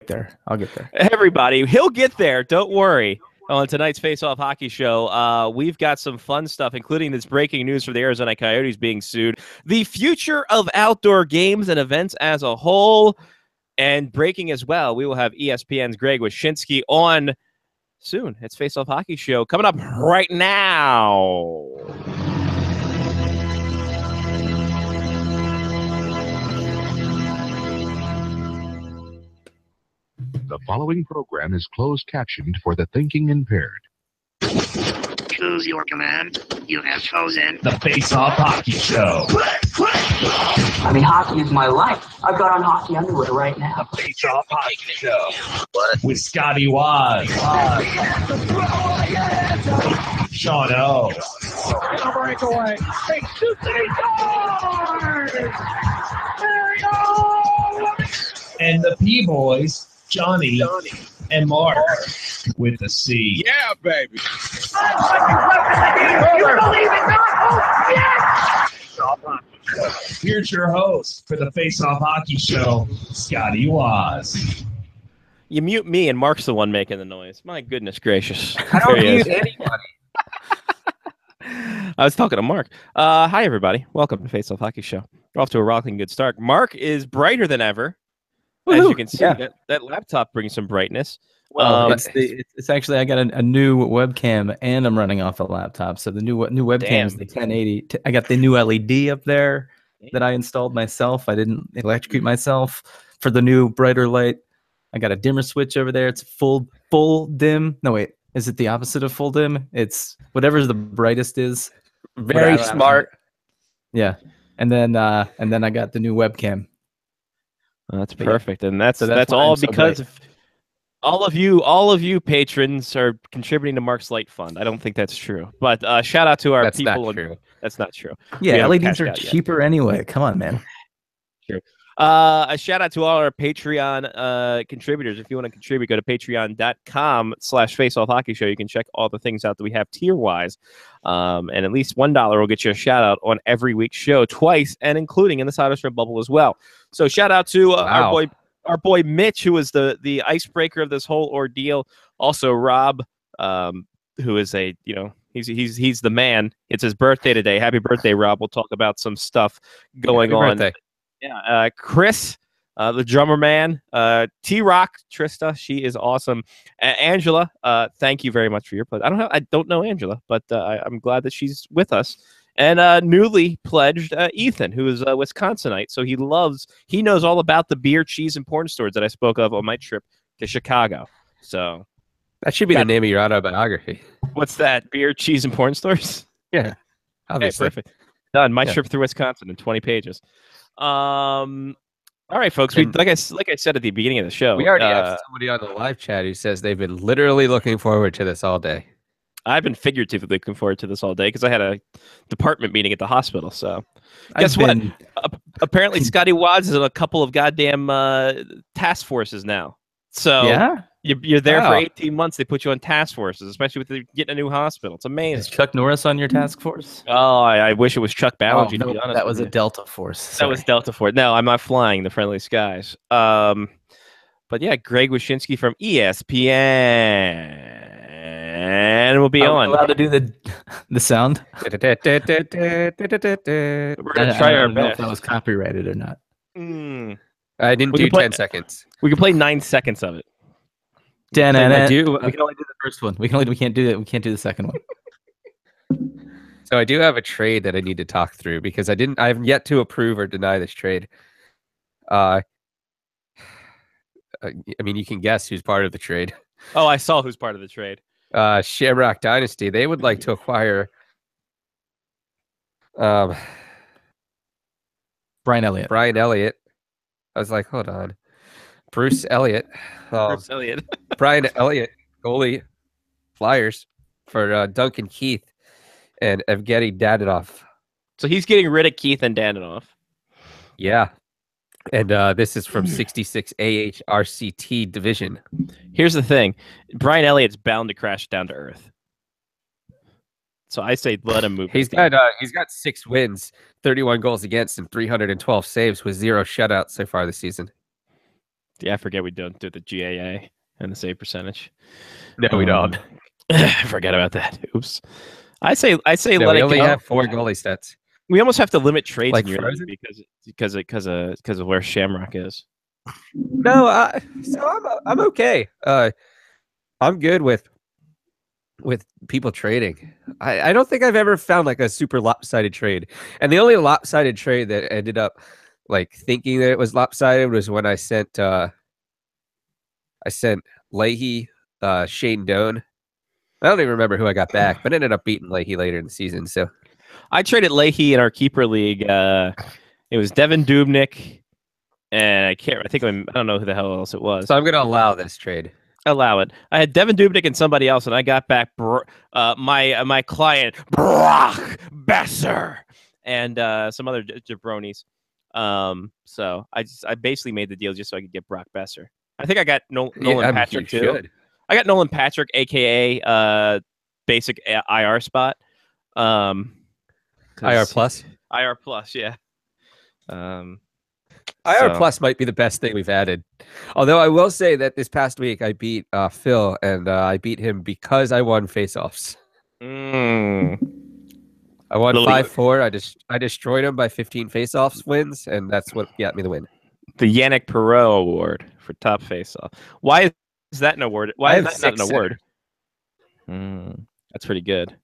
there. I'll get there. Everybody, he'll get there. Don't worry. On tonight's Face Off Hockey Show, we've got some fun stuff, including this breaking news for the Arizona Coyotes being sued, the future of outdoor games and events as a whole, and breaking as well. We will have ESPN's Greg Wyshynski on soon. It's Face Off Hockey Show coming up right now. The following program is closed captioned for the thinking impaired. Choose your command. You have chosen the Face Off Hockey Show. I mean, hockey is my life. I've got on hockey underwear right now. The Face Off Hockey Show. What? With Scotty Waz. Sean O. breakaway. Take 2 city stars. There we go. And the P-Boys, Johnny and Mark with the C. Yeah, baby. You believe it not? Oh, yes! Here's your host for the Face Off Hockey Show, Scotty Waz. You mute me, and Mark's the one making the noise. My goodness gracious. I don't mute anybody. I was talking to Mark. Hi, everybody. Welcome to Face Off Hockey Show. We're off to a rocking good start. Mark is brighter than ever. As you can see, that laptop brings some brightness. Well, it's actually, I got a new webcam, and I'm running off a laptop. So the new webcam is the 1080. I got the new LED up there that I installed myself. I didn't electrocute myself for the new brighter light. I got a dimmer switch over there. It's full dim. No, wait. Is it the opposite of full dim? It's whatever the brightest is. Very smart. Yeah. And then I got the new webcam. That's perfect, and that's all because of all of you patrons are contributing to Mark's Light Fund. I don't think that's true, but shout out to our people. That's not true. Yeah, LEDs are cheaper anyway. Come on, man. True. A shout out to all our Patreon contributors. If you want to contribute, go to patreon.com/faceoffhockeyshow. You can check all the things out that we have tier wise, and at least $1 will get you a shout out on every week's show twice, and including in the Cider Strip bubble as well. So shout out to our boy Mitch, who was the icebreaker of this whole ordeal. Also Rob, who is he's the man. It's his birthday today. Happy birthday, Rob. We'll talk about some stuff going on. Birthday. Yeah, Chris, the drummer man, T-Rock, Trista, she is awesome. Angela, thank you very much for your pledge. I don't know Angela, but I'm glad that she's with us. And newly pledged Ethan, who is a Wisconsinite, so he knows all about the beer, cheese, and porn stores that I spoke of on my trip to Chicago. So that should be the name of your autobiography. What's that? Beer, cheese, and porn stores? Yeah, obviously. Okay, perfect. Done. My trip through Wisconsin in 20 pages. All right, folks. Like I said at the beginning of the show, we already have somebody on the live chat who says they've been literally looking forward to this all day. I've been figuratively looking forward to this all day because I had a department meeting at the hospital. So, guess what? Apparently, Scotty Waz is in a couple of goddamn task forces now. So yeah, you're there for 18 months. They put you on task forces, especially with getting a new hospital. It's amazing. Is Chuck Norris on your task force? Oh, I wish it was Chuck Ballinger. No, to be honest, that was a Delta Force. Sorry. That was Delta Force. No, I'm not flying the friendly skies. But yeah, Greg Wyshynski from ESPN. And we'll be on. Allowed to do the sound. We're gonna try our best. If that was copyrighted or not. I didn't do 10 seconds. We can play 9 seconds of it. We can only do the first one. We can't do it. We can't do the second one. So I do have a trade that I need to talk through because I have yet to approve or deny this trade. I mean, you can guess who's part of the trade. Oh, I saw who's part of the trade. Shamrock Dynasty. They would like to acquire Brian Elliott. I was like, hold on. Bruce Elliott. Bruce Elliott. Brian Elliott, goalie, Flyers for Duncan Keith and Evgeny Dadonov. So he's getting rid of Keith and Dadonov. Yeah. And this is from 66 AHRCT division. Here's the thing. Brian Elliott's bound to crash down to earth. So I say let him move. He's got 6 wins, 31 goals against, and 312 saves with 0 shutouts so far this season. Yeah, I forget we don't do the GAA and the save percentage. No, we don't. Forget about that. Oops. I say No, let we it only go. have 4 goalie stats. We almost have to limit trades Like in your league Frozen? because of where Shamrock is. No, I'm okay. I'm good with people trading. I don't think I've ever found like a super lopsided trade. And the only lopsided trade that ended up like thinking that it was lopsided was when I sent Leahy, Shane Doan. I don't even remember who I got back, but ended up beating Leahy later in the season. So I traded Leahy in our keeper league. It was Devin Dubnyk, and I don't know who the hell else it was. I'm gonna allow this trade. Allow it. I had Devin Dubnyk and somebody else, and I got back my client Brock Besser and some other jabronis. So I basically made the deal just so I could get Brock Besser. I think I got Nolan Patrick too. Should. I got Nolan Patrick, aka basic IR spot. IR plus. IR plus, yeah. IR plus might be the best thing we've added. Although I will say that this past week I beat Phil, and I beat him because I won faceoffs. Mm. I won 5-4. I destroyed him by 15 faceoffs wins, and that's what got me the win. The Yannick Perreault Award for top faceoff. Why is that an award? Why is that not an award? That's pretty good.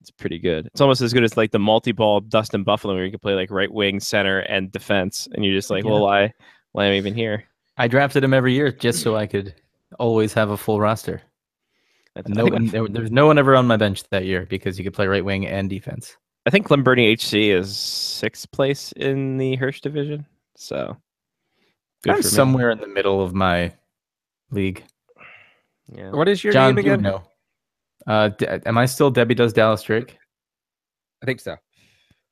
It's pretty good. It's almost as good as like the multi-ball Dustin Buffalo, where you can play like right wing, center, and defense, and you're just like, well, why am I even here? I drafted him every year just so I could always have a full roster. There's no one ever on my bench that year because you could play right wing and defense. I think Glenburnie HC is 6th place in the Hirsch division, so I'm somewhere in the middle of my league. Yeah. What is your John, name again? No. Am I still Debbie Does Dallas Drake? I think so.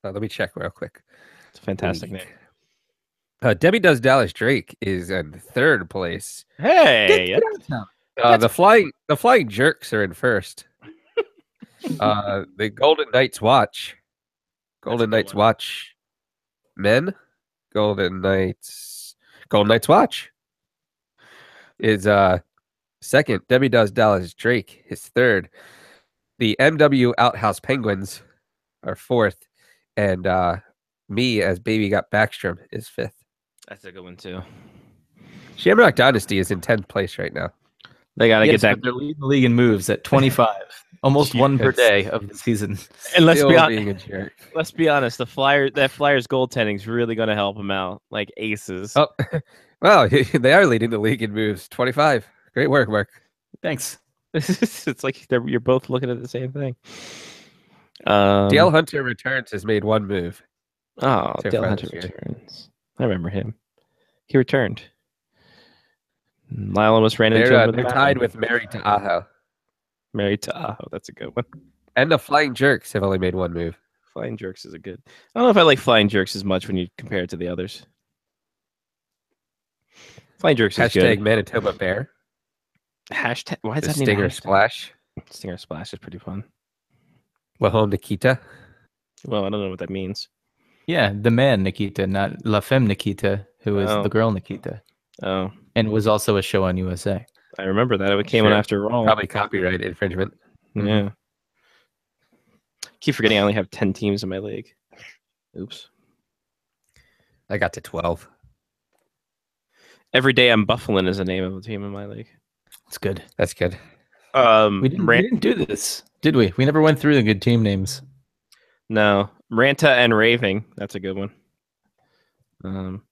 Let me check real quick. It's a fantastic name. Debbie Does Dallas Drake is in 3rd place. Hey, the flying jerks are in 1st. The Golden Knights Watch. Golden Knights Watch men. Golden Knights Watch is 2nd. Debbie Does Dallas Drake is 3rd. The MW Outhouse Penguins are 4th, and me as Baby Got Backstrom is 5th. That's a good one too. Shamrock Dynasty is in 10th place right now. They got to get that. They're leading the league in moves at 25, almost one per day of the season. And let's be honest, that Flyers goaltending is really going to help them out, like aces. Oh, well, they are leading the league in moves. 25. Great work, Mark. Thanks. It's like you're both looking at the same thing. Dale Hunter Returns has made 1 move. Oh, Dale Hunter Returns. I remember him. He returned. Lyle almost ran into him. They're tied with Married to Aho. Married to Aho. That's a good one. And the Flying Jerks have only made 1 move. Flying Jerks is a good. I don't know if I like Flying Jerks as much when you compare it to the others. Flying Jerks is good. Manitoba Bear. Hashtag. Why is that Stinger Splash? Stinger Splash is pretty fun. Lahome Nikita. Well, I don't know what that means. Yeah, the man Nikita, not La Femme Nikita, who is the girl Nikita. Oh. And was also a show on USA. I remember that. It came on after all. Probably copyright infringement. Yeah. Keep forgetting I only have 10 teams in my league. Oops. I got to 12. Every day I'm Buffalin is the name of a team in my league. That's good. That's good. We didn't do this, did we? We never went through the good team names. No. Ranta and Raving. That's a good one.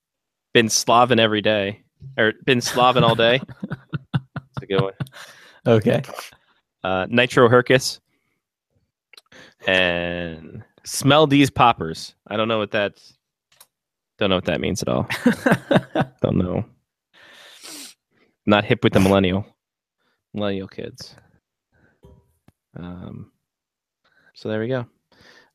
Been Slavin every day. Or been Slavin all day. That's a good one. Okay. Nitro Hercus. And Smell These Poppers. I don't know what that means at all. Don't know. Not hip with the millennial kids. So there we go.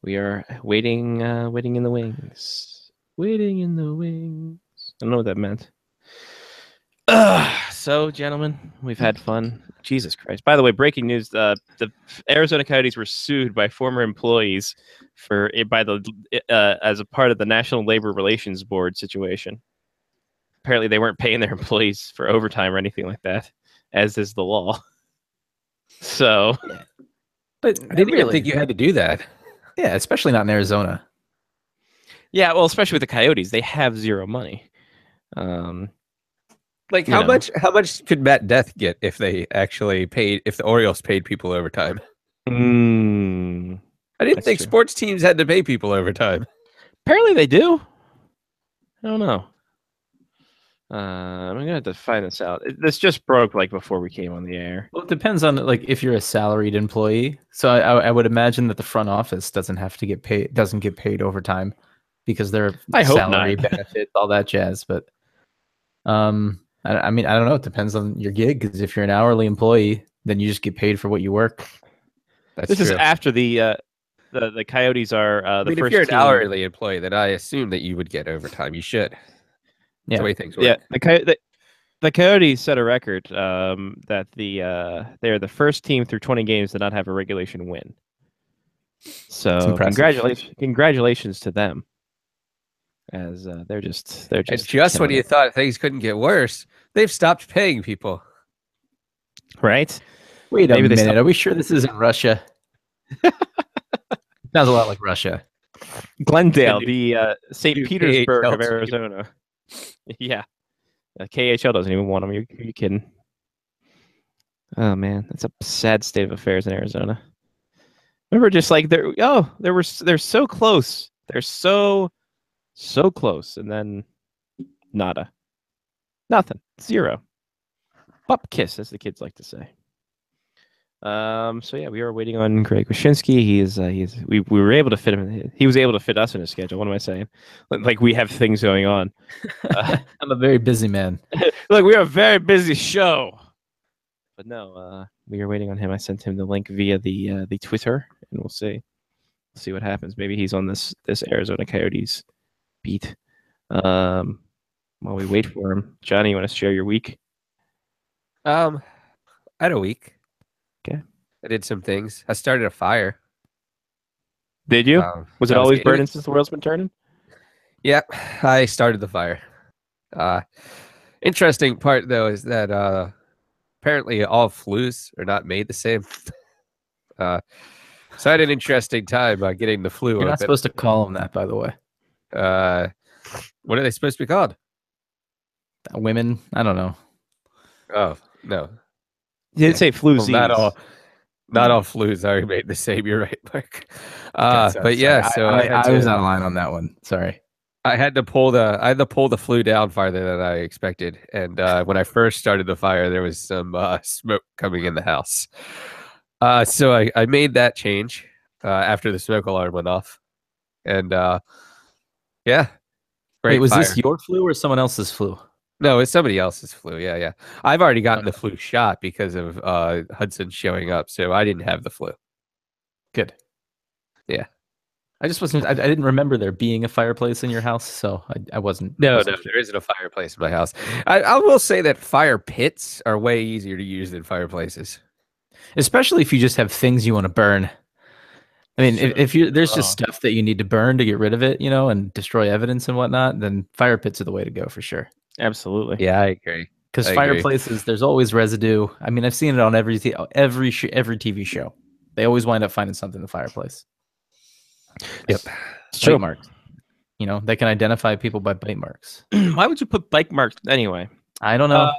We are waiting in the wings. Waiting in the wings. I don't know what that meant. So, gentlemen, we've had fun. Jesus Christ. By the way, breaking news, the Arizona Coyotes were sued by former employees as a part of the National Labor Relations Board situation. apparently they weren't paying their employees for overtime or anything like that, as is the law. So, but I didn't even think you had to do that. Yeah, especially not in Arizona. Yeah, well, especially with the Coyotes, they have zero money. Like how much could Matt Death get if they actually paid, if the Orioles paid people overtime? I didn't think sports teams had to pay people overtime. Apparently they do. I don't know. I'm gonna have to find this out. This just broke like before we came on the air. Well, it depends on like if you're a salaried employee. So I would imagine that the front office doesn't get paid overtime because they're salary benefits, all that jazz. But I mean, I don't know. It depends on your gig. Because if you're an hourly employee, then you just get paid for what you work. This is after the Coyotes are the first. If you're an team. hourly employee, then I assume that you would get overtime. You should. Yeah, the way things work. Yeah, the Coyotes set a record that they're the first team through 20 games to not have a regulation win. So congratulations to them, as they're just when you thought things couldn't get worse, they've stopped paying people. Right? Wait a minute. Are we sure this isn't Russia? Sounds a lot like Russia. Glendale, the St. Petersburg of Arizona. Yeah. KHL doesn't even want them. Are you kidding? Oh man, that's a sad state of affairs in Arizona. Remember, just like they're so close. They're so close, and then nada, nothing, zero. Butt kiss, as the kids like to say. So yeah, we are waiting on Greg Wyshynski. We were able to fit him. He was able to fit us in his schedule. What am I saying? Like we have things going on. I'm a very busy man. Look, we are a very busy show. But no, we are waiting on him. I sent him the link via the Twitter, and we'll see what happens. Maybe he's on this Arizona Coyotes beat. While we wait for him, Johnny, you want to share your week? I had a week. Okay. I did some things. I started a fire. Did you? Was it always burning since the world's been turning? Yeah, I started the fire. Interesting part, though, is that apparently all flues are not made the same. So I had an interesting time getting the flu. You're not supposed to call them that, by the way. What are they supposed to be called? Women? I don't know. Oh, no. You didn't say flu disease. Not all flus are made the same. You're right, Mark. But yeah, so I was out of line on that one. Sorry. I had to pull the flue down farther than I expected, and when I first started the fire, there was some smoke coming in the house. So I made that change after the smoke alarm went off, and yeah. Wait, was this your flu or someone else's flu? No, it's somebody else's flu. Yeah. I've already gotten the flu shot because of Hudson showing up, so I didn't have the flu. Good. Yeah. I just wasn't. I didn't remember there being a fireplace in your house, so I wasn't. No, there isn't a fireplace in my house. I will say that fire pits are way easier to use than fireplaces, especially if you just have things you want to burn. I mean, if there's just stuff that you need to burn to get rid of it, and destroy evidence and whatnot, then fire pits are the way to go for sure. Absolutely. Yeah, I agree. Because fireplaces, there's always residue. I mean, I've seen it on every TV show. They always wind up finding something in the fireplace. Yep. It's true. Bite marks. They can identify people by bite marks. Why would you put bite marks anyway? I don't know.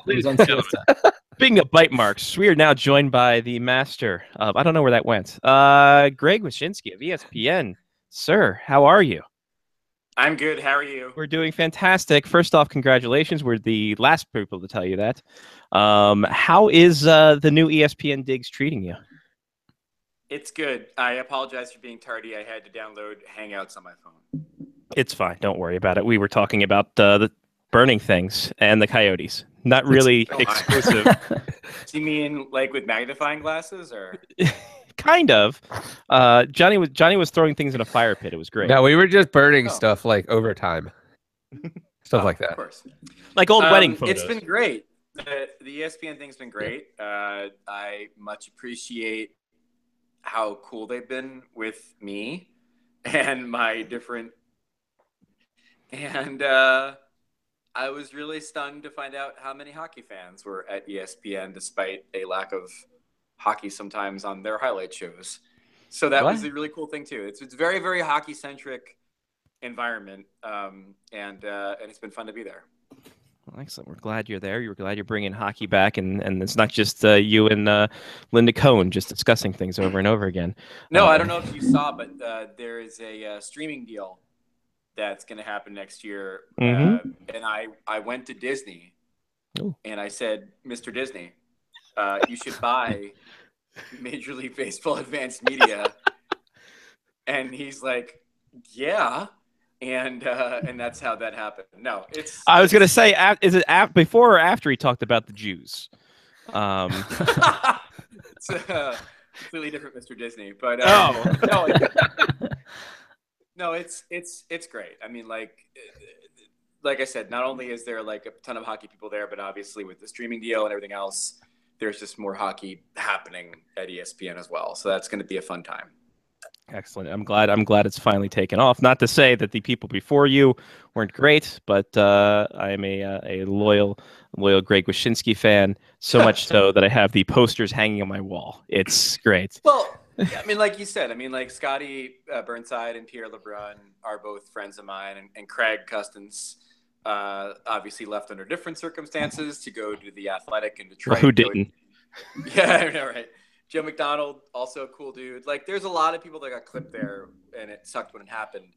Speaking of bite marks, we are now joined by the master of, I don't know where that went, Greg Wyshynski of ESPN. Sir, how are you? I'm good. How are you? We're doing fantastic. First off, congratulations. We're the last people to tell you that. How is the new ESPN Digs treating you? It's good. I apologize for being tardy. I had to download Hangouts on my phone. It's fine. Don't worry about it. We were talking about the burning things and the Coyotes. Not really exclusive. Do you mean like with magnifying glasses, or? Kind of. Johnny was throwing things in a fire pit. It was great. No, we were just burning stuff like overtime. Stuff like that. Of course. Like old wedding photos. It's been great. The ESPN thing's been great. I much appreciate how cool they've been with me and my different. And I was really stunned to find out how many hockey fans were at ESPN, despite a lack of hockey sometimes on their highlight shows. So that was a really cool thing too. It's very, very hockey centric environment, and it's been fun to be there. Well, excellent. We're glad you're there. We're glad you're bringing hockey back, and it's not just you and Linda Cohn just discussing things over and over again. No, I don't know if you saw, but there is a streaming deal that's going to happen next year, and I went to Disney, and I said, Mr. Disney, you should buy Major League Baseball Advanced Media, and he's like, yeah. And that's how that happened. No, it's. I was gonna say, is it before or after he talked about the Jews? It's completely different, Mr. Disney. But no, it's great. I mean, like I said, not only is there like a ton of hockey people there, but obviously with the streaming deal and everything else, there's just more hockey happening at ESPN as well. So that's going to be a fun time. Excellent. I'm glad it's finally taken off. Not to say that the people before you weren't great, but I am a loyal Greg Wyshynski fan, so much so that I have the posters hanging on my wall. It's great. Well, I mean, like you said, I mean, like Scotty Burnside and Pierre LeBrun are both friends of mine, and Craig Custance obviously left under different circumstances to go to the Athletic in Detroit. Well, who didn't? Yeah, I know, right? Joe McDonald, also a cool dude. Like, there's a lot of people that got clipped there, and it sucked when it happened.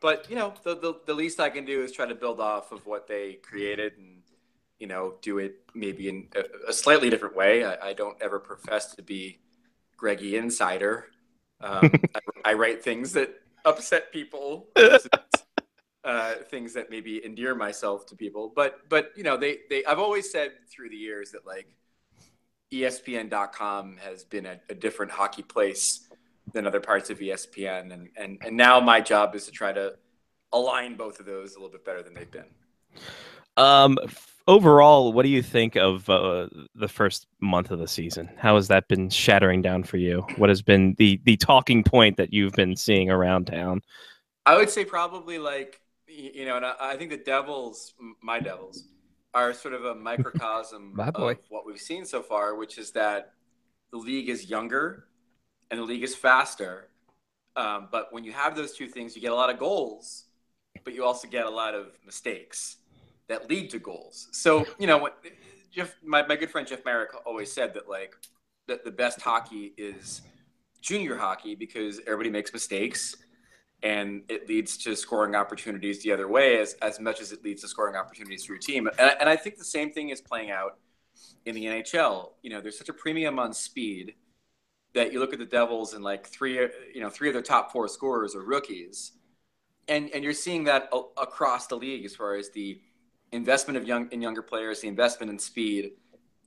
But, you know, the least I can do is try to build off of what they created and, you know, do it maybe in a slightly different way. I don't ever profess to be Greggy Insider. I write things that upset people, things that maybe endear myself to people. But you know, I've always said through the years that, like, ESPN.com has been a different hockey place than other parts of ESPN. And now my job is to try to align both of those a little bit better than they've been. Overall, what do you think of the first month of the season? How has that been shattering down for you? What has been the talking point that you've been seeing around town? I would say probably, like, you know, and I think the Devils, my Devils, are sort of a microcosm of what we've seen so far, which is that the league is younger and the league is faster. But when you have those two things, you get a lot of goals, but you also get a lot of mistakes that lead to goals. So, you know, my good friend Jeff Merrick always said that, like, the best hockey is junior hockey because everybody makes mistakes, and it leads to scoring opportunities the other way as much as it leads to scoring opportunities for your team. And I think the same thing is playing out in the NHL. You know, there's such a premium on speed that you look at the Devils and, like, three of their top four scorers are rookies. And you're seeing that across the league as far as the investment of younger players, the investment in speed,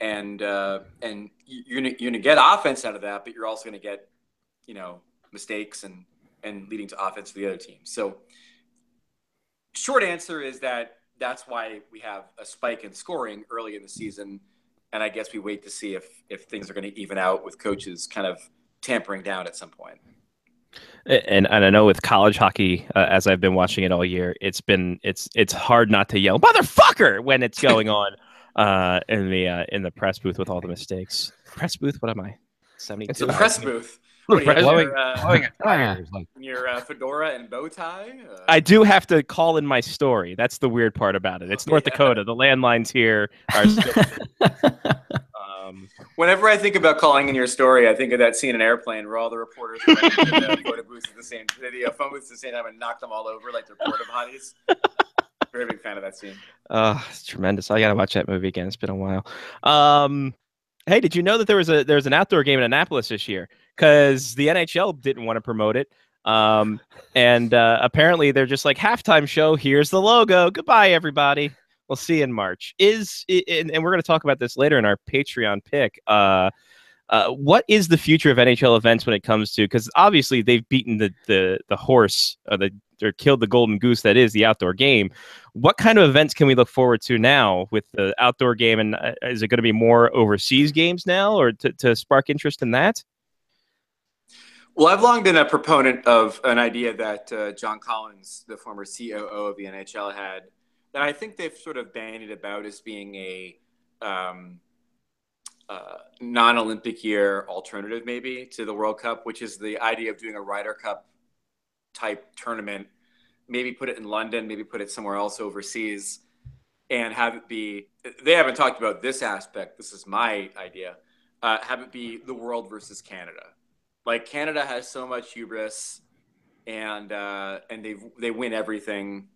and you're gonna get offense out of that, but you're also gonna get, you know, mistakes and leading to offense for the other team. So short answer is that's why we have a spike in scoring early in the season. And I guess we wait to see if things are going to even out with coaches kind of tampering down at some point. And I know with college hockey, as I've been watching it all year, it's hard not to yell "motherfucker" when it's going on in the press booth with all the mistakes. Press booth? What am I? 72. It's a press booth. Blowing your fedora and bow tie? I do have to call in my story. That's the weird part about it. It's North Dakota. The landlines here are still... Whenever I think about calling in your story, I think of that scene in Airplane where all the reporters went into the photo booths at the phone booths at the same time and knocked them all over like they're porta potties. Very big fan of that scene. It's tremendous. I gotta watch that movie again. It's been a while. Hey, did you know that there was an outdoor game in Annapolis this year? Because the NHL didn't want to promote it. And apparently they're just like, halftime show, here's the logo. Goodbye, everybody. We'll see you in March. And we're going to talk about this later in our Patreon pick. What is the future of NHL events when it comes to, because obviously they've beaten the horse, or killed the golden goose that is the outdoor game. What kind of events can we look forward to now with the outdoor game? And is it going to be more overseas games now, or to spark interest in that? Well, I've long been a proponent of an idea that John Collins, the former COO of the NHL, had. that I think they've sort of bandied about as being a non-Olympic year alternative maybe to the World Cup, which is the idea of doing a Ryder Cup type tournament, maybe put it in London, maybe put it somewhere else overseas, and have it be, they haven't talked about this aspect, this is my idea, have it be the world versus Canada. Like Canada has so much hubris and they win everything.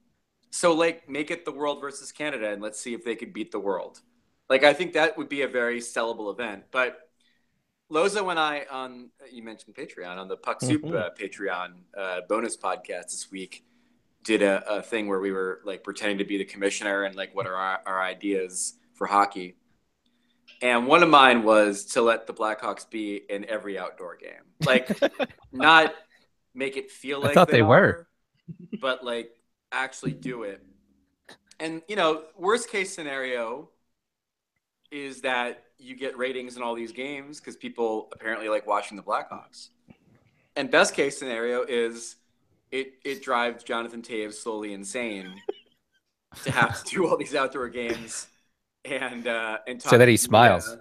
So like make it the world versus Canada and let's see if they could beat the world. Like I think that would be a very sellable event. But Loza and I on, you mentioned Patreon, on the Puck Soup Patreon bonus podcast this week, did a thing where we were like pretending to be the commissioner and like what are our ideas for hockey. And one of mine was to let the Blackhawks be in every outdoor game. Like not make it feel like I thought they were, but like actually do it. And you know, worst case scenario is that you get ratings in all these games because people apparently like watching the Blackhawks. And best case scenario is it drives Jonathan Toews slowly insane to have to do all these outdoor games and talk so that he smiles.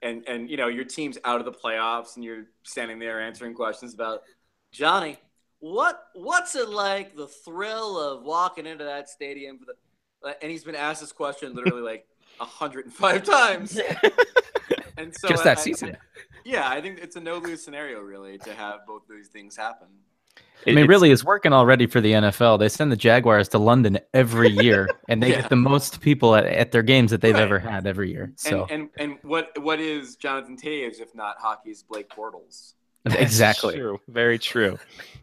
And you know, your team's out of the playoffs and you're standing there answering questions about, Johnny, what's it like, the thrill of walking into that stadium for the, and he's been asked this question literally like 105 times. And so just that season. I think it's a no-lose scenario really to have both these things happen. I mean, really, it's working already for the NFL. They send the Jaguars to London every year, and they get the most people at their games that they've ever had every year. So, and what is Jonathan Toews if not hockey's Blake Bortles? Exactly. True. Very true.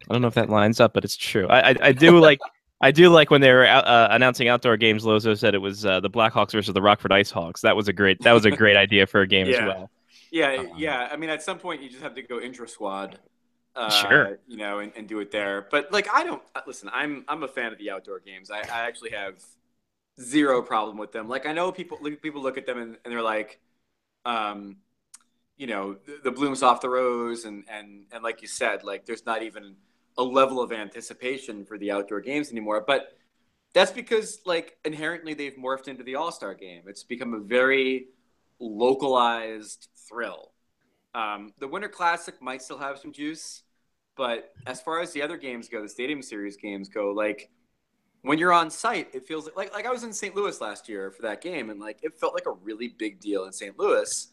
I don't know if that lines up, but it's true. I do like when they were announcing outdoor games. Lozo said it was the Blackhawks versus the Rockford Ice Hawks. That was a great idea for a game as well. Yeah. I mean, at some point you just have to go intra-squad. Sure. You know, and do it there. But like, I don't listen. I'm a fan of the outdoor games. I actually have zero problem with them. Like, I know people look at them and they're like, you know, the blooms off the rose, and like you said, like there's not even a level of anticipation for the outdoor games anymore. But that's because like inherently they've morphed into the All-Star game. It's become a very localized thrill. The Winter Classic might still have some juice, but as far as the other games go, the Stadium Series games go, like when you're on site, it feels like I was in St. Louis last year for that game, and like it felt like a really big deal in St. Louis.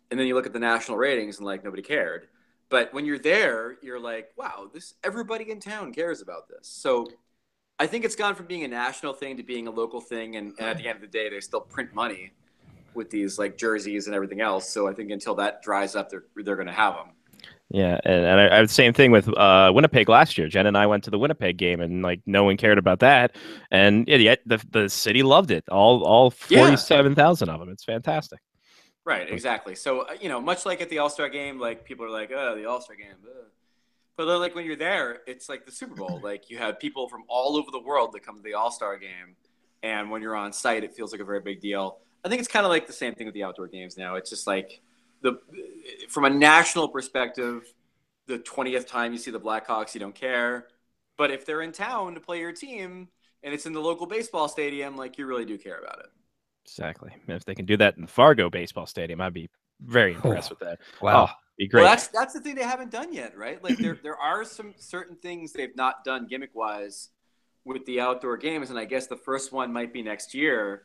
And then you look at the national ratings, and like nobody cared. But when you're there, you're like, wow, everybody in town cares about this. So I think it's gone from being a national thing to being a local thing, and at the end of the day, they still print money with these like jerseys and everything else. So I think until that dries up, they're going to have them. Yeah, and I had the same thing with Winnipeg last year. Jen and I went to the Winnipeg game, and like no one cared about that. And yeah, the city loved it. All 47,000 of them. It's fantastic. Right, exactly. So you know, much like at the All-Star game, like people are like, oh, the All-Star game. But like when you're there, it's like the Super Bowl. Like you have people from all over the world that come to the All-Star game, and when you're on site, it feels like a very big deal. I think it's kind of like the same thing with the outdoor games now. It's just like from a national perspective, the 20th time you see the Blackhawks, you don't care. But if they're in town to play your team and it's in the local baseball stadium, like you really do care about it. Exactly. If they can do that in the Fargo baseball stadium, I'd be very impressed with that. Wow. Be great. Well, that's the thing they haven't done yet, right? Like there are some certain things they've not done gimmick-wise with the outdoor games, and I guess the first one might be next year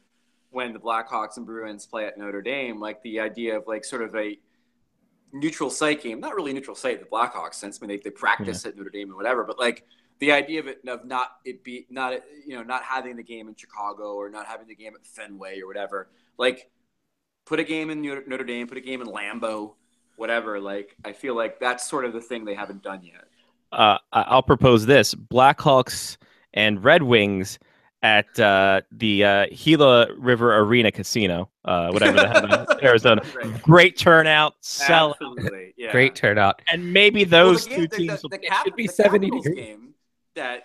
when the Blackhawks and Bruins play at Notre Dame, like the idea of like sort of a neutral site game, not really neutral site in the Blackhawks sense. I mean, they practice at Notre Dame and whatever, but like the idea of not having the game in Chicago or not having the game at Fenway or whatever, like put a game in Notre Dame, put a game in Lambeau, whatever. Like, I feel like that's sort of the thing they haven't done yet. I'll propose this: Blackhawks and Red Wings at the Gila River Arena Casino, whatever the hell, Arizona. Great turnout, sell, great turnout, and maybe those two teams should be 70 degrees. Game that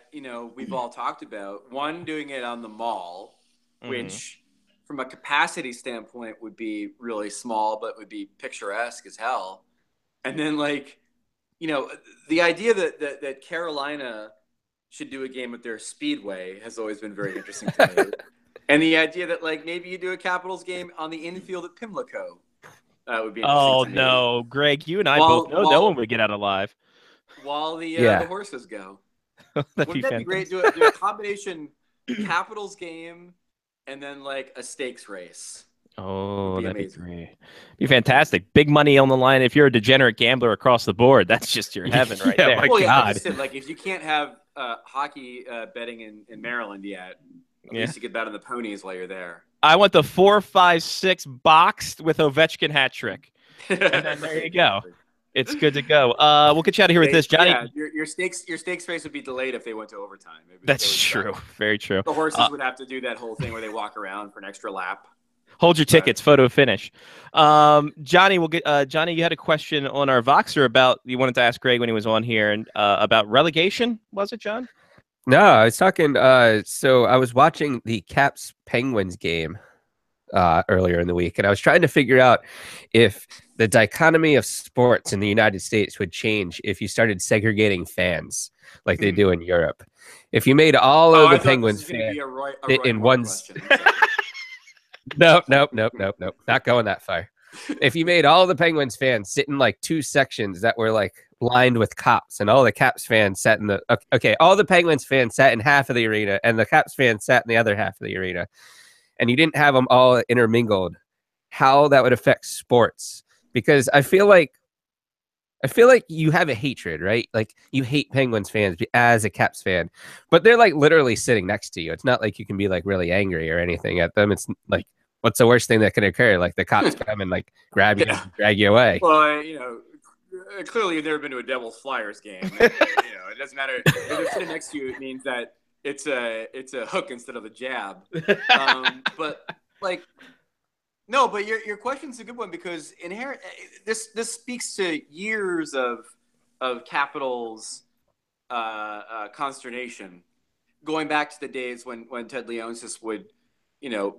we've all talked about. One doing it on the Mall, which from a capacity standpoint would be really small, but would be picturesque as hell. And then the idea that Carolina should do a game at their Speedway has always been very interesting to me. And the idea that like maybe you do a Capitals game on the infield at Pimlico would be interesting. Oh to me. no, Greg, you and I both know no one would get out alive while the horses go. Wouldn't that be great? Do a combination Capitals game and then like a stakes race. Oh, that'd be great. Be fantastic. Big money on the line. If you're a degenerate gambler across the board, that's just your heaven right there. My God. Said, like if you can't have hockey betting in Maryland yet, at least you could bet on the ponies while you're there. I want the 4, 5, 6 boxed with Ovechkin hat trick. And then there you go. It's good to go. We'll get you out of here with this, Johnny. Yeah, your stakes race would be delayed if they went to overtime. That's true. Very true. The horses would have to do that whole thing where they walk around for an extra lap. Hold your tickets, photo finish. Johnny, we'll get Johnny. You had a question on our Voxer about you wanted to ask Greg when he was on here and about relegation. Was it, John? No, I was talking. So I was watching the Caps Penguins game earlier in the week, and I was trying to figure out if the dichotomy of sports in the United States would change if you started segregating fans like they do in Europe. If you made all of the Penguins fans in one. Nope. Not going that far. If you made all the Penguins fans sit in like 2 sections that were like lined with cops, and all the Caps fans sat in all the Penguins fans sat in half of the arena, and the Caps fans sat in the other half of the arena, and you didn't have them all intermingled, how that would affect sports? Because I feel like you have a hatred, right? Like you hate Penguins fans as a Caps fan, but they're like literally sitting next to you. It's not like you can be like really angry or anything at them. It's like, what's the worst thing that can occur? Like the cops come and like grab you and drag you away. Well, clearly you've never been to a Devils Flyers game. It doesn't matter. If they're sitting next to you, it means that it's a hook instead of a jab. But like, no, but your question's a good one because this speaks to years of Capitals consternation, going back to the days when Ted Leonsis would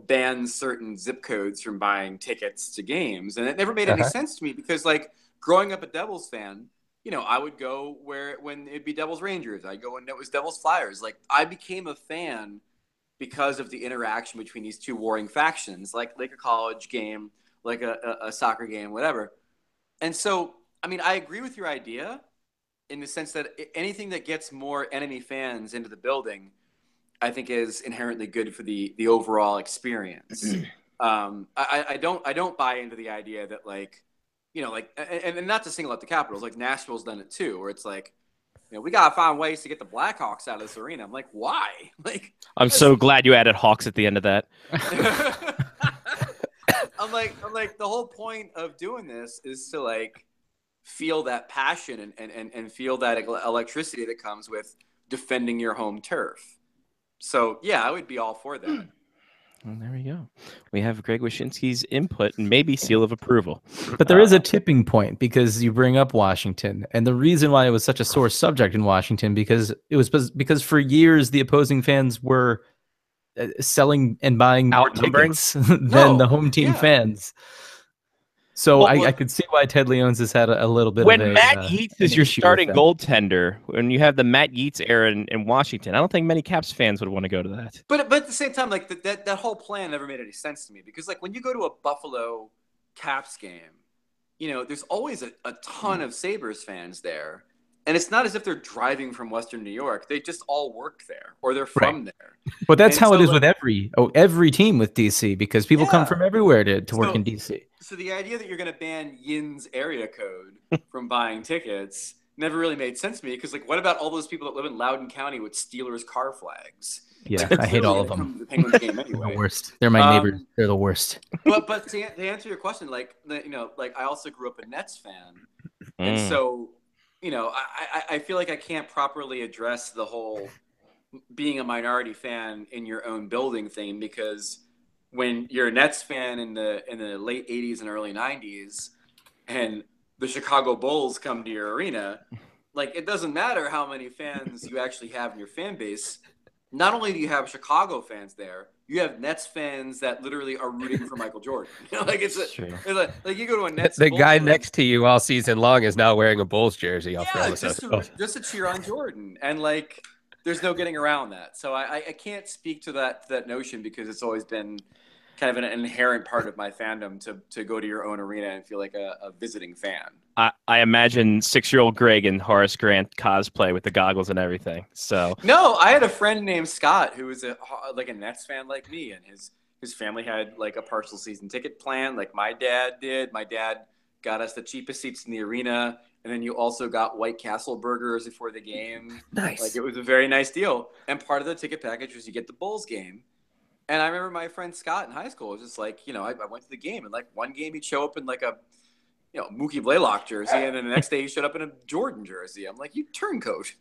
ban certain zip codes from buying tickets to games, and it never made any sense to me because like growing up a Devils fan, I would go when it'd be Devils Rangers, I'd go when it was Devils Flyers. Like I became a fan because of the interaction between these two warring factions, like a college game, like a soccer game, whatever. And so, I mean, I agree with your idea in the sense that anything that gets more enemy fans into the building, I think is inherently good for the overall experience. I don't buy into the idea that and not to single out the Capitals, like Nashville's done it too, where it's like, we gotta find ways to get the Blackhawks out of this arena. I'm like, why? Like, I'm so glad you added Hawks at the end of that. I'm like, the whole point of doing this is to like feel that passion and feel that electricity that comes with defending your home turf. So yeah, I would be all for that. Well, there we go. We have Greg Wyshynski's input and maybe seal of approval. But there is a tipping point because you bring up Washington, and the reason why it was such a sore subject in Washington because for years the opposing fans were selling and buying more tickets than the home team fans. So I could see why Ted Leonsis has had a little bit when of Matt Yeats is your starting goaltender, when you have the Matt Yeats era in Washington, I don't think many Caps fans would want to go to that. But at the same time, like that whole plan never made any sense to me because like when you go to a Buffalo Caps game, there's always a ton of Sabres fans there. And it's not as if they're driving from Western New York. They just all work there or they're from there. But that's how it is with every team with DC because people come from everywhere to work in DC. So the idea that you're going to ban Yin's area code from buying tickets never really made sense to me because like what about all those people that live in Loudoun County with Steelers car flags? Yeah, I hate all of them. The Penguins game anyway. They're the worst. They're my neighbors. They're the worst. But to answer your question, like I also grew up a Nets fan. And so I feel like I can't properly address the whole being a minority fan in your own building thing because when you're a Nets fan in the late 80s and early 90s and the Chicago Bulls come to your arena, like it doesn't matter how many fans you actually have in your fan base. Not only do you have Chicago fans there, you have Nets fans that literally are rooting for Michael Jordan. Like it's like you go to a Nets. The guy next to you all season long is now wearing a Bulls jersey. Just to cheer on Jordan, and like there's no getting around that. So I can't speak to that notion because it's always been kind of an inherent part of my fandom to go to your own arena and feel like a visiting fan. I imagine 6-year-old Greg in Horace Grant cosplay with the goggles and everything. So no, I had a friend named Scott who was like a Nets fan like me, and his family had like a partial season ticket plan, like my dad did. My dad got us the cheapest seats in the arena, and then you also got White Castle burgers before the game. Nice. Like it was a very nice deal. And part of the ticket package was you get the Bulls game. And I remember my friend Scott in high school was just like, I went to the game, and like one game he'd show up in like a Mookie Blaylock jersey, and then the next day he showed up in a Jordan jersey. I'm like, you turncoat.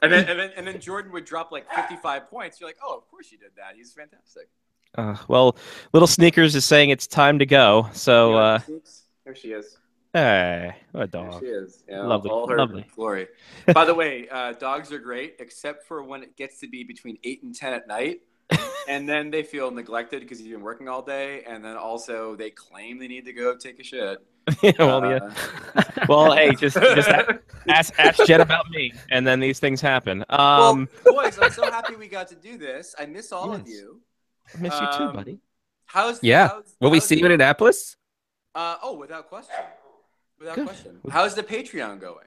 and then Jordan would drop like 55 points. You're like, oh, of course you did that. He's fantastic. Well, Little Sneakers is saying it's time to go. So there she is. Hey, what a dog. There she is. Yeah, lovely. All her Lovely. glory. By the way, dogs are great, except for when it gets to be between 8 and 10 at night. And then they feel neglected because you've been working all day. And then also they claim they need to go take a shit. Well, hey, just ask Jet about me, and then these things happen. Well, boys, I'm so happy we got to do this. I miss all of you. I miss you too, buddy. Will we see you in Annapolis? Without question. Without question. How's the Patreon going?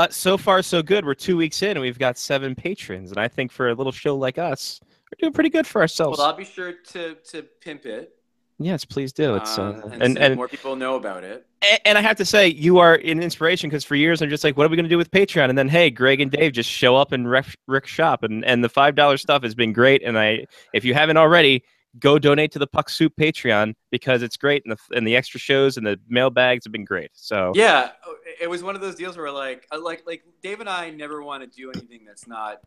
So far, so good. We're 2 weeks in, and we've got 7 patrons. And I think for a little show like us, we're doing pretty good for ourselves. Well, I'll be sure to pimp it. Yes, please do. It's and more people know about it. And I have to say, you are an inspiration because for years I'm just like, what are we going to do with Patreon? And then, hey, Greg and Dave just show up and Rick shop, and the $5 stuff has been great. And if you haven't already, go donate to the Puck Soup Patreon because it's great, and the extra shows and the mailbags have been great. So yeah, it was one of those deals where like Dave and I never want to do anything that's not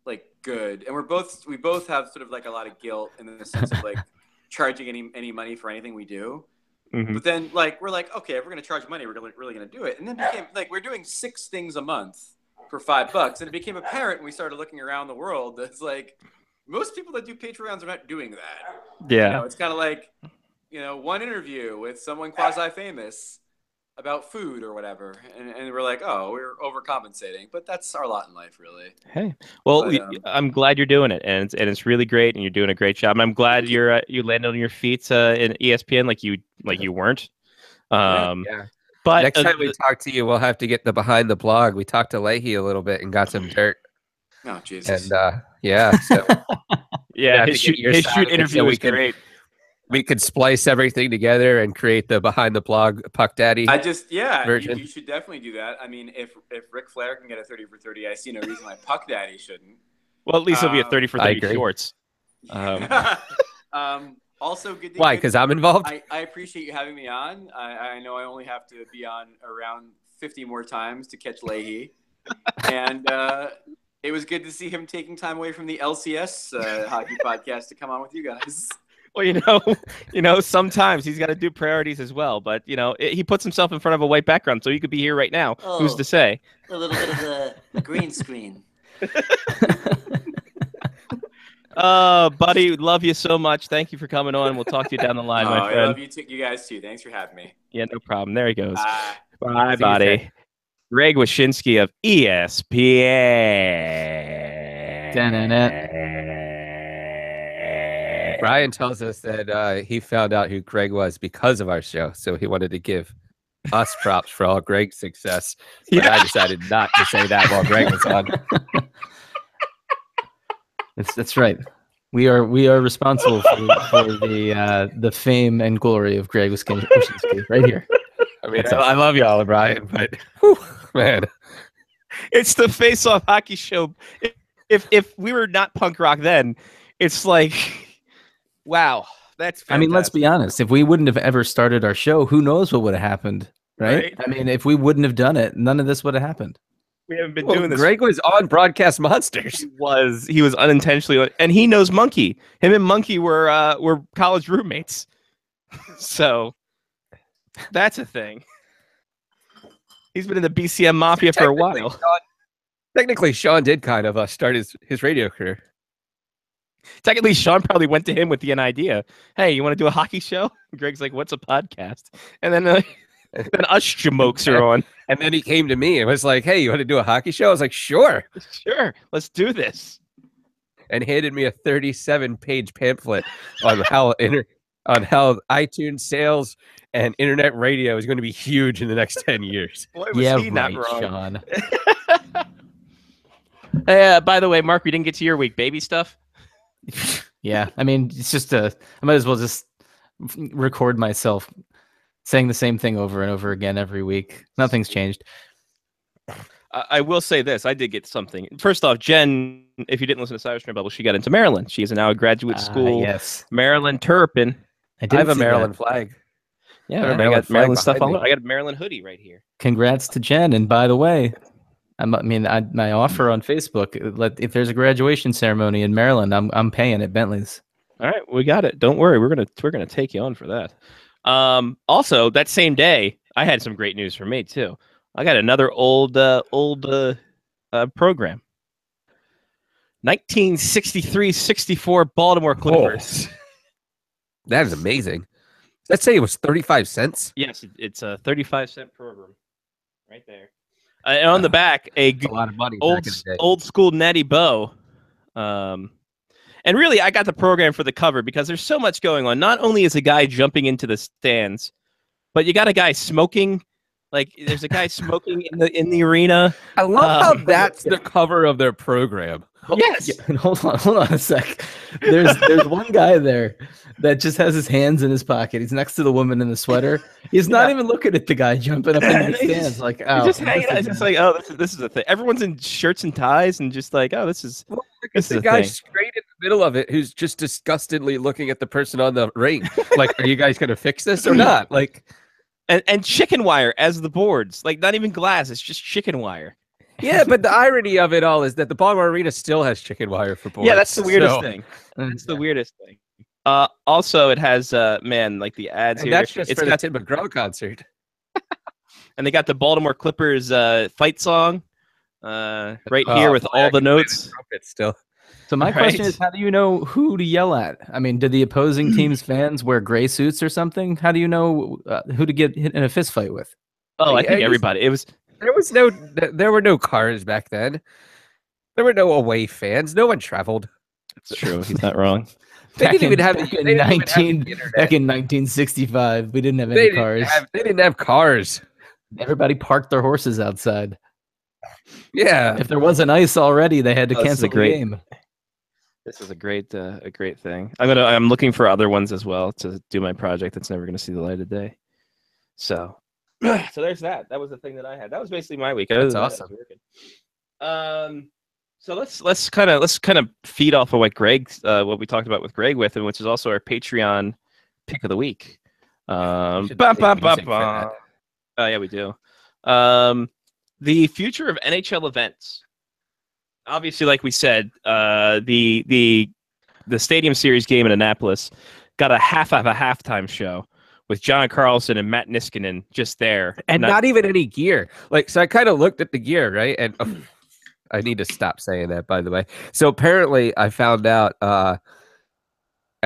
like good, and we both have sort of like a lot of guilt in the sense of like charging any money for anything we do. Mm-hmm. But then like we're like, okay, if we're gonna charge money, we're really gonna do it. And then became like we're doing 6 things a month for $5, and it became apparent when we started looking around the world that's like most people that do Patreons are not doing that. Yeah, it's kind of like one interview with someone quasi-famous about food or whatever, and we're like, oh, we're overcompensating, but that's our lot in life, really. Hey, well, I'm glad you're doing it, and it's really great, and you're doing a great job. And I'm glad you landed on your feet in ESPN like you weren't. Yeah. But next time we talk to you, we'll have to get the behind the blog. We talked to Leahy a little bit and got some dirt. Oh Jesus! And yeah, so yeah, his shoot interview was great. We could splice everything together and create the behind the blog Puck Daddy. Version. You should definitely do that. I mean, if Ric Flair can get a 30 for 30, I see no reason why Puck Daddy shouldn't. Well, at least it'll be a 30 for 30 shorts. Also, good. Why? Because I'm involved. I appreciate you having me on. I know I only have to be on around 50 more times to catch Leahy, and it was good to see him taking time away from the LCS hockey podcast to come on with you guys. Well, sometimes he's got to do priorities as well. But he puts himself in front of a white background, so he could be here right now. Oh, who's to say? A little bit of a green screen. Buddy, love you so much. Thank you for coming on. We'll talk to you down the line, my friend. I love you guys too. Thanks for having me. Yeah, no problem. There he goes. Bye, buddy. Greg Wyshynski of ESPN. Brian tells us that he found out who Greg was because of our show, so he wanted to give us props for all Greg's success. But I decided not to say that while Greg was on. That's right. We are responsible for the fame and glory of Greg Wyshynski right here. I mean, I love you all, Brian, but whew, man, it's the Face Off Hockey Show. If we were not punk rock then, it's like, wow, that's fantastic. I mean, let's be honest. If we wouldn't have ever started our show, who knows what would have happened, right? I mean, if we wouldn't have done it, none of this would have happened. We haven't been doing this. Greg was on Broadcast Monsters. He was unintentionally, and he knows Monkey. Him and Monkey were college roommates. So that's a thing. He's been in the BCM Mafia for a while. Technically, Sean did kind of start his radio career. Technically, Sean probably went to him with an idea. Hey, you want to do a hockey show? Greg's like, what's a podcast? And then Then us jamokes are on. And then he came to me and was like, "Hey, you want to do a hockey show?" I was like, "Sure, sure, let's do this." And handed me a 37-page pamphlet on how iTunes sales and internet radio is going to be huge in the next 10 years. Boy, was he not right, wrong. Sean. Hey, by the way, Mark, we didn't get to your week. Baby stuff? Yeah, I mean, it's just I might as well just record myself saying the same thing over and over again every week. Nothing's changed. I will say this. I did get something. First off, Jen, if you didn't listen to Cyrus Bubble, she got into Maryland. She is now a graduate school. Yes. Maryland Terrapin. I have a Maryland flag. Yeah, I got Maryland stuff on. I got a Maryland hoodie right here. Congrats to Jen. And by the way, my offer on Facebook, if there's a graduation ceremony in Maryland, I'm paying at Bentley's. All right, we got it. Don't worry. We're gonna take you on for that. Also, that same day, I had some great news for me too. I got another old program. 1963-64 Baltimore Clippers. Oh. That is amazing. Let's say it was 35 cents. Yes, it's a 35-cent program, right there. And on the back, a lot of money. Old school Natty Bow. And really, I got the program for the cover because there's so much going on. Not only is a guy jumping into the stands, but you got a guy smoking. Like there's a guy smoking in the arena. I love how that's the cover of their program. Yes. Yeah, hold on a sec. There's one guy there that just has his hands in his pocket. He's next to the woman in the sweater. He's not even looking at the guy jumping up into the stands. Like, oh, just hanging out. It's just like, oh, this is a thing. Everyone's in shirts and ties and just like, oh, this is. It's the guy straight in the middle of it who's just disgustedly looking at the person on the ring. Like, are you guys gonna fix this or not? Like. And chicken wire as the boards, like not even glass, it's just chicken wire. Yeah, but the irony of it all is that the Baltimore Arena still has chicken wire for boards. Yeah, that's the weirdest thing. That's the weirdest thing. Also, it has like the ads and here. That's just for the Tim McGraw concert. And they got the Baltimore Clippers fight song right here with all the notes. Still. So my question is, how do you know who to yell at? I mean, do the opposing team's fans wear gray suits or something? How do you know who to get hit in a fist fight with? Oh, I think everybody. There were no cars back then. There were no away fans. No one traveled. It's true. He's not wrong. Back in 1965, we didn't have any cars. They didn't have cars. Everybody parked their horses outside. Yeah. If there wasn't ice already, they had to cancel the game. This is a great thing. I'm looking for other ones as well to do my project that's never going to see the light of day. So there's that. That was the thing that I had. That was basically my week. That's awesome. So let's kind of feed off of what we talked about with Greg and which is also our Patreon pick of the week. Yeah, we do. The future of NHL events. Obviously, like we said, the Stadium Series game in Annapolis got a half of a halftime show with John Carlson and Matt Niskanen just there. And not even any gear. Like, so I kind of looked at the gear, right? And I need to stop saying that, by the way. So apparently I found out at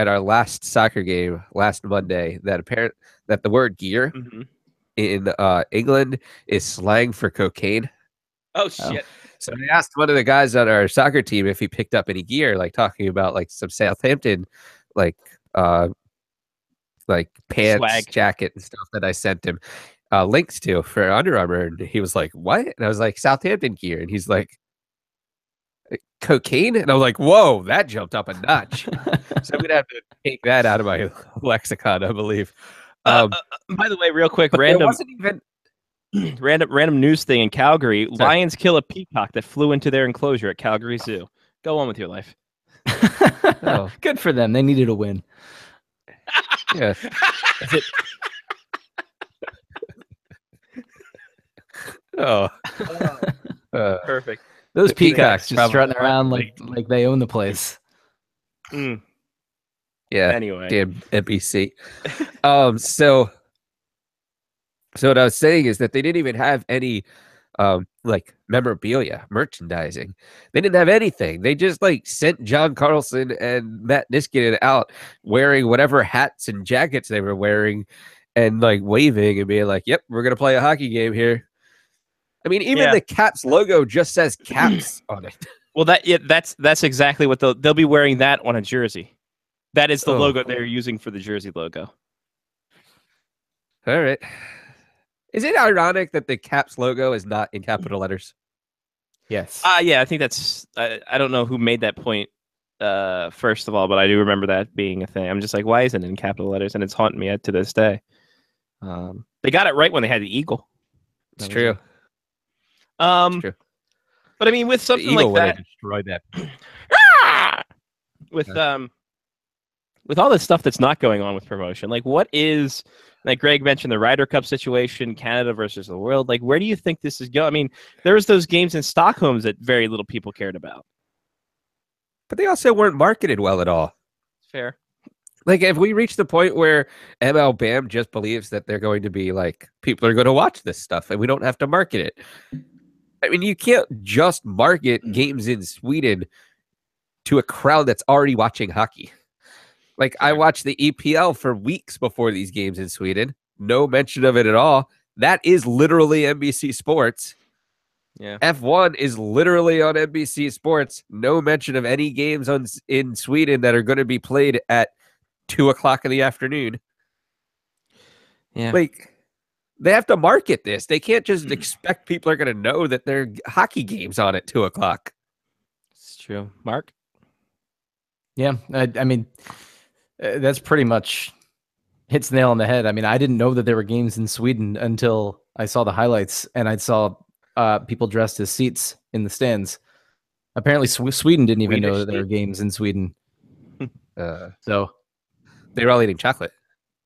our last soccer game last Monday that the word gear in England is slang for cocaine. Oh, shit. So I asked one of the guys on our soccer team if he picked up any gear, like talking about like some Southampton, like pants, swag, jacket, and stuff that I sent him links to for Under Armour, and he was like, "What?" And I was like, "Southampton gear," and he's like, "Cocaine?" And I was like, "Whoa, that jumped up a notch." So I'm gonna have to take that out of my lexicon, I believe. By the way, real quick, random news thing in Calgary. Sorry. Lions kill a peacock that flew into their enclosure at Calgary Zoo. Go on with your life. Oh, good for them. They needed a win. Yeah. Perfect. Those peacocks just strutting around like they own the place. Mm. Yeah. Anyway, damn NBC. So what I was saying is that they didn't even have any like memorabilia, merchandising. They didn't have anything. They just like sent John Carlson and Matt Niskanen out wearing whatever hats and jackets they were wearing, and like waving and being like, "Yep, we're gonna play a hockey game here." I mean, even the Caps logo just says Caps on it. Well, that's exactly what they'll be wearing that on a jersey. That is the logo they're using for the jersey logo. All right. Is it ironic that the Caps logo is not in capital letters? Yes. Yeah, I think that's. I don't know who made that point first of all, but I do remember that being a thing. I'm just like, why isn't it in capital letters? And it's haunting me to this day. They got it right when they had the eagle. It's true. It's true. But I mean, with something like that, destroyed that. With all this stuff that's not going on with promotion, like what is, like Greg mentioned, the Ryder Cup situation, Canada versus the world. Like, where do you think this is going? I mean, there was those games in Stockholm that very little people cared about. But they also weren't marketed well at all. Fair. Like, if we reach the point where MLBAM just believes that they're going to be like, people are going to watch this stuff and we don't have to market it. I mean, you can't just market games in Sweden to a crowd that's already watching hockey. Like, I watched the EPL for weeks before these games in Sweden. No mention of it at all. That is literally NBC Sports. Yeah. F1 is literally on NBC Sports. No mention of any games in Sweden that are going to be played at 2:00 in the afternoon. Yeah. Like, they have to market this. They can't just expect people are going to know that there are hockey games on at 2:00. It's true. Mark? Yeah, I mean, that's pretty much hits the nail on the head. I mean, I didn't know that there were games in Sweden until I saw the highlights and I saw people dressed as seats in the stands. Apparently, Sweden didn't even know that there were games in Sweden. So they were all eating chocolate.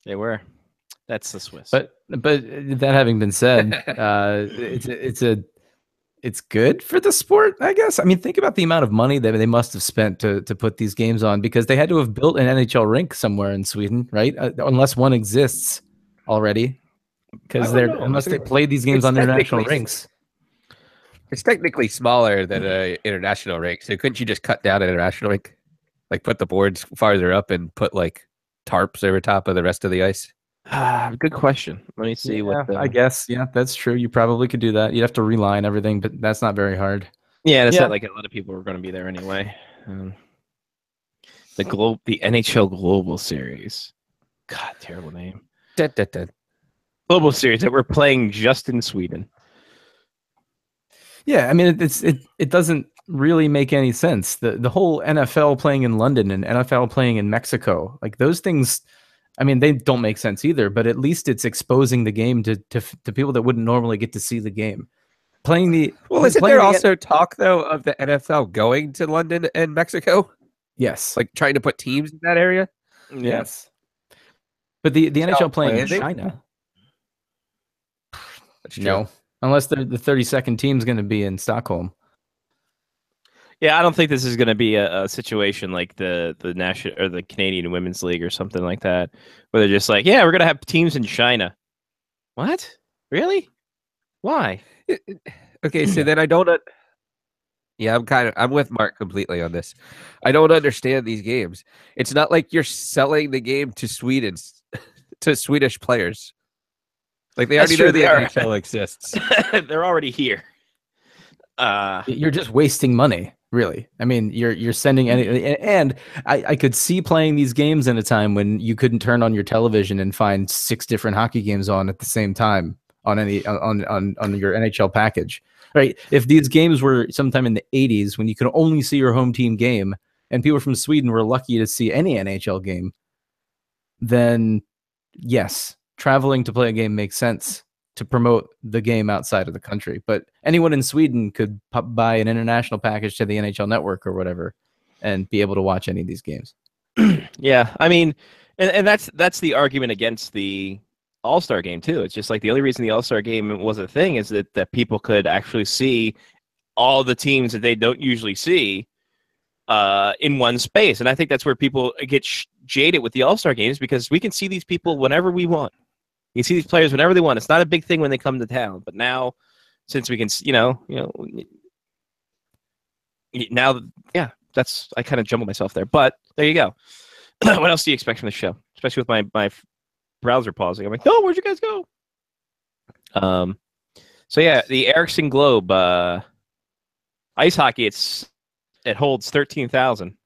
They were. That's the Swiss. But that having been said, it's good for the sport, I guess. I mean, think about the amount of money that they must have spent to put these games on, because they had to have built an NHL rink somewhere in Sweden, right? Unless one exists already, because unless they played these games on international rinks. It's technically smaller than an international rink, so couldn't you just cut down an international rink, like put the boards farther up and put like tarps over top of the rest of the ice? Good question. Let me see I guess, yeah, that's true. You probably could do that. You'd have to reline everything, but that's not very hard. Yeah, it's not like a lot of people were going to be there anyway. The NHL Global Series. God, terrible name. Global Series that we're playing just in Sweden. Yeah, I mean, it doesn't really make any sense. The whole NFL playing in London and NFL playing in Mexico, like those things, I mean, they don't make sense either, but at least it's exposing the game to people that wouldn't normally get to see the game. Isn't there also talk, though, of the NFL going to London and Mexico? Yes. Like trying to put teams in that area? Yes. But the NHL playing in China? No. Unless the 32nd team is going to be in Stockholm. Yeah, I don't think this is going to be a situation like the national or the Canadian Women's League or something like that, where they're just like, yeah, we're going to have teams in China. What? Really? Why? Okay, so then I don't. Yeah, I'm with Mark completely on this. I don't understand these games. It's not like you're selling the game to Swedish players. Like they already know the NHL exists. They're already here. You're just wasting money, really. I mean, you're sending any, and I could see playing these games in a time when you couldn't turn on your television and find 6 different hockey games on at the same time on your NHL package, right? If these games were sometime in the 80s when you could only see your home team game and people from Sweden were lucky to see any NHL game, then yes, traveling to play a game makes sense to promote the game outside of the country. But anyone in Sweden could buy an international package to the NHL Network or whatever and be able to watch any of these games. Yeah, I mean, and that's the argument against the All-Star game too. It's just like the only reason the All-Star game was a thing is that people could actually see all the teams that they don't usually see in one space. And I think that's where people get jaded with the All-Star games, because we can see these people whenever we want. You see these players whenever they want. It's not a big thing when they come to town, but now, since we can, now, yeah, I kind of jumbled myself there, but there you go. What else do you expect from the show, especially with my browser pausing. I'm like, no, where'd you guys go? So yeah, the Ericsson Globe ice hockey. It holds 13,000.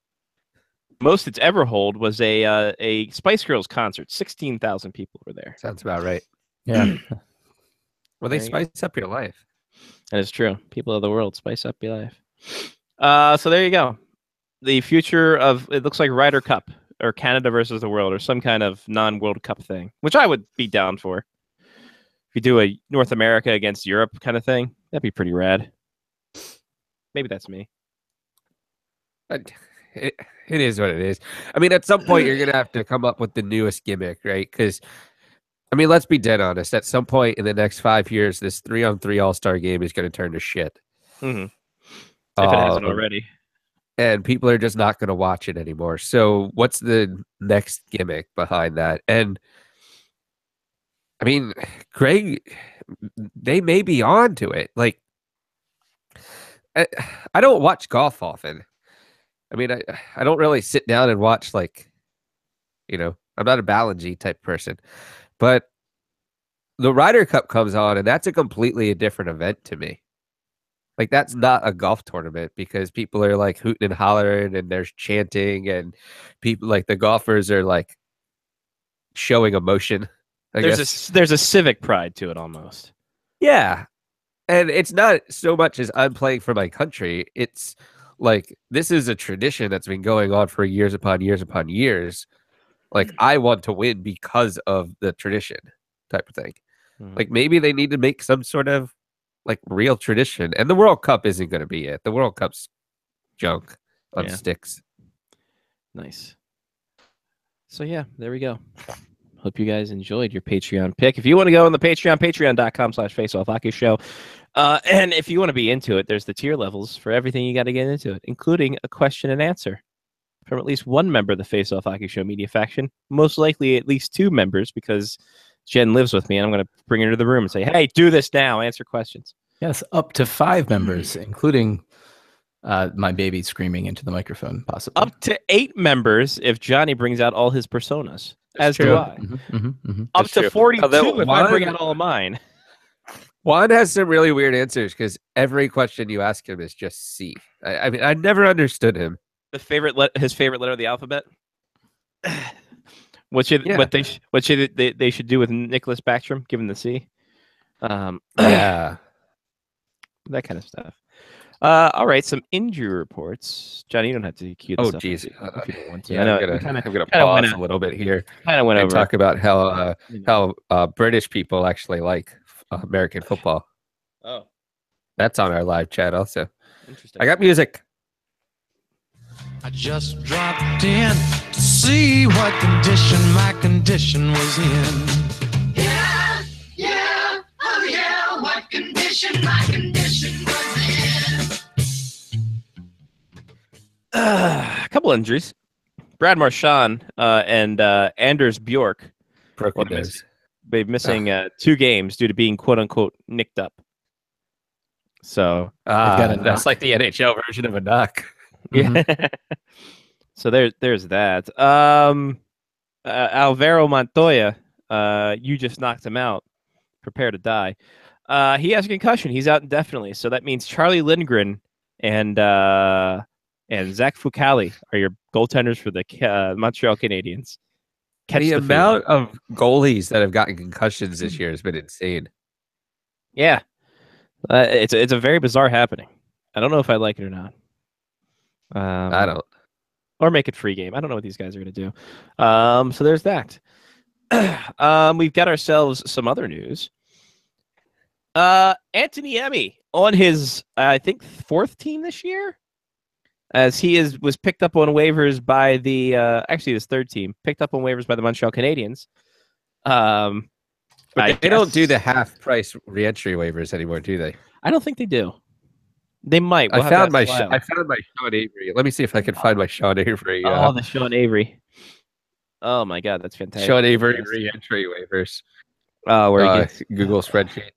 Most it's ever hold was a Spice Girls concert. 16,000 people were there. Sounds about right. Yeah. Well, they spice up your life. That is true. People of the world, spice up your life. So there you go. The future of, it looks like Ryder Cup or Canada versus the world or some kind of non-World Cup thing, which I would be down for. If you do a North America against Europe kind of thing, that'd be pretty rad. Maybe that's me. It is what it is. I mean, at some point, you're going to have to come up with the newest gimmick, right? Because, I mean, let's be dead honest. At some point in the next 5 years, this 3-on-3 All-Star game is going to turn to shit. Mm-hmm. If it hasn't already. And people are just not going to watch it anymore. So what's the next gimmick behind that? And, I mean, Greg, they may be on to it. Like, I don't watch golf often. I mean, I don't really sit down and watch, like, you know, I'm not a Ballingy type person. But the Ryder Cup comes on, and that's a completely different event to me. Like, that's not a golf tournament because people are, like, hooting and hollering, and there's chanting, and people, like, the golfers are, like, showing emotion. There's a civic pride to it almost. Yeah. And it's not so much as I'm playing for my country. It's like, this is a tradition that's been going on for years upon years upon years. Like, I want to win because of the tradition type of thing. Mm-hmm. Like, maybe they need to make some sort of, like, real tradition. And the World Cup isn't going to be it. The World Cup's junk on sticks. Nice. So, yeah, there we go. Hope you guys enjoyed your Patreon pick. If you want to go on the Patreon, patreon.com/faceoffhockeyshow. And if you want to be into it, there's the tier levels for everything you got to get into it, including a question and answer from at least one member of the Face Off Hockey Show media faction. Most likely at least 2 members because Jen lives with me, and I'm going to bring her to the room and say, hey, do this now. Answer questions. Yes, up to 5 members, including my baby screaming into the microphone, possibly. Up to 8 members if Johnny brings out all his personas. As do I. Up to 42 if I bring out all of mine. Juan has some really weird answers because every question you ask him is just C. I mean, I never understood him. His favorite letter of the alphabet. What should they should do with Nicholas Backstrom, given the C? Yeah, that kind of stuff. All right, some injury reports. Johnny, you don't have to cue this. Oh, geez. Yeah, I'm gonna pause a little bit here. Kind of went over. Talk about how British people actually like American football. Oh, that's on our live chat also. Interesting. I got music. I just dropped in to see what condition my condition was in. Yeah, oh yeah, what condition my condition was in. A couple injuries. Brad Marchand and Anders Bjork they're missing 2 games due to being quote unquote nicked up. So that's like the NHL version of a knock. Yeah. So there's that. Alvaro Montoya, you just knocked him out. Prepare to die. He has a concussion. He's out indefinitely. So that means Charlie Lindgren and Zach Fucale are your goaltenders for the Montreal Canadiens. The amount of goalies that have gotten concussions this year has been insane. Yeah, it's a very bizarre happening. I don't know if I like it or not. I don't. Or make it free game. I don't know what these guys are going to do. So there's that. We've got ourselves some other news. Anthony Emmy on his, I think, 4th team this year, as he was picked up on waivers by the actually his 3rd team, picked up on waivers by the Montreal Canadiens. But they don't do the half-price reentry waivers anymore, do they? I don't think they do. They might. I found my Sean Avery. Let me see if I can find my Sean Avery. The Sean Avery. Oh my God, that's fantastic. Sean Avery re-entry waivers. Where he gets Google spreadsheet.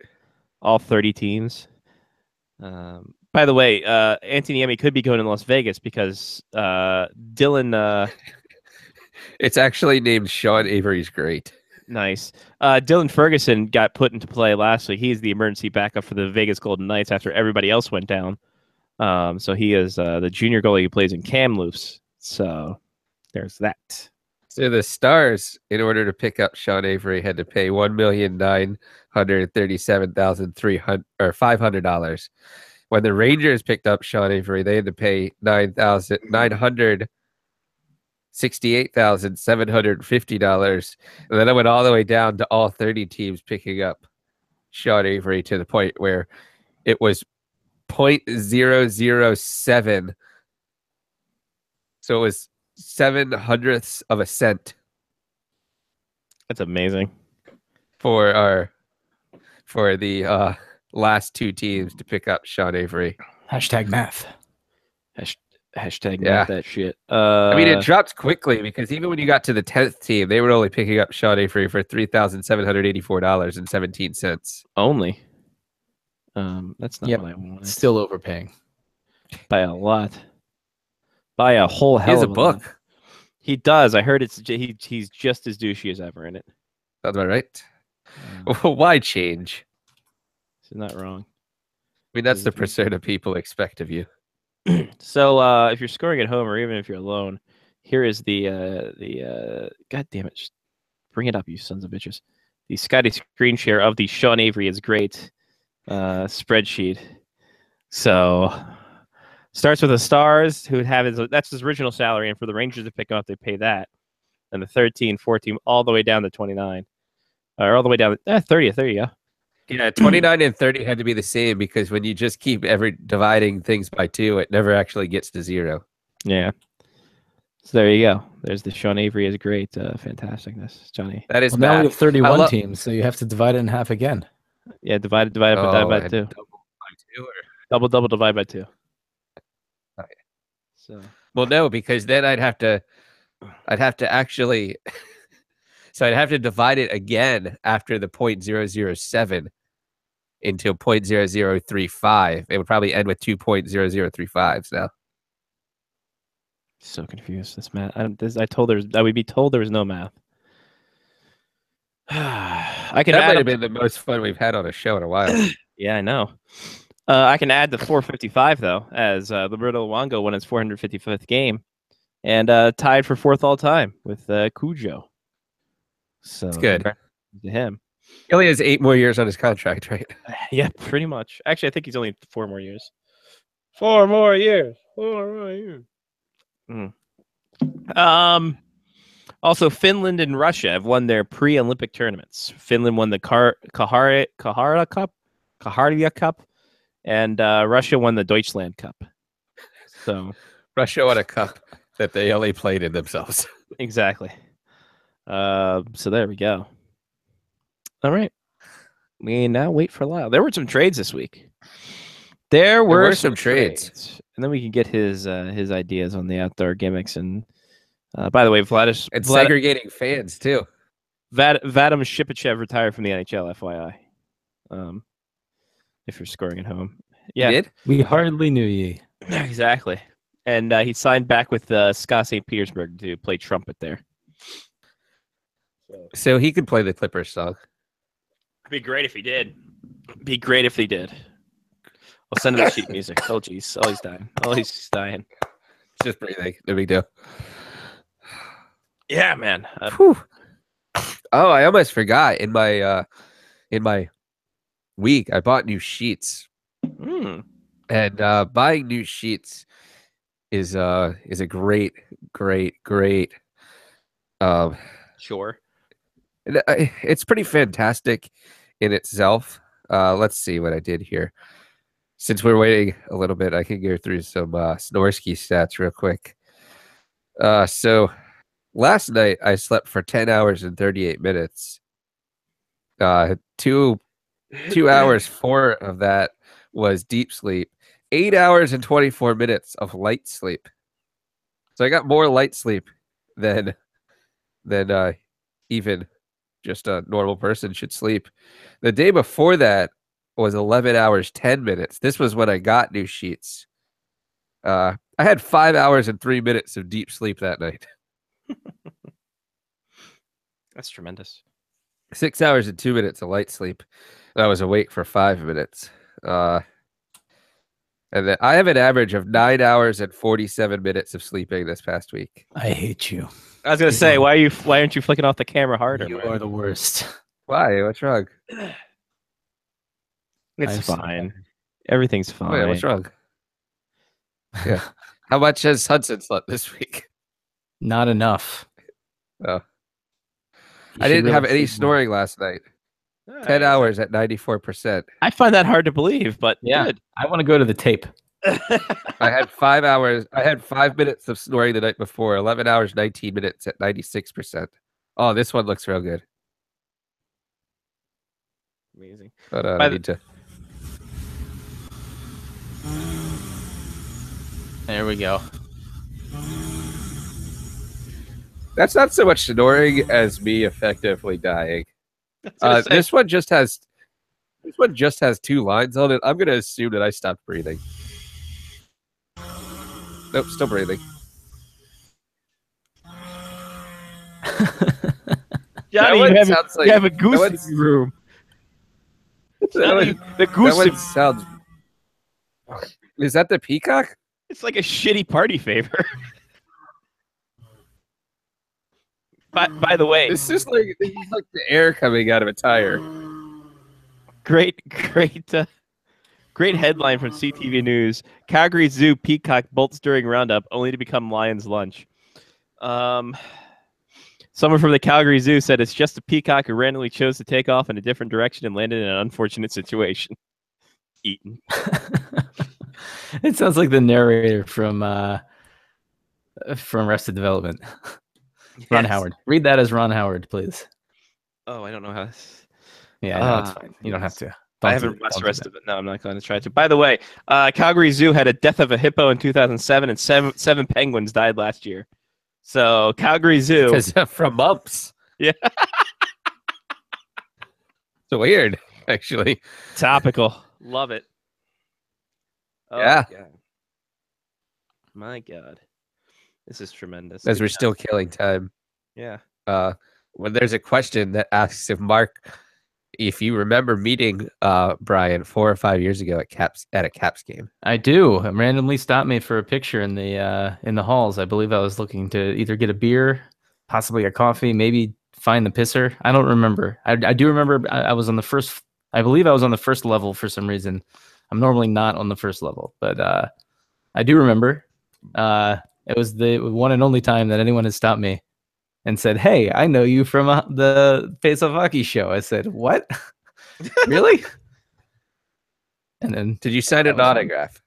All 30 teams. By the way, Anthony Emmy could be going to Las Vegas because Dylan. It's actually named Sean Avery's Great. Nice. Dylan Ferguson got put into play last week. He's the emergency backup for the Vegas Golden Knights after everybody else went down. So he is the junior goalie who plays in Kamloops. So there's that. So the Stars, in order to pick up Sean Avery, had to pay $1,937,500. When the Rangers picked up Sean Avery, they had to pay $968,750, and then it went all the way down to all 30 teams picking up Sean Avery to the point where it was 0.007. So it was 0.07 of a cent. That's amazing for the last two teams to pick up Sean Avery. Hashtag math. Hashtag math that shit. I mean, it dropped quickly because even when you got to the 10th team, they were only picking up Sean Avery for $3,784.17. Only. That's not what I wanted. Still overpaying by a lot. By a whole hell of a book. Lot. He does. I heard he's just as douchey as ever in it. That's about right. Why change? He's not wrong. I mean, that's the persona people expect of you. So if you're scoring at home or even if you're alone, here is the God damn it, just bring it up, you sons of bitches. The Scotty screen share of the Sean Avery is great spreadsheet. So starts with the Stars, who would have that's his original salary, and for the Rangers to pick him up, they pay that. And the 13, 14, all the way down to 29. Or all the way down to 30th. There you go. Yeah, 29 and 30 had to be the same because when you just keep dividing things by 2, it never actually gets to 0. Yeah. So there you go. There's the Sean Avery is great. Fantasticness, Johnny. That is now we have 31 teams, so you have to divide it in half again. Yeah, divide by 2. Double by 2 or... Double divide by 2. Okay. So well, no, because then I'd have to actually so I'd have to divide it again after the 0.007 into 0.0035. It would probably end with 2.0035s now. So confused. This math. I would be told there was no math. That might have been the most fun we've had on a show in a while. Yeah, I know. I can add the 455 though, as Roberto Luongo won his 455th game, and tied for 4th all time with Cujo. So it's good to him. He only has 8 more years on his contract, right? Yeah, pretty much. Actually, I think he's only 4 more years. 4 more years. 4 more years. Also, Finland and Russia have won their pre-Olympic tournaments. Finland won the Kahardia Cup, and Russia won the Deutschland Cup. So Russia won a cup that they only played in themselves. Exactly. So there we go. All right. We now wait for Lyle. There were some trades this week. There were some trades. And then we can get his ideas on the outdoor gimmicks. And by the way, and segregating fans too. Vadim Shipachev retired from the NHL, FYI. If you're scoring at home. Yeah. He did? We hardly knew ye. Exactly. And he signed back with Ska St. Petersburg to play trumpet there. So he could play the Clippers song. It'd be great if he did. I'll send him the sheet music. Oh, jeez. Oh, he's dying. He's dying. Just breathing. No big deal. Yeah, man. Oh, I almost forgot. In my week, I bought new sheets. And buying new sheets is a great. Sure. It's pretty fantastic in itself. Let's see what I did here. Since we're waiting a little bit, I can go through some Snorsky stats real quick. So last night I slept for 10 hours and 38 minutes. 2 hours, 4 of that was deep sleep. 8 hours and 24 minutes of light sleep. So I got more light sleep than even just a normal person should sleep. The day before that was 11 hours, 10 minutes. This was when I got new sheets. I had 5 hours and 3 minutes of deep sleep that night. That's tremendous. 6 hours and 2 minutes of light sleep. I was awake for 5 minutes. And then I have an average of 9 hours and 47 minutes of sleeping this past week. I hate you. I was gonna say, why aren't you flicking off the camera harder? You are the worst. Why? What's wrong? It's fine. Everything's fine. Wait, what's wrong? Yeah. How much has Hudson slept this week? Not enough. Oh. I didn't have any snoring last night. 10 hours at 94%. I find that hard to believe, but yeah, good. I want to go to the tape. I had 5 hours. I had 5 minutes of snoring the night before. 11 hours, 19 minutes at 96%. Oh, this one looks real good. Amazing. But I need to. There we go. That's not so much snoring as me effectively dying. This one just has 2 lines on it. I'm gonna assume that I stopped breathing. Nope, still breathing. Johnny, you have a goose in your room. The goose that one sounds. Is that the peacock? It's like a shitty party favor. By the way, this is like the air coming out of a tire. Great headline from CTV News. Calgary Zoo peacock bolts during roundup, only to become lion's lunch. Someone from the Calgary Zoo said it's just a peacock who randomly chose to take off in a different direction and landed in an unfortunate situation. Eaten. It sounds like the narrator from Arrested Development. Ron Howard. Read that as Ron Howard, please. Oh, I don't know how. Yeah, no, it's fine. You don't have to. I haven't watched the rest of it. No, I'm not going to try to. By the way, Calgary Zoo had a death of a hippo in 2007, and seven penguins died last year. So Calgary Zoo from mumps. Yeah. It's weird, actually. Topical. Love it. Oh, yeah. My God. This is tremendous. As we're still killing time. Yeah. When there's a question that asks if you remember meeting Brian 4 or 5 years ago at a Caps game. I do. It randomly stopped me for a picture in the halls. I believe I was looking to either get a beer, possibly a coffee, maybe find the pisser. I don't remember. I do remember I was on the first. I believe I was on the first level for some reason. I'm normally not on the first level, but I do remember. It was the one and only time that anyone has stopped me and said, "Hey, I know you from the Face Off Hockey show." I said, "What? Really?" And then, did you sign an autograph?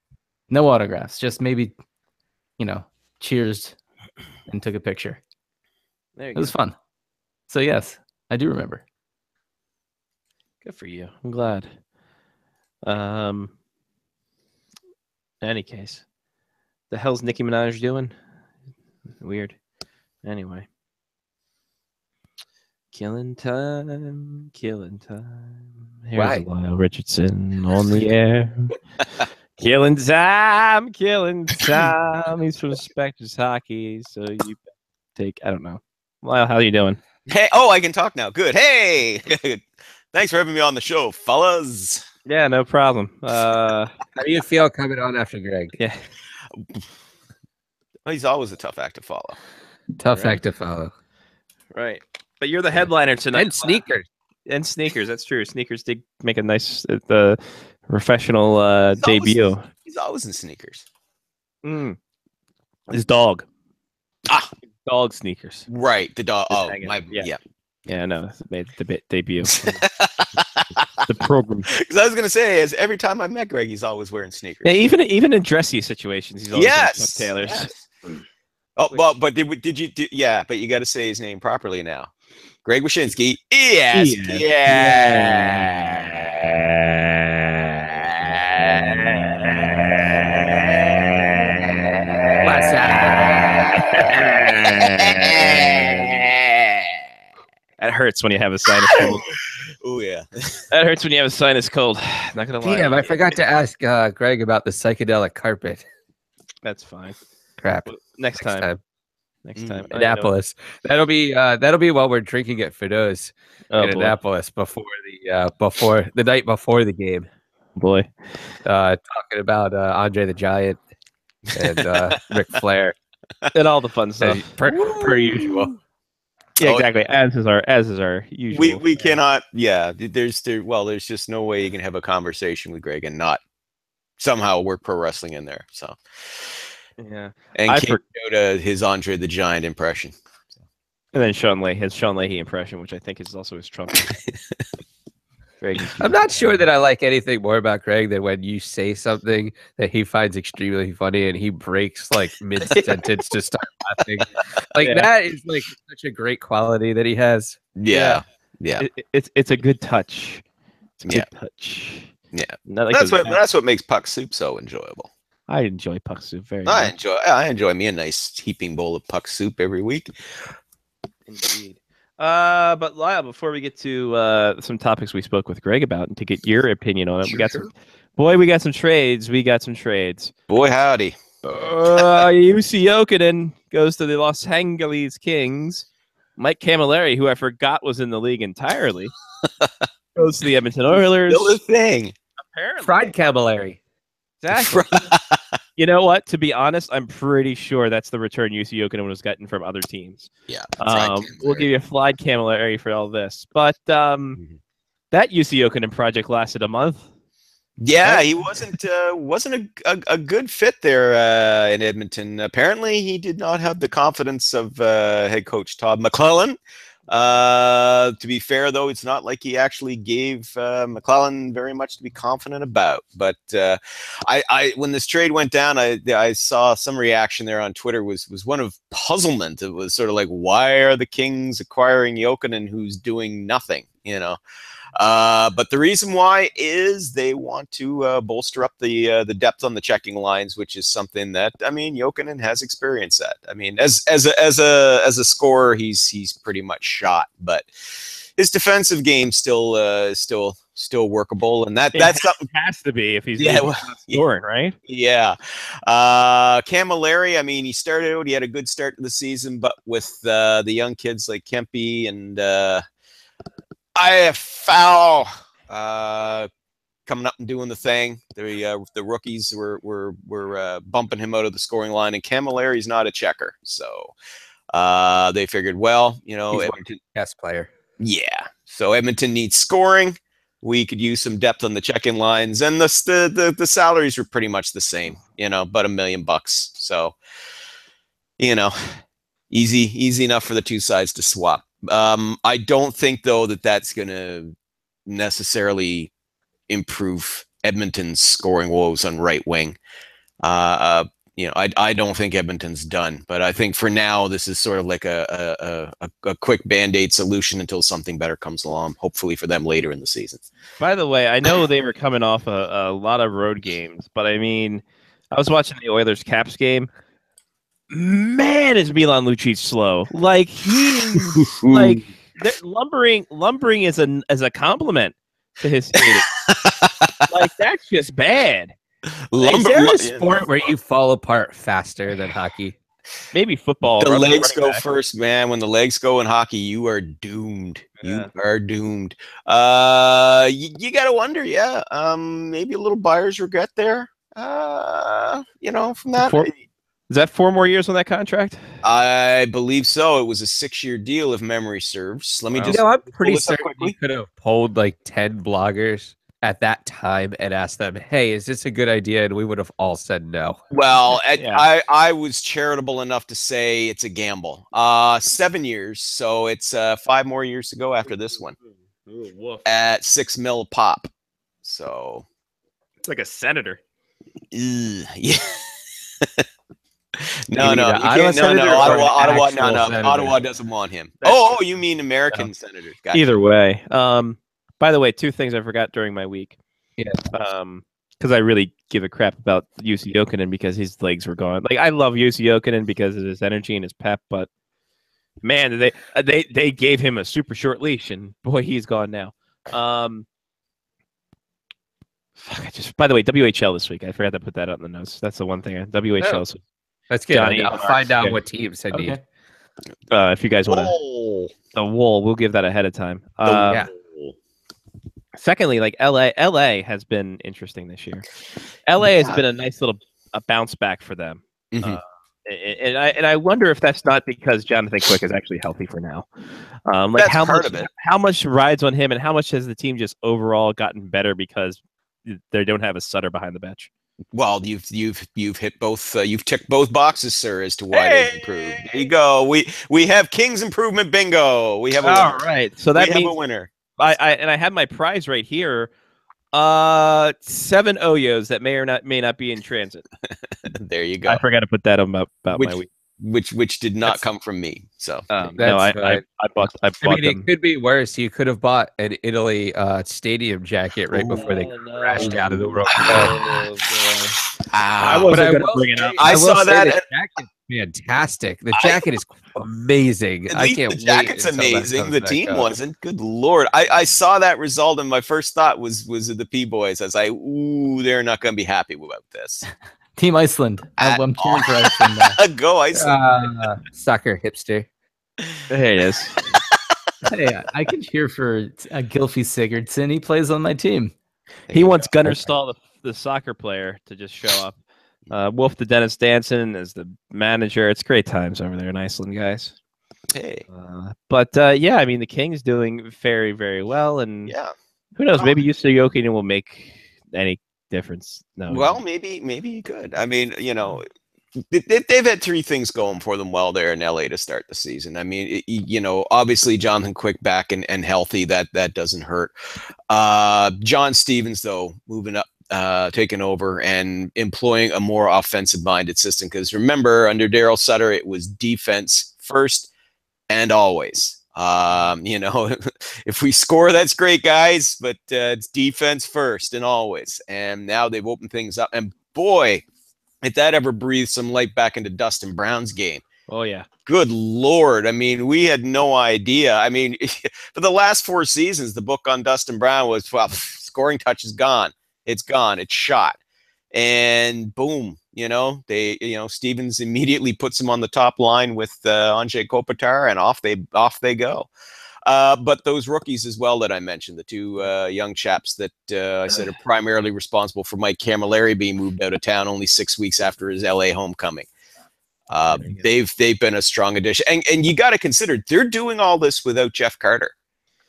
No autographs, just maybe, cheers and took a picture. It was fun. So yes, I do remember. Good for you. I'm glad. In any case, the hell's Nicki Minaj doing? Weird. Anyway. Killing time. Here's Lyle Richardson on the air. Killing time. He's from Spectres Hockey, so you take, I don't know. Lyle, how you doing? Hey, I can talk now. Good. Hey, thanks for having me on the show, fellas. Yeah, no problem. How do you feel coming on after Greg? Yeah. Well, he's always a tough act to follow. Act to follow. Right. But you're the headliner tonight. And sneakers. That's true. Sneakers did make a nice professional debut. He's always in sneakers. His dog. Dog sneakers. Right. The dog. Oh, yeah. Yeah, no, made the debut. The program. Because I was gonna say, every time I met Greg, he's always wearing sneakers. Yeah, even in dressy situations, he's always wearing Chuck Taylors. Yes. But did you? But you got to say his name properly now. Greg Wyshynski. Yes. What's That hurts when you have a sinus cold. Oh yeah. That hurts when you have a sinus cold. Not gonna lie. Damn, I forgot to ask Greg about the psychedelic carpet. That's fine. Crap. Next time. next time. Annapolis. That'll be while we're drinking at Fido's in Annapolis before the night before the game. Boy, talking about Andre the Giant and Ric Flair and all the fun stuff per usual. Yeah, exactly. As is our usual. We cannot. Yeah, there's just no way you can have a conversation with Greg and not somehow work pro wrestling in there. So yeah, and can't go to his Andre the Giant impression. And then his Sean Leahy impression, which I think is also his Trump. I'm not sure that I like anything more about Greg than when you say something that he finds extremely funny and he breaks like mid-sentence to start laughing. That is like such a great quality that he has. Yeah. It's a good touch. It's a good touch. Yeah. Like that's what makes Puck Soup so enjoyable. I enjoy Puck Soup very much. I enjoy me a nice heaping bowl of Puck Soup every week. Indeed. But Lyle, before we get to some topics we spoke with Greg about and to get your opinion on it, we got some trades. Boy, howdy. UC Jokinen goes to the Los Angeles Kings. Mike Camilleri, who I forgot was in the league entirely, goes to the Edmonton Oilers. Still a thing. Apparently. Fried Camilleri. Exactly. You know what? To be honest, I'm pretty sure that's the return UC Jokinen was getting from other teams. Yeah. We'll give you a Fried Camilleri for all this. But that UC Jokinen project lasted a month. Yeah, he wasn't a good fit there in Edmonton. Apparently, he did not have the confidence of head coach Todd McClellan. To be fair, though, it's not like he actually gave McClellan very much to be confident about. But I when this trade went down, I saw some reaction there on Twitter was one of puzzlement. It was sort of like, why are the Kings acquiring Jokinen who's doing nothing? But the reason why is they want to bolster up the depth on the checking lines, which is something that Jokinen has experience at. As a scorer, he's pretty much shot, but his defensive game still workable, and that's something has to be if he's scoring, right? Yeah. Camilleri, he started out, he had a good start to the season, but with the young kids like Kempe and Foul coming up and doing the thing. The rookies were bumping him out of the scoring line, and Camilleri's not a checker, so they figured, Edmonton best player. Yeah, so Edmonton needs scoring. We could use some depth on the check-in lines, and the salaries were pretty much the same, about $1 million. So, easy enough for the two sides to swap. I don't think, though, that's going to necessarily improve Edmonton's scoring woes on right wing. I don't think Edmonton's done, but I think for now this is sort of like a quick Band-Aid solution until something better comes along, hopefully for them later in the season. By the way, I know they were coming off a lot of road games, but I was watching the Oilers Caps game. Man, is Milan Lucic slow? Like lumbering is a compliment to his skating. Like that's just bad. Is there a sport where you fall apart faster than hockey? Maybe football. The legs go first, man. When the legs go in hockey, you are doomed. Yeah. You are doomed. You got to wonder, maybe a little buyer's regret there. From that. Is that 4 more years on that contract? I believe so. It was a 6-year deal, if memory serves. Let me just. I'm pretty certain we could have polled like 10 bloggers at that time and asked them, "Hey, is this a good idea?" And we would have all said no. Well, I was charitable enough to say it's a gamble. 7 years, so it's 5 more years to go after this one. At $6 million pop. So it's like a senator. Yeah. No. Ottawa doesn't want him. You mean American senators? Gotcha. Either way. By the way, 2 things I forgot during my week. Yeah. Because I really give a crap about UC Jokinen because his legs were gone. Like I love UC Jokinen because of his energy and his pep, but man, they gave him a super short leash, and boy, he's gone now. By the way, WHL this week. I forgot to put that out in the notes. That's the one thing. WHL. Let's get Johnny. I'll find out what teams I need. If you guys want to, the wool, we'll give that ahead of time. Yeah. Secondly, like LA has been interesting this year. LA has been a nice little bounce back for them. Mm-hmm. And I wonder if that's not because Jonathan Quick is actually healthy for now. Like that's how much rides on him, and how much has the team just overall gotten better because they don't have a Sutter behind the bench? Well, you've hit both. You've ticked both boxes, sir, as to why they've improved. There you go. We have King's improvement bingo. We have a all winner. right. So that we means have a winner. I have my prize right here. 7 Oyos that may not be in transit. There you go. I forgot to put that on about my week. Which did not come from me. So no, I bought mean, them. it could be worse. You could have bought an Italy stadium jacket right before they crashed out of the World Cup. I wasn't going to bring it up. I saw that. Fantastic. The jacket is amazing. I can't wait. The jacket's amazing. The team wasn't. Good Lord. I saw that result, and my first thought was the P boys. I was like, ooh, they're not going to be happy about this. Team Iceland. I'm cheering for Iceland. Go Iceland. Soccer hipster. There it is. Hey, I can cheer for Gylfi Sigurdsson. He plays on my team. He wants Gunnar Stahl, the soccer player, to just show up. Wolf the Dennis Danson as the manager. It's great times over there in Iceland, guys. Hey. But yeah, I mean, the King's doing very, very well. And yeah, who knows? Maybe Jussi Jokinen will make any difference. No. Well, maybe you could. I mean, you know, they've had three things going for them well there in LA to start the season. I mean, you know, obviously Jonathan Quick back and healthy, that doesn't hurt. John Stevens, though, moving up, taking over and employing a more offensive-minded system. Because remember, under Daryl Sutter, it was defense first and always. You know, if we score, that's great, guys, but it's defense first and always. And now they've opened things up. And boy, if that ever breathes some light back into Dustin Brown's game. Oh, yeah. Good Lord. I mean, we had no idea. I mean, for the last 4 seasons, the book on Dustin Brown was, well, scoring touch is gone. It's gone. It's shot. And boom, you know, Stevens immediately puts him on the top line with Anze Kopitar, and off they go. But those rookies as well that I mentioned, the 2 young chaps that I said are primarily responsible for Mike Camilleri being moved out of town only 6 weeks after his LA homecoming. They've been a strong addition. And you got to consider they're doing all this without Jeff Carter,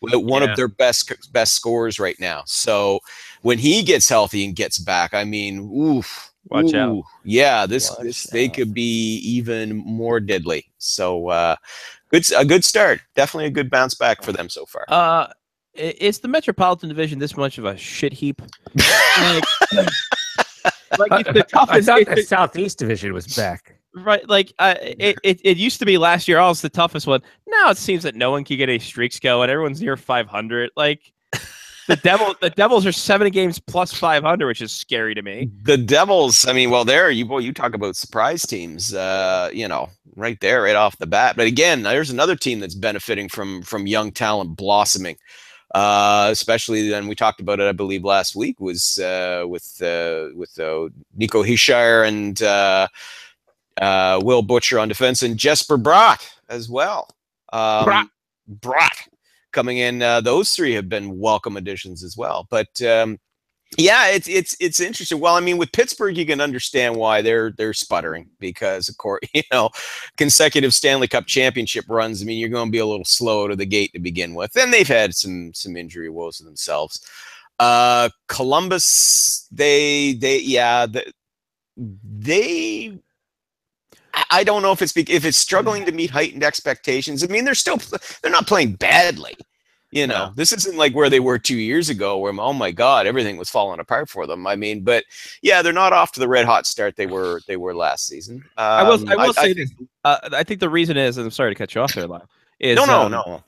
without one of their best scorers right now. So when he gets healthy and gets back, I mean, watch out. Yeah, they could be even more deadly. So a good start. Definitely a good bounce back for them so far. Is the Metropolitan Division this much of a shit heap? The Southeast Division was back. Right, like it used to be last year. It's the toughest one. Now it seems that no one can get any streaks going. Everyone's near 500. Like the Devils are 7 games plus 500, which is scary to me. The Devils, I mean, well, you talk about surprise teams. You know, right there, right off the bat. But again, there's another team that's benefiting from young talent blossoming. Especially then we talked about it, I believe, last week was with Nico Hischier and. Will Butcher on defense, and Jesper Bratt as well. Bratt coming in. Those 3 have been welcome additions as well. But yeah, it's interesting. Well, I mean, with Pittsburgh, you can understand why they're sputtering because, of course, you know, consecutive Stanley Cup championship runs. I mean, you're going to be a little slow to the gate to begin with, and they've had some injury woes themselves. Columbus, I don't know if it's struggling to meet heightened expectations. I mean, they're not playing badly. You know, This isn't like where they were 2 years ago where, oh my God, everything was falling apart for them. I mean, but yeah, they're not off to the red hot start they were last season. I will say this. I think the reason is, and I'm sorry to cut you off there, Lyle. No.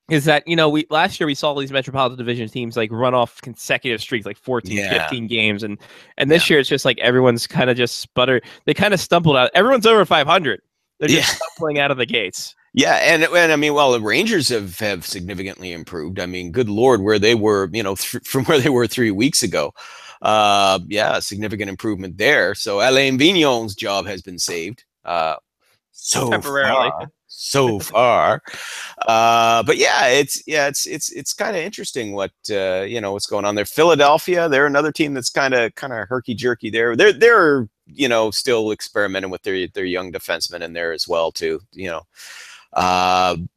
Is that, you know, last year we saw these Metropolitan Division teams like run off consecutive streaks, like 14, 15 games. And this year it's just like everyone's kind of just sputtered. They kind of stumbled out. Everyone's over 500. They're just stumbling out of the gates. Yeah, and I mean, well, the Rangers have significantly improved. I mean, good Lord, where they were, you know, from where they were 3 weeks ago. Significant improvement there. So Alain Vignon's job has been saved. So temporarily. so far. But yeah, it's kind of interesting what what's going on there. Philadelphia, they're another team that's kind of herky jerky there. They're still experimenting with their young defensemen in there as well too.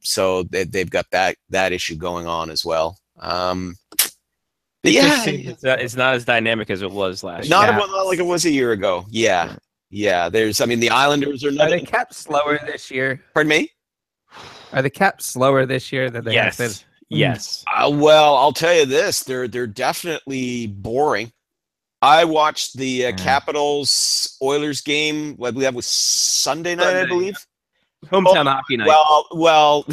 So they've got that issue going on as well. It's not as dynamic as it was last year. Not like it was a year ago. Yeah. The Islanders are not. Are the Caps slower this year? Pardon me? Are the Caps slower this year than they have been? Yes. Well, I'll tell you this: they're definitely boring. I watched the Capitals Oilers game. I believe that was Sunday night. I believe hometown hockey night. Well,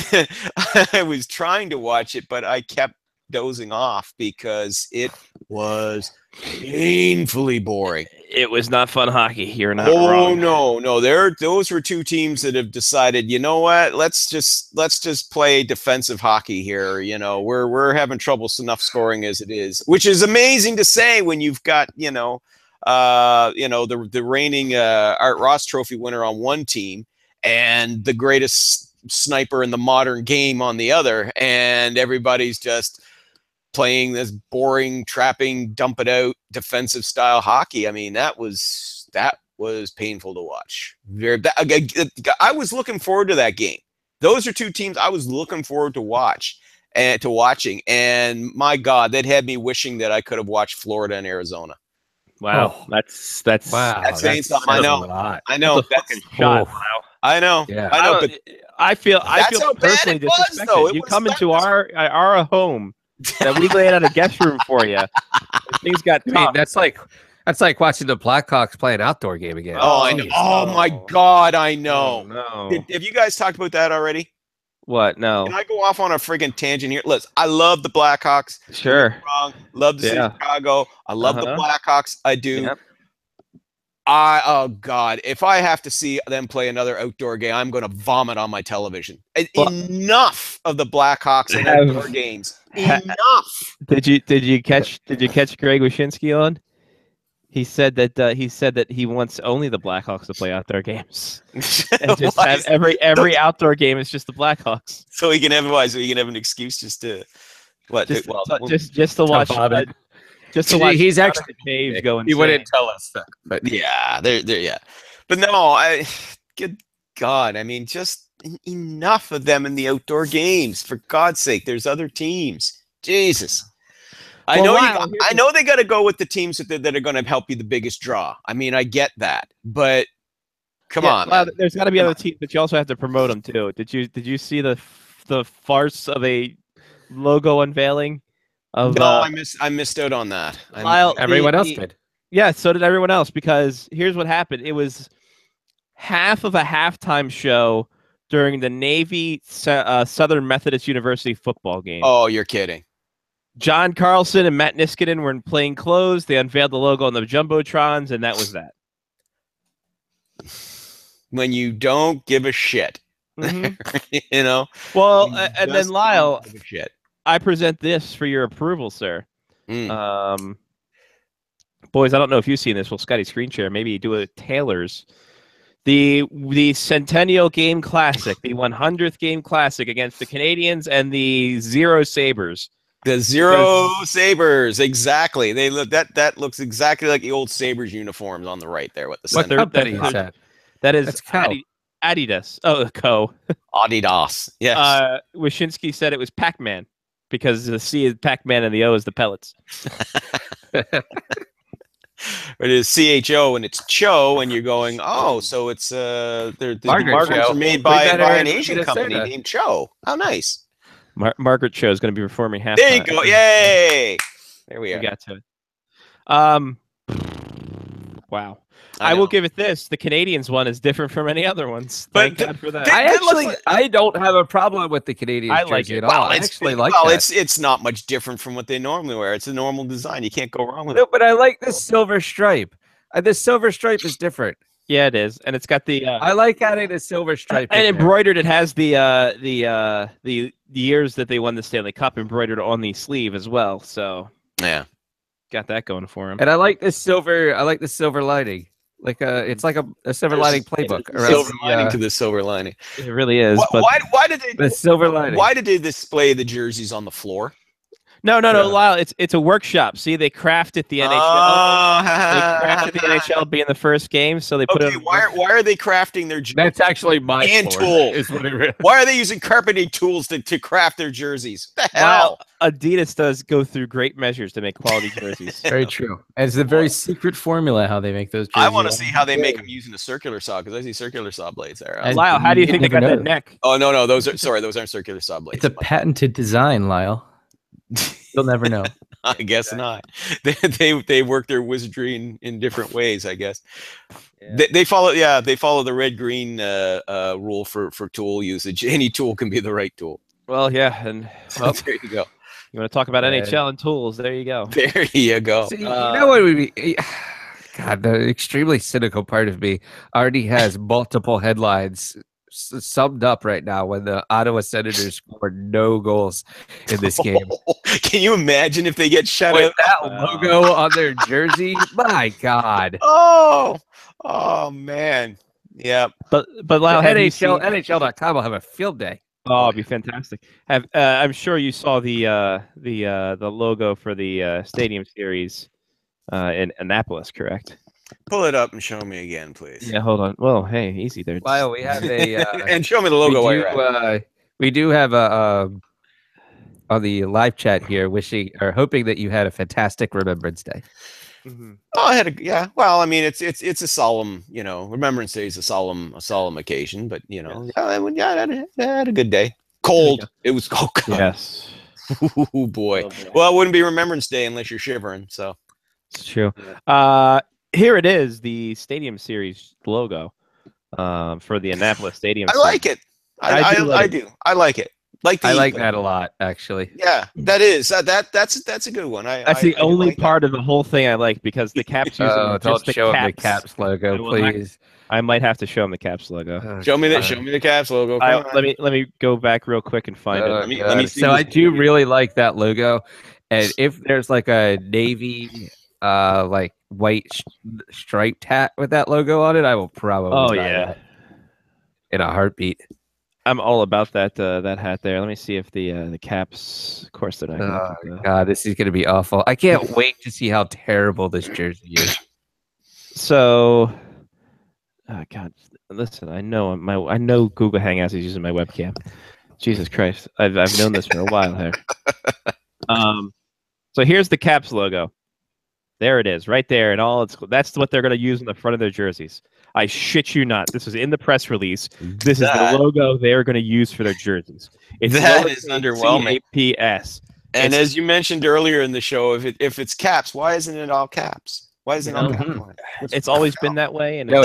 I was trying to watch it, but I kept dozing off because it was painfully boring. It was not fun hockey. You're not wrong. No. Those were two teams that have decided, you know what? Let's just play defensive hockey here. We're having trouble enough scoring as it is, which is amazing to say when you've got the reigning Art Ross Trophy winner on one team and the greatest sniper in the modern game on the other, and everybody's just playing this boring, trapping, dump it out defensive style hockey. I mean, that was painful to watch. I was looking forward to that game. Those are two teams I was looking forward to watching. And my God, that had me wishing that I could have watched Florida and Arizona. Wow, that's saying something. I know. That's a fucking shot. Wow. I know. Yeah. I know. But I feel personally disrespected. You come into our home that we laid out a guest room for you. Things got tough. I mean, that's like watching the Blackhawks play an outdoor game again. Oh, I know. Oh my God, I know. Oh, no. Have you guys talked about that already? What? No. Can I go off on a friggin' tangent here? Listen, I love the Blackhawks. Sure. Love the city of Chicago. I love the Blackhawks. I do. Yep. Oh God, if I have to see them play another outdoor game, I'm going to vomit on my television. Enough of the Blackhawks and outdoor games. Enough. Did you catch Greg Wyshynski on? He said that he wants only the Blackhawks to play outdoor games, and just have every outdoor game is just the Blackhawks. So he can have an excuse just to what? Just to watch. Just to watch. He's actually caves going. He wouldn't tell us that, but yeah, yeah. But no, good God, I mean, just enough of them in the outdoor games. For God's sake, there's other teams. Jesus. I know they got to go with the teams that are going to help you the biggest draw. I mean, I get that, but come on. Well, there's got to be other teams, but you also have to promote them too. Did you see the farce of a logo unveiling? No, I missed out on that. Everyone else did. Yeah, so did everyone else, because here's what happened. It was half of a halftime show during the Navy Southern Methodist University football game. Oh, you're kidding. John Carlson and Matt Niskanen were in plain clothes. They unveiled the logo on the Jumbotrons, and that was that. When you don't give a shit. Mm-hmm. Well, and then Lyle, I present this for your approval, sir. Boys, I don't know if you've seen this. Well, Scotty screen share. Maybe do a Taylor's. The Centennial Game Classic, the 100th Game Classic against the Canadians and the Zero Sabres. The Zero Sabres, exactly. They look that looks exactly like the old Sabres uniforms on the right there with the what company is that? That is Adidas. Oh, Co. Adidas. Yes. Wyshynski said it was Pac-Man because the C is Pac-Man and the O is the pellets. It is CHO and it's Cho, and you're going, oh, so it's the markers are made by an Asian company named Cho. How nice. Margaret Cho is going to be performing halftime. There you go. Yay! There we are. We got to it. Wow. I will give it this. The Canadians one is different from any other ones. Thank God for that. I don't have a problem with the Canadians jersey at all. I actually like that. It's not much different from what they normally wear. It's a normal design. You can't go wrong with it. it. But I like this silver stripe. This silver stripe is different. Yeah, it is, and it's got the. I like adding the silver stripe. And embroidered, it has the years that they won the Stanley Cup embroidered on the sleeve as well. So yeah, got that going for him. And I like this silver. I like the silver lining. It's like a silver lining playbook. Silver lining to the silver lining. It really is. Why did they? The silver lining. Why did they display the jerseys on the floor? No, Lyle. It's a workshop. See, they crafted the NHL. They crafted the NHL being the first game, so they put it. Why are they crafting their jerseys? That's actually my hand tool. Why are they using carpeting tools to craft their jerseys? What the hell? Well, Adidas does go through great measures to make quality jerseys. Very true. And it's a very secret formula how they make those jerseys. I want to see how they make them using a circular saw, because I see circular saw blades there. Lyle, how do you think they got that neck? Oh no, those aren't circular saw blades. It's a patented design, Lyle. You'll never know. I guess not. They work their wizardry in different ways, I guess. Yeah. They follow the red green rule for tool usage. Any tool can be the right tool. Well, yeah, and there you go. You want to talk about NHL and tools? There you go. There you go. See, you know what would be? God, the extremely cynical part of me already has multiple headlines summed up right now when the Ottawa Senators scored no goals in this game. Can you imagine if they get shut with out? That logo on their jersey? My God. Oh man. Yeah. But Lyle, NHL.com will have a field day. Oh, it'd be fantastic. I'm sure you saw the logo for the Stadium Series in Annapolis, correct? Pull it up and show me again, please. Yeah, hold on. Well, hey, easy there. Lyle, we have a and show me the logo while you're at it. We do have a on the live chat here, hoping that you had a fantastic Remembrance Day. Mm-hmm. Oh, well, I mean, it's a solemn, Remembrance Day is a solemn occasion, but I had a good day. Cold. It was cold. Yes. Oh boy. Well, it wouldn't be Remembrance Day unless you're shivering. So it's true. Here it is, the Stadium Series logo for the Annapolis Stadium. I like it. I do. I like it. I like that a lot, actually. Yeah, that is that's a good one. That's the only part of the whole thing I like, because the Caps using don't show them the Caps logo, please. I might have to show them the Caps logo. Show me the Caps logo. Let me go back real quick and find it. Let me see. So I do really like that logo, and if there's like a navy like white striped hat with that logo on it, I will probably buy that in a heartbeat. I'm all about that hat there. Let me see if the Caps, of course, they're not. Oh God, this is gonna be awful. I can't wait to see how terrible this jersey is. So, God, listen, I know Google Hangouts is using my webcam. Jesus Christ, I've known this for a while here. So here's the Caps logo. There it is, right there, and that's what they're going to use in the front of their jerseys. I shit you not. This is in the press release. This is the logo they're going to use for their jerseys. That is underwhelming. CAPS. And as you mentioned earlier in the show, if it's Caps, why isn't it all caps? Why isn't it all caps? It's always been that way. And all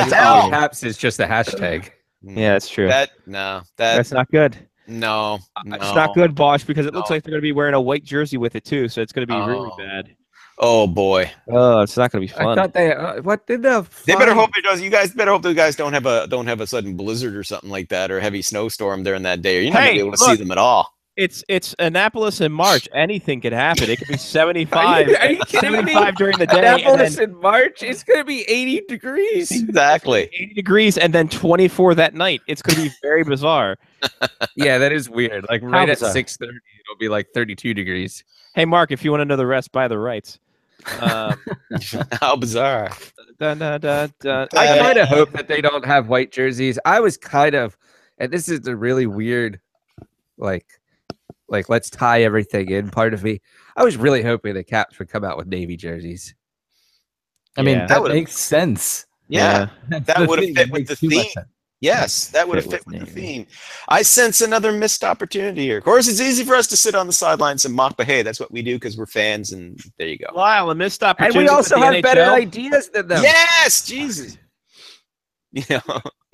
caps is just a hashtag. Yeah, that's true. That's not good. No, it's not good, Bosch, because it looks like they're going to be wearing a white jersey with it too, so it's going to be really bad. Oh boy! Oh, it's not going to be fun. I thought they. What did the? They better hope it does. You guys better hope the guys don't have a sudden blizzard or something like that, or heavy snowstorm during that day, or you're not going to be able to see them at all. It's Annapolis in March. Anything could happen. It could be 75. Are you kidding 75 me? During the day. Annapolis in March. It's going to be 80 degrees. Exactly. 80 degrees, and then 24 that night. It's going to be very bizarre. Yeah, that is weird. Like right at 6:30, it'll be like 32 degrees. Hey, Mark, if you want to know the rest, buy the rights. How bizarre. I kind of hope that they don't have white jerseys. I was kind of, and this is the really weird, like let's tie everything in part of me. I was really hoping the Caps would come out with navy jerseys. I mean, that makes sense. Yeah, that would have fit with the theme. Yes, that would have fit with the theme. I sense another missed opportunity here. Of course, it's easy for us to sit on the sidelines and mock, but hey, that's what we do because we're fans, and there you go. Wow, a missed opportunity. And we also have better ideas than them. Yes, Jesus.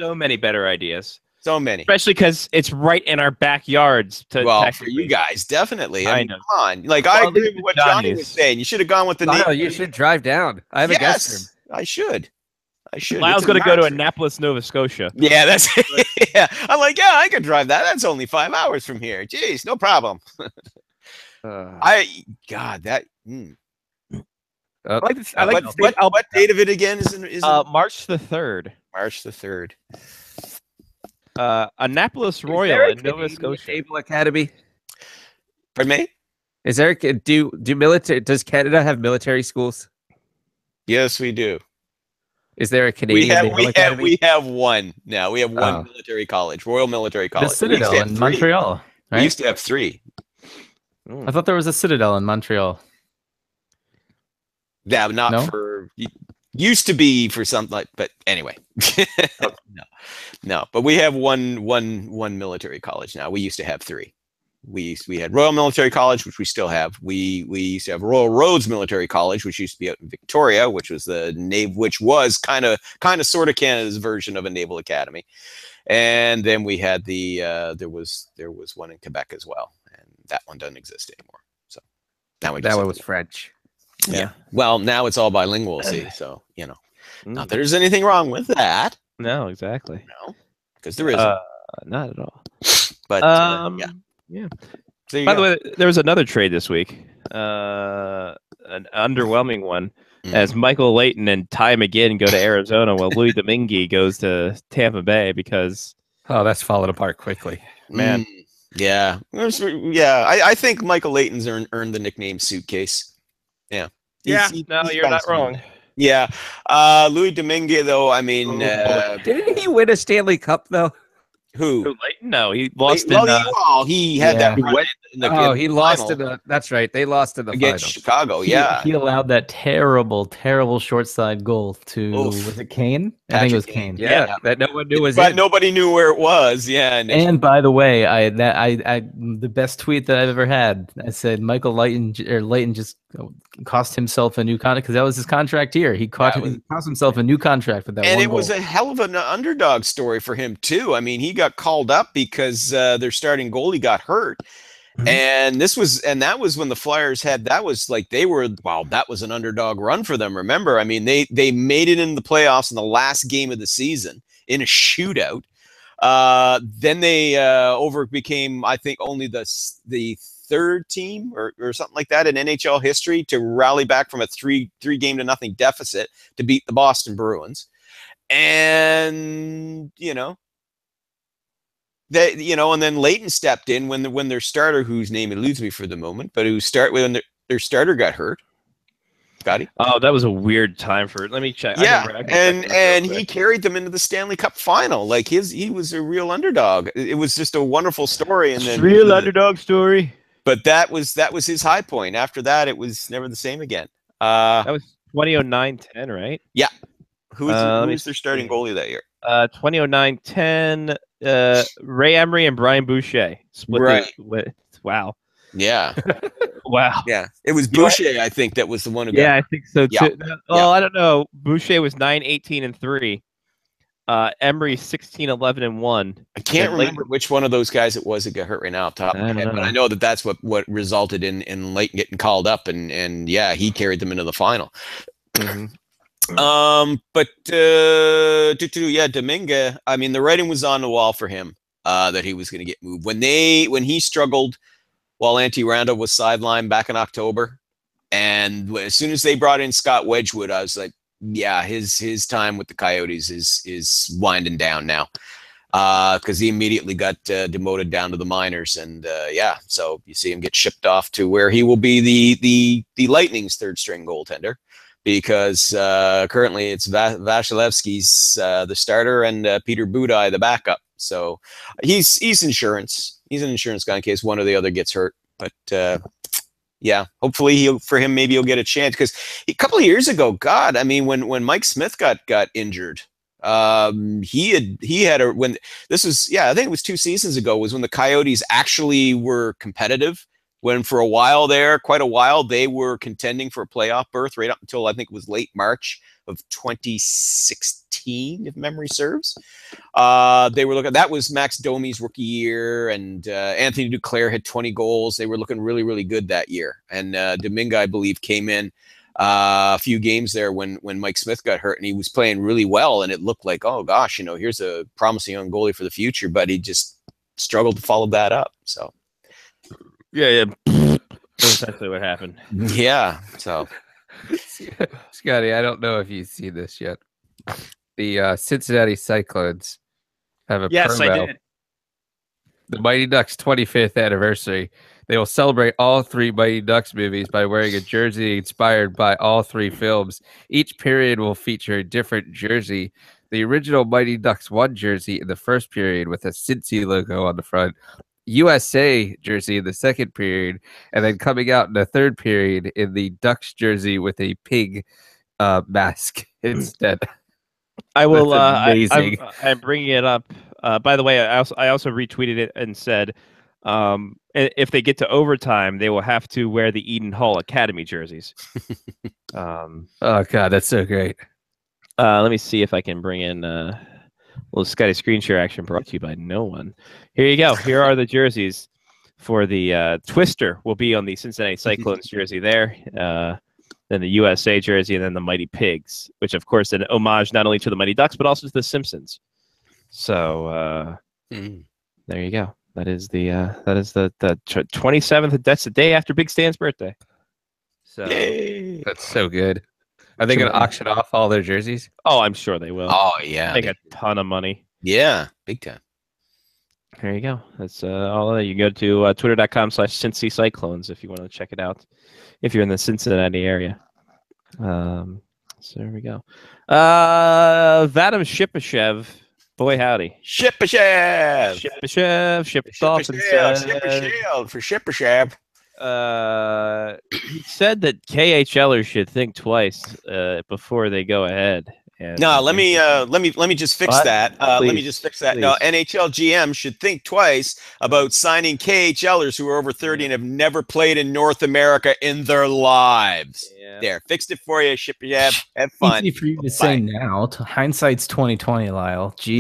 So many better ideas. So many. Especially because it's right in our backyards. For you guys, definitely. I mean, come on. Like, I agree with what Johnny was saying. You should have gone with the name. You should drive down. I have a guest room. I should. Lyle's going to go to Annapolis, Nova Scotia. Yeah, that's yeah. I'm like, I could drive that. That's only 5 hours from here. Jeez, no problem. I like this. I like what date of it again is March the 3rd. March the 3rd. Annapolis Royal in Nova Scotia Naval Academy. Pardon me? Is there does Canada have military schools? Yes, we do. Is there a Canadian Naval Academy? We have one now. We have one military college, Royal Military College. The Citadel in Montreal. Right? We used to have 3. I thought there was a Citadel in Montreal. Yeah, for used to be for something like, but anyway, no. But we have one military college now. We used to have 3. We had Royal Military College, which we still have. We used to have Royal Roads Military College, which used to be out in Victoria, which was which was kind of sort of Canada's version of a naval academy. And then we had there was one in Quebec as well, and that one doesn't exist anymore. So now that one was French. Yeah. Well, now it's all bilingual, see. So, not that there's anything wrong with that. No, exactly. No, because there isn't. Not at all. But, yeah. So By the way, there was another trade this week. An underwhelming one. As Michael Leighton and Ty McGinn go to Arizona while Louis Domingue goes to Tampa Bay because... Oh, that's fallen apart quickly. Man. Yeah. I think Michael Leighton's earned the nickname Suitcase. Yeah. You're not wrong. Yeah. Louis Domingue, though, I mean... didn't he win a Stanley Cup, though? Who? Leighton? No, he lost he had that run he lost in the... That's right. They lost in the against final. Chicago, yeah. He allowed that terrible short side goal to... Was it Kane? I think it was Kane. Yeah, that no one knew was But in. nobody knew where it was, yeah. And by the way, I the best tweet that I've ever had, I said Michael Leighton just cost himself a new contract because that was his contract here. He cost himself a new contract with that and one it goal. was a hell of an underdog story for him too. I mean, he got called up because their starting goalie got hurt. And that was when the Flyers had that was an underdog run for them. Remember, I mean, they made it in the playoffs in the last game of the season in a shootout. Then they became, I think, only the third team or something like that in NHL history to rally back from a 3-0 deficit to beat the Boston Bruins. And and then Leighton stepped in when their starter, whose name eludes me for the moment, but when their starter got hurt. Scotty? Oh, that was a weird time for it. Let me check. Yeah, and he carried them into the Stanley Cup final. Like he was a real underdog. It was just a wonderful story, and then underdog story. But that was his high point. After that, it was never the same again. That was 2009-10, right? Yeah. Who was their starting goalie that year? 2009-10. Ray Emery and Brian Boucher split. Right. Wow. Yeah. Wow. Yeah. It was Boucher, I think, that was the one who got I think so too. Yeah. I don't know. Boucher was 9-18-3. Emery 16-11-1. I can't remember which one of those guys it was that got hurt right now off the top of my head, but I know that's what resulted in Leighton getting called up, and yeah, he carried them into the final. Mm-hmm. But Domingue, I mean, the writing was on the wall for him that he was going to get moved. When he struggled while Antti Ranta was sidelined back in October, and as soon as they brought in Scott Wedgwood, I was like, yeah, his time with the Coyotes is winding down now, because he immediately got demoted down to the minors, and so you see him get shipped off to where he will be the Lightning's third string goaltender. Because currently it's Vasilevsky's the starter and Peter Budaj the backup. So he's insurance. He's an insurance guy in case one or the other gets hurt. But hopefully maybe he'll get a chance. Because a couple of years ago, God, I mean, when Mike Smith got injured, he had I think it was 2 seasons ago, was when the Coyotes actually were competitive. When for quite a while, they were contending for a playoff berth right up until I think it was late March of 2016, if memory serves. They were looking. That was Max Domi's rookie year, and Anthony Duclair had 20 goals. They were looking really, really good that year. And Domingue, I believe, came in a few games there when Mike Smith got hurt, and he was playing really well. And it looked like, oh gosh, here's a promising young goalie for the future. But he just struggled to follow that up. So. Yeah. That's essentially what happened. Yeah. So, Scotty, I don't know if you've seen this yet. The Cincinnati Cyclones have a Yes, promo. I did. The Mighty Ducks 25th anniversary. They will celebrate all 3 Mighty Ducks movies by wearing a jersey inspired by all 3 films. Each period will feature a different jersey. The original Mighty Ducks 1 jersey in the first period with a Cincy logo on the front. USA jersey in the second period, and then coming out in the third period in the Ducks jersey with a pig mask instead. I will. Amazing. I'm bringing it up. By the way, I also retweeted it and said, if they get to overtime, they will have to wear the Eden Hall Academy jerseys. Oh God, that's so great. Let me see if I can bring in little Scotty screen share action brought to you by no one. Here you go. Here are the jerseys for the Twister. Will be on the Cincinnati Cyclones jersey there. Then the USA jersey, and then the Mighty Pigs, which of course an homage not only to the Mighty Ducks but also to the Simpsons. So there you go. That is the 27th. That's the day after Big Stan's birthday. So that's so good. Are they going to auction off all their jerseys? Oh, I'm sure they will. Oh yeah, make a ton of money. Yeah, big time. There you go. That's all. You go to twitter.com/Cincy Cyclones if you want to check it out. If you're in the Cincinnati area. So there we go. Vadim Shipashev. Boy, howdy. Shipashev. Shipashev for Shipashev. He said that KHLers should think twice before they go ahead. And no, let me just fix that. Let me just fix that. No, NHL GM should think twice about signing KHLers who are over 30 and have never played in North America in their lives. Yeah. There, fixed it for you, Shipashev. Have fun. Easy for you to say now. Hindsight's 2020, Lyle. Jeez.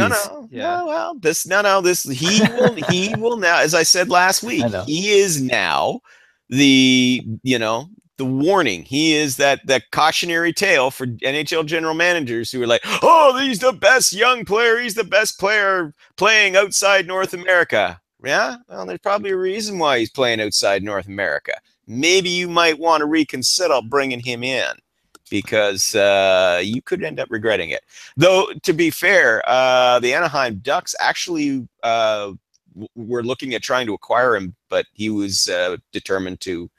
He will now, as I said last week, he is now the warning. He is that cautionary tale for NHL general managers who are like, oh, he's the best young player. He's the best player playing outside North America. Yeah, well, there's probably a reason why he's playing outside North America. Maybe you might want to reconsider bringing him in because you could end up regretting it. Though, to be fair, the Anaheim Ducks actually were looking at trying to acquire him, but he was determined to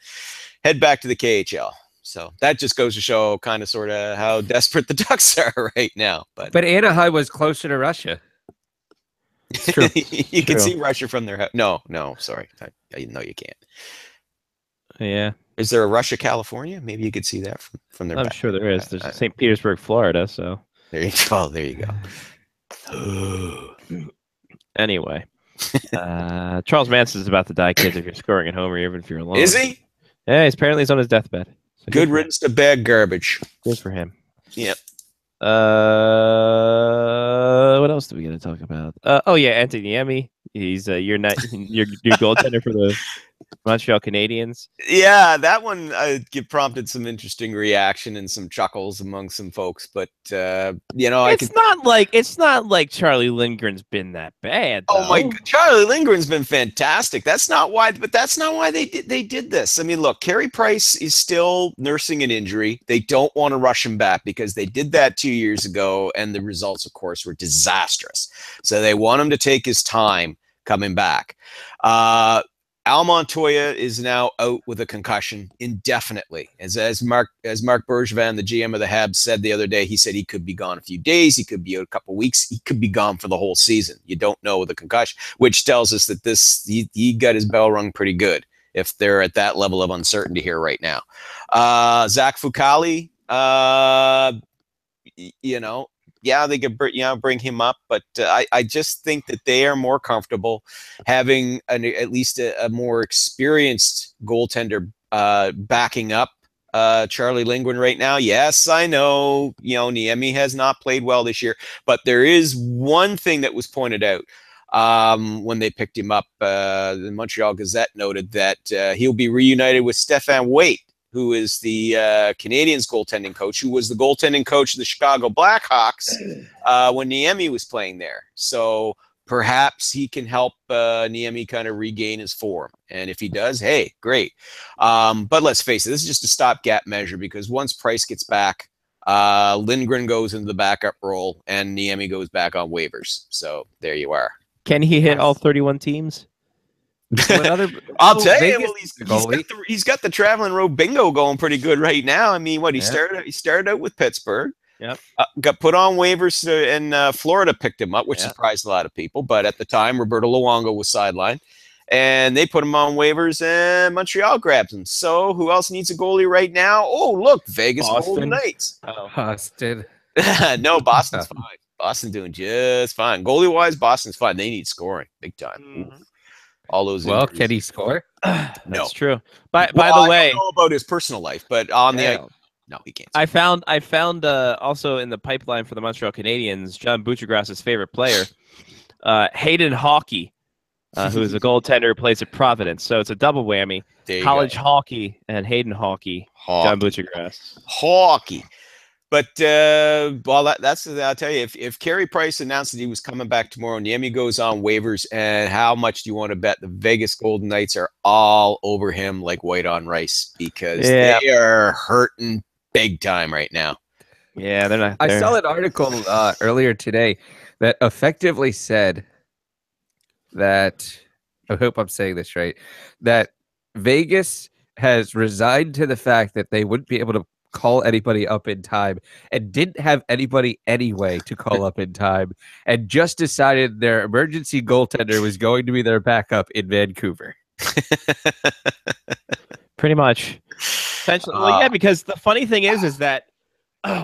head back to the KHL. So that just goes to show kind of sort of how desperate the Ducks are right now. But Anaheim was closer to Russia. It's true. You can see Russia from their house. No, sorry. No, you can't. Yeah. Is there a Russia, California? Maybe you could see that from their I'm back. sure there is. There's St. Petersburg, Florida. So there you go. Anyway, Charles Manson's about to die, kids, if you're scoring at home or even if you're alone. Is he? Yeah, apparently he's on his deathbed. So good riddance to bad garbage. Good for him. Yep. What else do we got to talk about? Anthony Niemi. He's your goaltender for the Montreal Canadiens. Yeah, that one prompted some interesting reaction and some chuckles among some folks. But it's not like Charlie Lindgren's been that bad. Though. Oh my God, Charlie Lindgren's been fantastic. That's not why they did this. I mean, look, Carey Price is still nursing an injury. They don't want to rush him back because they did that 2 years ago, and the results, of course, were disastrous. So they want him to take his time coming back. Al Montoya is now out with a concussion indefinitely. As Mark Bergevin, the GM of the Habs, said the other day, he said he could be gone a few days, he could be out a couple weeks, he could be gone for the whole season. You don't know with a concussion, which tells us that he got his bell rung pretty good if they're at that level of uncertainty here right now. Zach Fucale, they could bring him up, but I just think that they are more comfortable having at least a more experienced goaltender backing up Charlie Lindgren right now. Yes, I know, Niemi has not played well this year, but there is one thing that was pointed out when they picked him up. The Montreal Gazette noted that he'll be reunited with Stefan Waite, who is the Canadiens goaltending coach, who was the goaltending coach of the Chicago Blackhawks when Niemi was playing there. So perhaps he can help Niemi kind of regain his form. And if he does, hey, great. But let's face it, this is just a stopgap measure because once Price gets back, Lindgren goes into the backup role and Niemi goes back on waivers. So there you are. Can he hit all 31 teams? I'll tell you, well, he's got the traveling road bingo going pretty good right now. I mean, he started out with Pittsburgh. Yep. Got put on waivers and Florida picked him up, which surprised a lot of people. But at the time, Roberto Luongo was sidelined. And they put him on waivers and Montreal grabs him. So who else needs a goalie right now? Oh, look, Vegas Golden Knights. Boston. No, Boston's fine. Boston doing just fine. Goalie-wise, Boston's fine. They need scoring big time. All those. Well, can he score? No. That's true. By the way, I don't know about his personal life, but on the ice, no, he can't. I found also in the pipeline for the Montreal Canadiens, John Buccigross's favorite player, Hayden Hockey, who is a goaltender who plays at Providence. So it's a double whammy: college hockey and Hayden Hockey. John Buccigross. Hockey. But that's I'll tell you, if Carey Price announced that he was coming back tomorrow, Niemi goes on waivers, and how much do you want to bet the Vegas Golden Knights are all over him like white on rice because they are hurting big time right now. Yeah, they're not. I saw an article earlier today that effectively said that, I hope I'm saying this right, that Vegas has resigned to the fact that they wouldn't be able to call anybody up in time and didn't have anybody anyway to call up in time and just decided their emergency goaltender was going to be their backup in Vancouver. Pretty much. Well, yeah, because the funny thing is that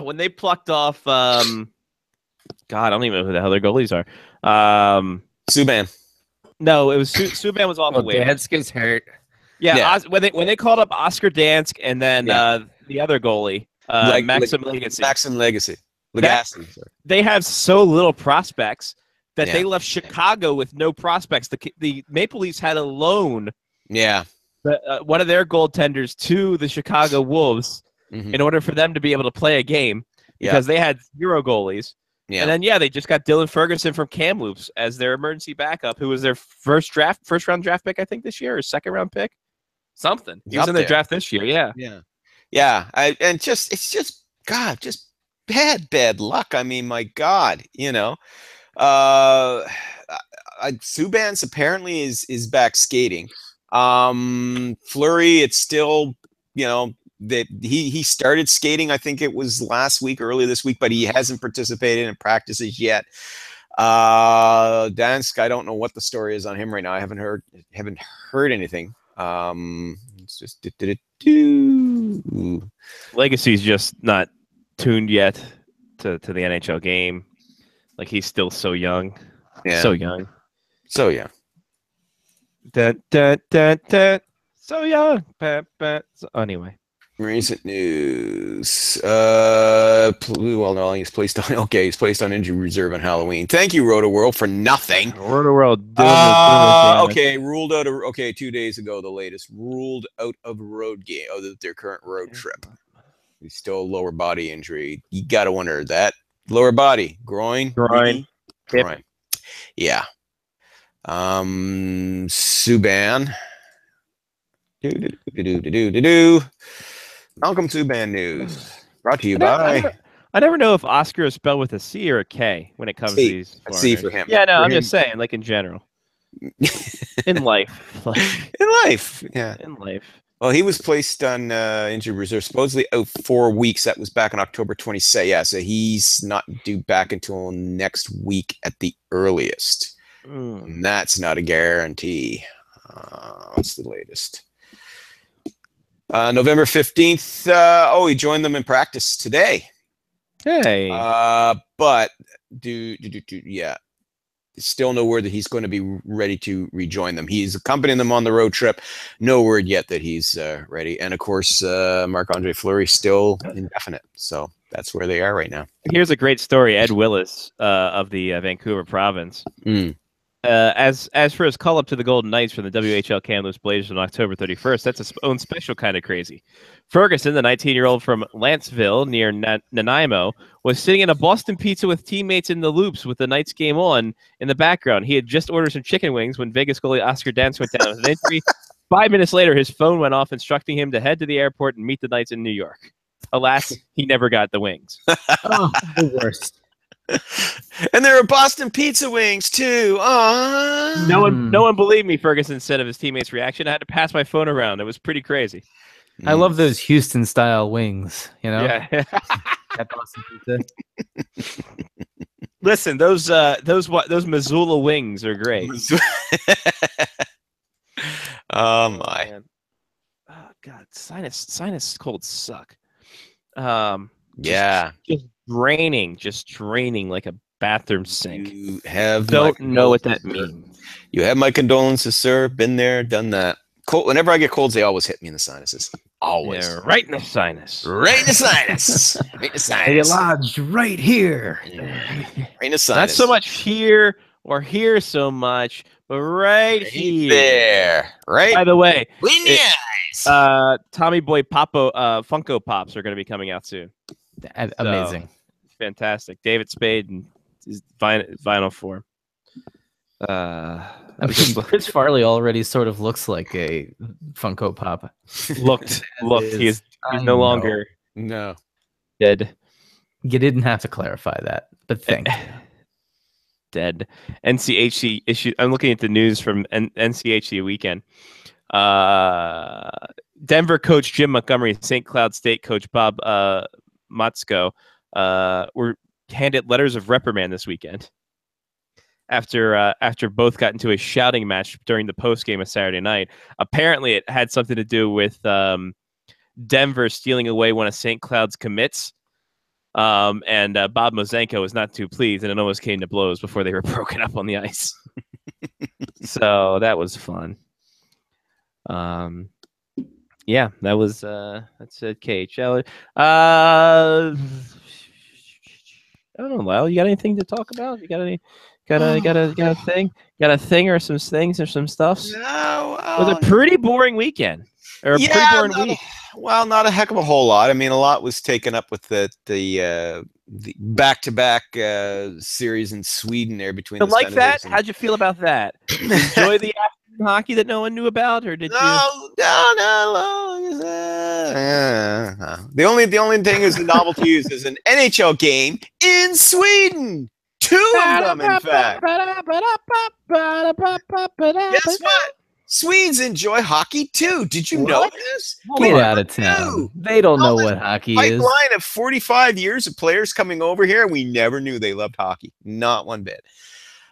when they plucked off God, I don't even know who the hell their goalies are. Subban. No, it was Subban was off the way. Dansk is hurt. Yeah. When they called up Oscar Dansk and then the other goalie, Maxim Legacy. Maxim Legacy. They have so little prospects that they left Chicago with no prospects. The Maple Leafs had a loan. Yeah. One of their goaltenders to the Chicago Wolves in order for them to be able to play a game because they had 0 goalies. Yeah. And then, they just got Dylan Ferguson from Kamloops as their emergency backup, who was their first round draft pick, I think, this year, or second round pick. Something. He was in the draft this year. Yeah. Yeah. It's just bad luck. I mean, my God, Subban's apparently is back skating. Fleury, it's still, that he started skating. I think it was last week, early this week, but he hasn't participated in practices yet. Dansk, I don't know what the story is on him right now. I haven't heard anything. It's just Legacy's just not tuned yet to the NHL game. Like, he's still so young. Yeah. So young. So young. So young. Anyway. Recent news. He's placed on injury reserve on Halloween. Thank you, Roto-World, for nothing. Roto-World. Okay, ruled out. 2 days ago, the latest ruled out of road game. Their current road trip. He's still a lower body injury. You gotta wonder that lower body, groin. Hip. Yeah. Subban. Malcolm Subban news brought to you by. I never know if Oscar is spelled with a C or a K when it comes to these. A C for him. Yeah, no, I'm just saying, like, in general. In life. In life. Well, he was placed on injured reserve, supposedly out 4 weeks. That was back on October 26th. Yeah, so he's not due back until next week at the earliest. And that's not a guarantee. What's the latest? November 15th. He joined them in practice today. Hey. But still no word that he's going to be ready to rejoin them. He's accompanying them on the road trip. No word yet that he's ready. And of course, Marc-Andre Fleury still indefinite. So that's where they are right now. Here's a great story. Ed Willis of the Vancouver province As for his call up to the Golden Knights from the WHL Kamloops Blazers on October 31st, that's its own special kind of crazy. Ferguson, the 19-year-old from Lanceville near Nanaimo, was sitting in a Boston Pizza with teammates in the Loops with the Knights game on in the background. He had just ordered some chicken wings when Vegas goalie Oscar Dance went down with an injury. 5 minutes later, his phone went off instructing him to head to the airport and meet the Knights in New York. Alas, he never got the wings. Oh, the worst. And there are Boston Pizza wings too. Aww. No one believed me, Ferguson said of his teammates' reaction. I had to pass my phone around. It was pretty crazy. I love those Houston style wings, you know? Yeah. At Boston Pizza. Listen, those Missoula wings are great. Oh my. Man. Oh God, sinus colds suck. Yeah. Just draining like a bathroom sink. You have don't know what that means. You have my condolences, sir. Been there, done that. Whenever I get colds, they always hit me in the sinuses. Always. Yeah, right in the sinus. Right in the sinus. Right in the sinus. They lodged right here. Right in the sinus. Not so much here or here so much, but right here. There. Right. By the way, Tommy Boy Popo Funko Pops are going to be coming out soon. Amazing. So, fantastic. David Spade and his vinyl form. Chris Farley already sort of looks like a Funko Pop. Looked. He's no longer dead. You didn't have to clarify that, but thank you. Dead. NCHC issue. I'm looking at the news from NCHC weekend. Denver coach Jim Montgomery, St. Cloud State coach Bob Motzko were handed letters of reprimand this weekend after both got into a shouting match during the post game of Saturday night. Apparently, it had something to do with Denver stealing away one of St. Cloud's commits. And Bob Mozenko was not too pleased, and it almost came to blows before they were broken up on the ice. So that was fun. Yeah, that was that's it. KHL. I don't know, Lyle. You got anything to talk about? You got any? Got a thing or some things or some stuff? No. It was a pretty boring weekend. Or a pretty boring week. Well, not a heck of a whole lot. I mean, a lot was taken up with the back-to-back series in Sweden there between. So like that? How'd you feel about that? Enjoy the afternoon hockey that no one knew about, or did you? No. The only thing is the novelty is an NHL game in Sweden. 2 of them, in fact. Guess what? Swedes enjoy hockey too. Did you know this? Get out of town. They don't know what hockey is. Pipeline of 45 years of players coming over here. We never knew they loved hockey. Not one bit.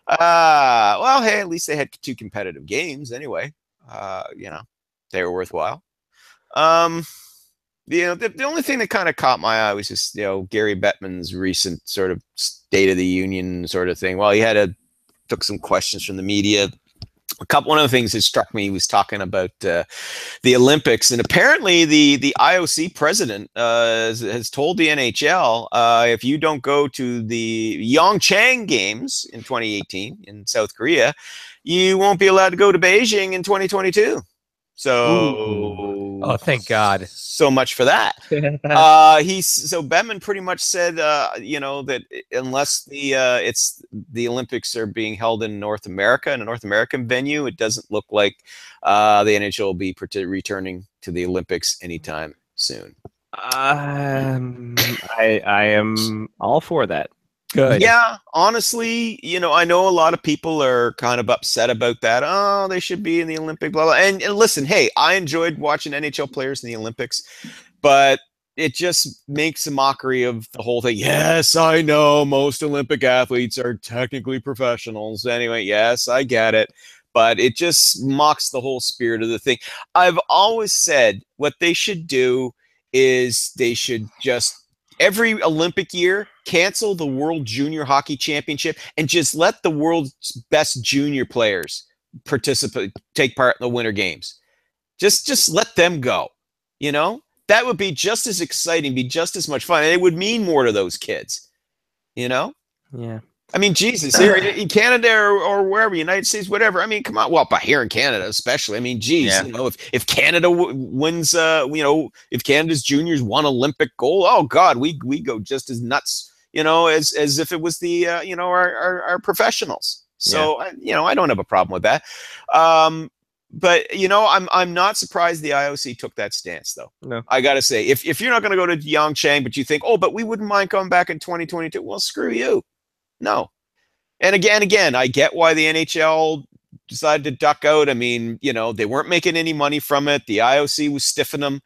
Well, hey, at least they had 2 competitive games anyway. They were worthwhile. The only thing that kind of caught my eye was just, Gary Bettman's recent sort of State of the Union sort of thing. Well, he took some questions from the media. One of the things that struck me was talking about the Olympics, and apparently the IOC president has told the NHL if you don't go to the Pyeongchang Games in 2018 in South Korea, you won't be allowed to go to Beijing in 2022. So, oh, thank God. So much for that. So Bettman pretty much said, that unless the Olympics are being held in North America, in a North American venue, it doesn't look like the NHL will be returning to the Olympics anytime soon. I am all for that. Good. Yeah, honestly, I know a lot of people are kind of upset about that. Oh, they should be in the Olympic, blah, blah. And listen, hey, I enjoyed watching NHL players in the Olympics, but it just makes a mockery of the whole thing. Yes, I know most Olympic athletes are technically professionals. Anyway, yes, I get it. But it just mocks the whole spirit of the thing. I've always said what they should do is they should just every Olympic year, cancel the World Junior Hockey Championship and just let the world's best junior players take part in the Winter Games. Just let them go. That would be just as exciting, be just as much fun, and it would mean more to those kids. Yeah. I mean, Jesus, here in Canada or wherever, United States, whatever. I mean, come on. Well, but here in Canada, especially. I mean, geez, you know, if Canada wins, you know, if Canada's juniors won Olympic gold, oh God, we go just as nuts, you know, as if it was the you know, our professionals. So you know, I don't have a problem with that. But you know, I'm not surprised the IOC took that stance, though. No, I gotta say, if you're not going to go to Pyeongchang, but you think, oh, but we wouldn't mind coming back in 2022, well, screw you. No. And again, I get why the NHL decided to duck out. I mean, you know, they weren't making any money from it. The IOC was stiffing them,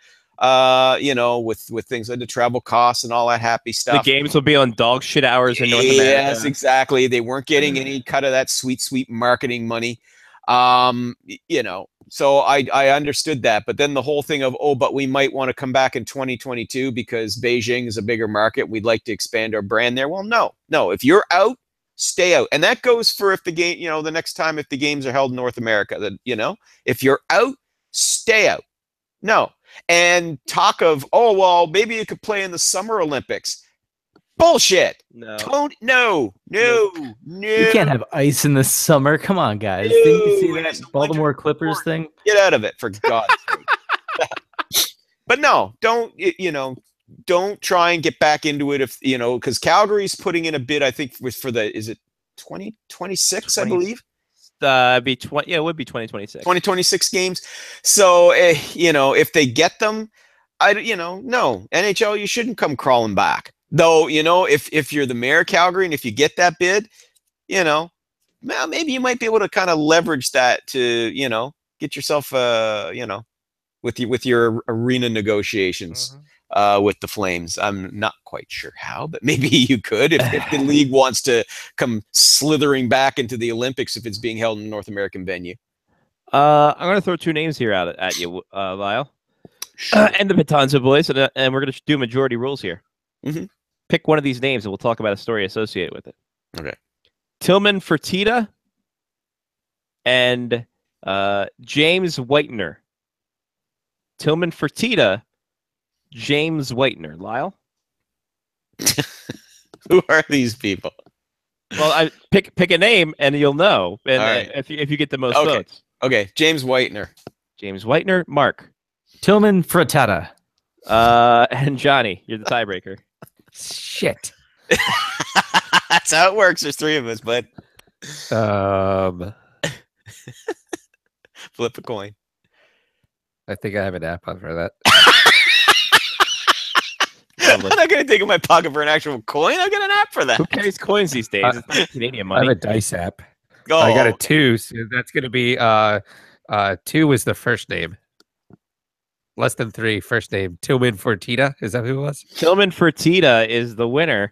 you know, with things like the travel costs and all that happy stuff. The games will be on dog shit hours in North America. Yes, exactly. They weren't getting any cut of that sweet marketing money. You know, so I understood that. But then the whole thing of, oh, but we might want to come back in 2022 because Beijing is a bigger market. We'd like to expand our brand there. Well, no. If you're out, stay out. And that goes for if the game, you know, the next time if the games are held in North America, that, you know, if you're out, stay out. No. And talk of, oh, well, maybe you could play in the Summer Olympics. Bullshit. No. No. You can't have ice in the summer. Come on, guys. Didn't you see that Baltimore Clippers thing? Get out of it, for God's sake. But no, don't, you know, don't try and get back into it if, you know, because Calgary's putting in a bid, I think, for the, is it 2026, I believe? Be 20. Yeah, it would be 2026. 2026 games. So, you know, if they get them, you know, no, NHL, you shouldn't come crawling back. Though, you know, if you're the mayor of Calgary and if you get that bid, you know, well, maybe you might be able to kind of leverage that to, you know, get yourself, you know, with your arena negotiations with the Flames. I'm not quite sure how, but maybe you could if the league wants to come slithering back into the Olympics if it's being held in a North American venue. I'm going to throw two names here out at you, Lyle. Sure. And the Batanza boys, and we're going to do majority rules here. Pick one of these names, and we'll talk about a story associated with it. Okay. Tillman Fertitta and James Whitener. Tillman Fertitta, James Whitener. Lyle? Who are these people? Well, I pick a name, and you'll know. And if you get the most votes. Okay, James Whitener. James Whitener. Mark? Tillman Fertitta. And Johnny, you're the tiebreaker. Shit. That's how it works. There's three of us, bud. Flip a coin. I think I have an app on for that. I'm not going to take in my pocket for an actual coin. I got an app for that. Who carries coins these days? It's not Canadian money. I have a dice app. Oh. I got a 2, so that's going to be 2 is the first name. Less than 3, first name. Tillman Fertitta. Is that who it was? Tillman Fertitta is the winner.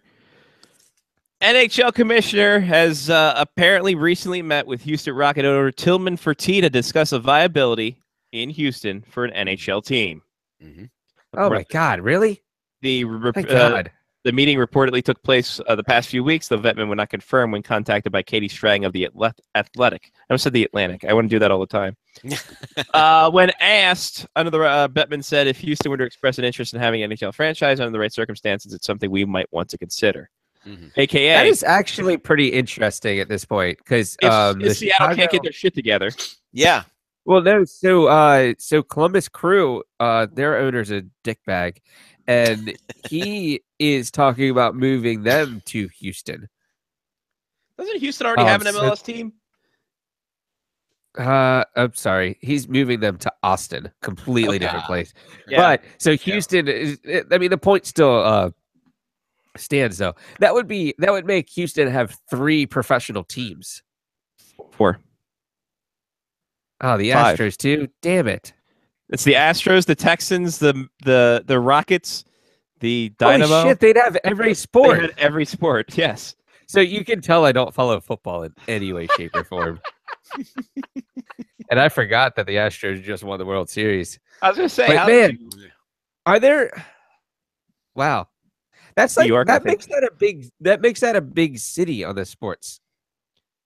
NHL commissioner has apparently recently met with Houston Rocket owner Tillman Fertitta to discuss a viability in Houston for an NHL team. Oh my God! Really? The meeting reportedly took place the past few weeks. The veteran would not confirm when contacted by Katie Strang of the Athletic. I said the Atlantic. I want to do that all the time. When asked, Bettman said if Houston were to express an interest in having an NHL franchise under the right circumstances, it's something we might want to consider. AKA, that is actually pretty interesting at this point because if Seattle can't get their shit together. Yeah. Well, no. So Columbus Crew, their owner's a dickbag, and he is talking about moving them to Houston. Doesn't Houston already have an MLS team? I'm sorry. He's moving them to Austin, completely different place. Yeah. But so Houston is. I mean, the point still stands though. That would make Houston have 3 professional teams. 4. Oh, the 5. Astros too. Damn it! It's the Astros, the Texans, the Rockets, the Dynamo. Holy shit! They'd have every sport. They had every sport. Yes. So you can tell I don't follow football in any way, shape, or form. And I forgot that the Astros just won the World Series. I was going to say, but man, are there? Wow, that's like New York, that makes that a big city on the sports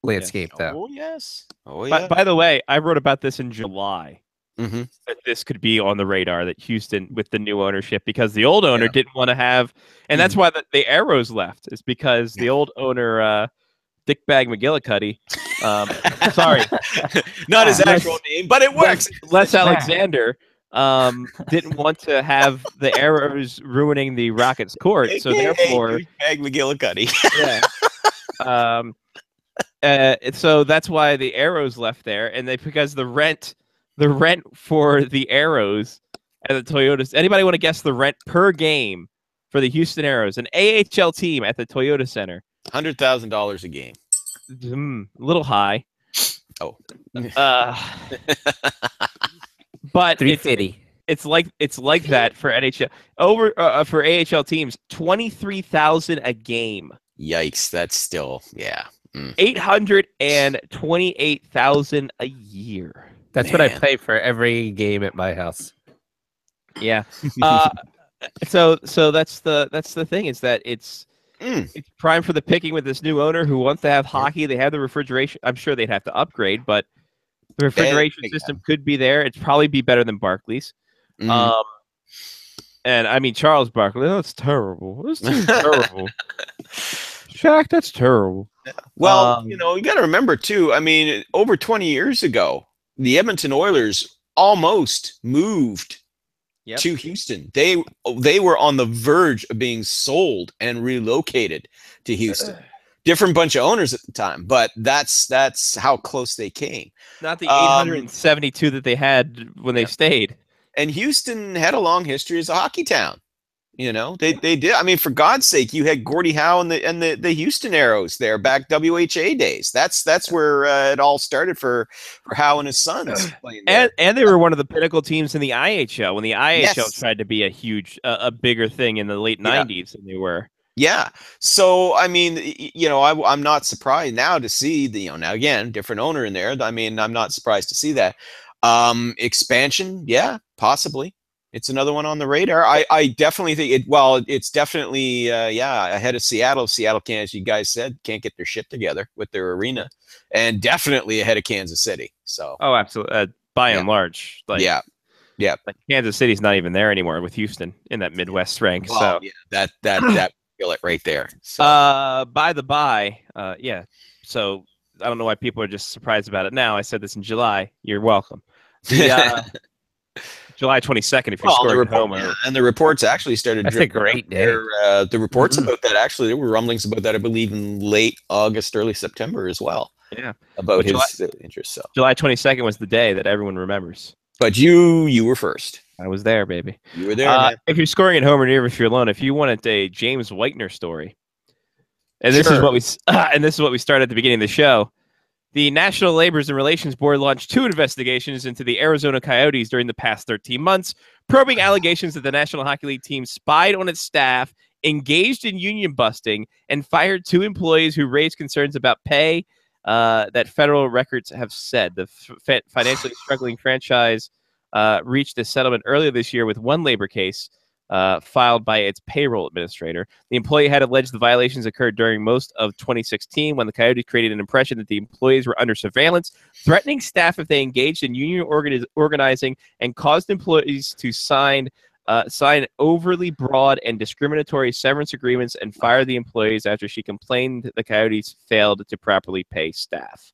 landscape, though. Oh yes. Oh yeah. By the way, I wrote about this in July. That this could be on the radar, that Houston with the new ownership, because the old owner didn't want to have, and that's why the Arrows left, is because the old owner Dickbag McGillicuddy. Sorry, not his actual name, but it works. Les Alexander didn't want to have the Arrows ruining the Rockets' court, so therefore, Dickbag McGillicuddy. So that's why the Arrows left there, and because the rent for the Arrows at the Toyota. Anybody want to guess the rent per game for the Houston Arrows, an AHL team at the Toyota Center? $100,000 a game. A little high. Oh, but $350. It's like that for NHL for AHL teams. 23,000 a game. Yikes! That's still 828,000 a year. That's what I pay for every game at my house. Yeah. So that's the thing, is that it's prime for the picking with this new owner who wants to have hockey. They have the refrigeration. I'm sure they'd have to upgrade, but the refrigeration system could be there. It'd probably be better than Barclays. And I mean, Charles Barkley, that's terrible. That's terrible. Shaq, that's terrible. Well, you got to remember too. I mean, over 20 years ago, the Edmonton Oilers almost moved to Houston. They were on the verge of being sold and relocated to Houston. Different bunch of owners at the time, but that's how close they came. Not the 872 that they had when they stayed. And Houston had a long history as a hockey town. They did. I mean, for God's sake, you had Gordie Howe and the Houston Arrows there back WHA days. That's where it all started for Howe and his sons playing there. And they were one of the pinnacle teams in the IHL when the IHL tried to be a bigger thing in the late 90s than they were. Yeah. So, I mean, I'm not surprised now to see now again, different owner in there. I mean, I'm not surprised to see that. Expansion. Yeah, possibly. It's another one on the radar. I definitely think it's definitely ahead of Seattle. Seattle can't, as you guys said, can't get their shit together with their arena, and definitely ahead of Kansas City. So absolutely, by and large, like Kansas City's not even there anymore with Houston in that Midwest rank. Well, that feel it right there. So. By the by, So I don't know why people are just surprised about it now. I said this in July. You're welcome. July 22nd, if you're scoring at home. And the reports actually started. That's a great day. The reports about that, actually, there were rumblings about that, I believe, in late August, early September as well. Yeah. About his interest. So. July 22nd was the day that everyone remembers. But you were first. I was there, baby. You were there, man. If you're scoring at home or near, if you're alone, if you wanted a James Whitener story, and this is what we started at the beginning of the show. The National Labor and Relations Board launched 2 investigations into the Arizona Coyotes during the past 13 months, probing allegations that the National Hockey League team spied on its staff, engaged in union busting, and fired 2 employees who raised concerns about pay that federal records have said. The financially struggling franchise reached a settlement earlier this year with 1 labor case filed by its payroll administrator. The employee had alleged the violations occurred during most of 2016 when the Coyotes created an impression that the employees were under surveillance, threatening staff if they engaged in union organizing, and caused employees to sign overly broad and discriminatory severance agreements and fire the employees after she complained that the Coyotes failed to properly pay staff.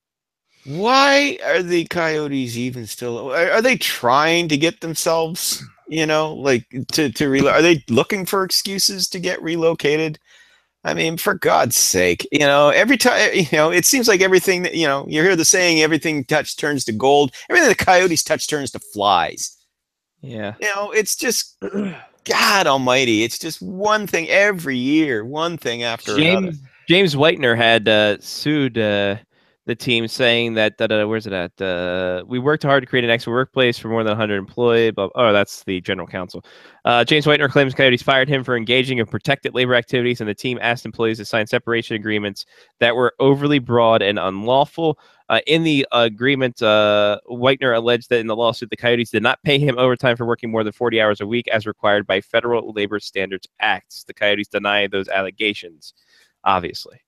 Why are the Coyotes even still? Are they trying to get themselves, to reload? Are they looking for excuses to get relocated? I mean, for God's sake, every time, it seems like everything that, you hear the saying, everything touched turns to gold. Everything the Coyotes touch turns to flies. Yeah. It's just, God almighty. It's just one thing every year, one thing after another. James Whitener had sued the team, saying that where's it at? We worked hard to create an excellent workplace for more than 100 employees. That's the general counsel. James Whitener claims Coyotes fired him for engaging in protected labor activities, and the team asked employees to sign separation agreements that were overly broad and unlawful. In the agreement, Whitener alleged that in the lawsuit, the Coyotes did not pay him overtime for working more than 40 hours a week as required by federal labor standards acts. The Coyotes deny those allegations, obviously.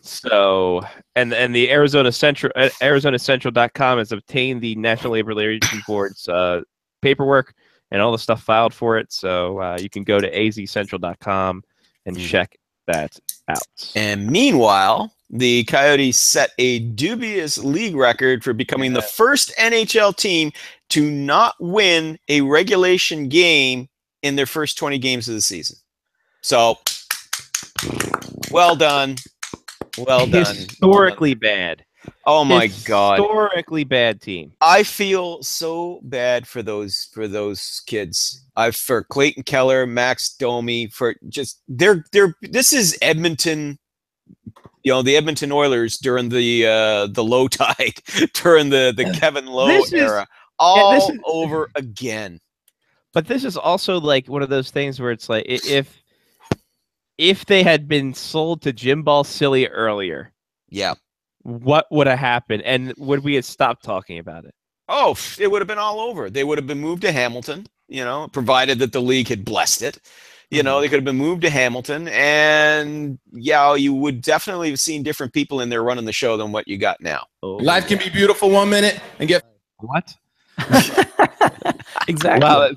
So, and the ArizonaCentral.com has obtained the National Labor Relations Board's paperwork and all the stuff filed for it. So you can go to azcentral.com and check that out. And meanwhile, the Coyotes set a dubious league record for becoming the first NHL team to not win a regulation game in their first 20 games of the season. So, well done. Well done. Historically bad. Oh my God. Historically bad team. I feel so bad for those kids. For Clayton Keller, Max Domi, for just this is Edmonton, the Edmonton Oilers during the low tide, during the Kevin Lowe era. Over again. But this is also like one of those things where it's like if they had been sold to Jim Balsillie earlier, what would have happened? And would we have stopped talking about it? Oh, it would have been all over. They would have been moved to Hamilton, provided that the league had blessed it. They could have been moved to Hamilton, and you would definitely have seen different people in there running the show than what you got now. Life can be beautiful 1 minute and get what? Exactly. Wow,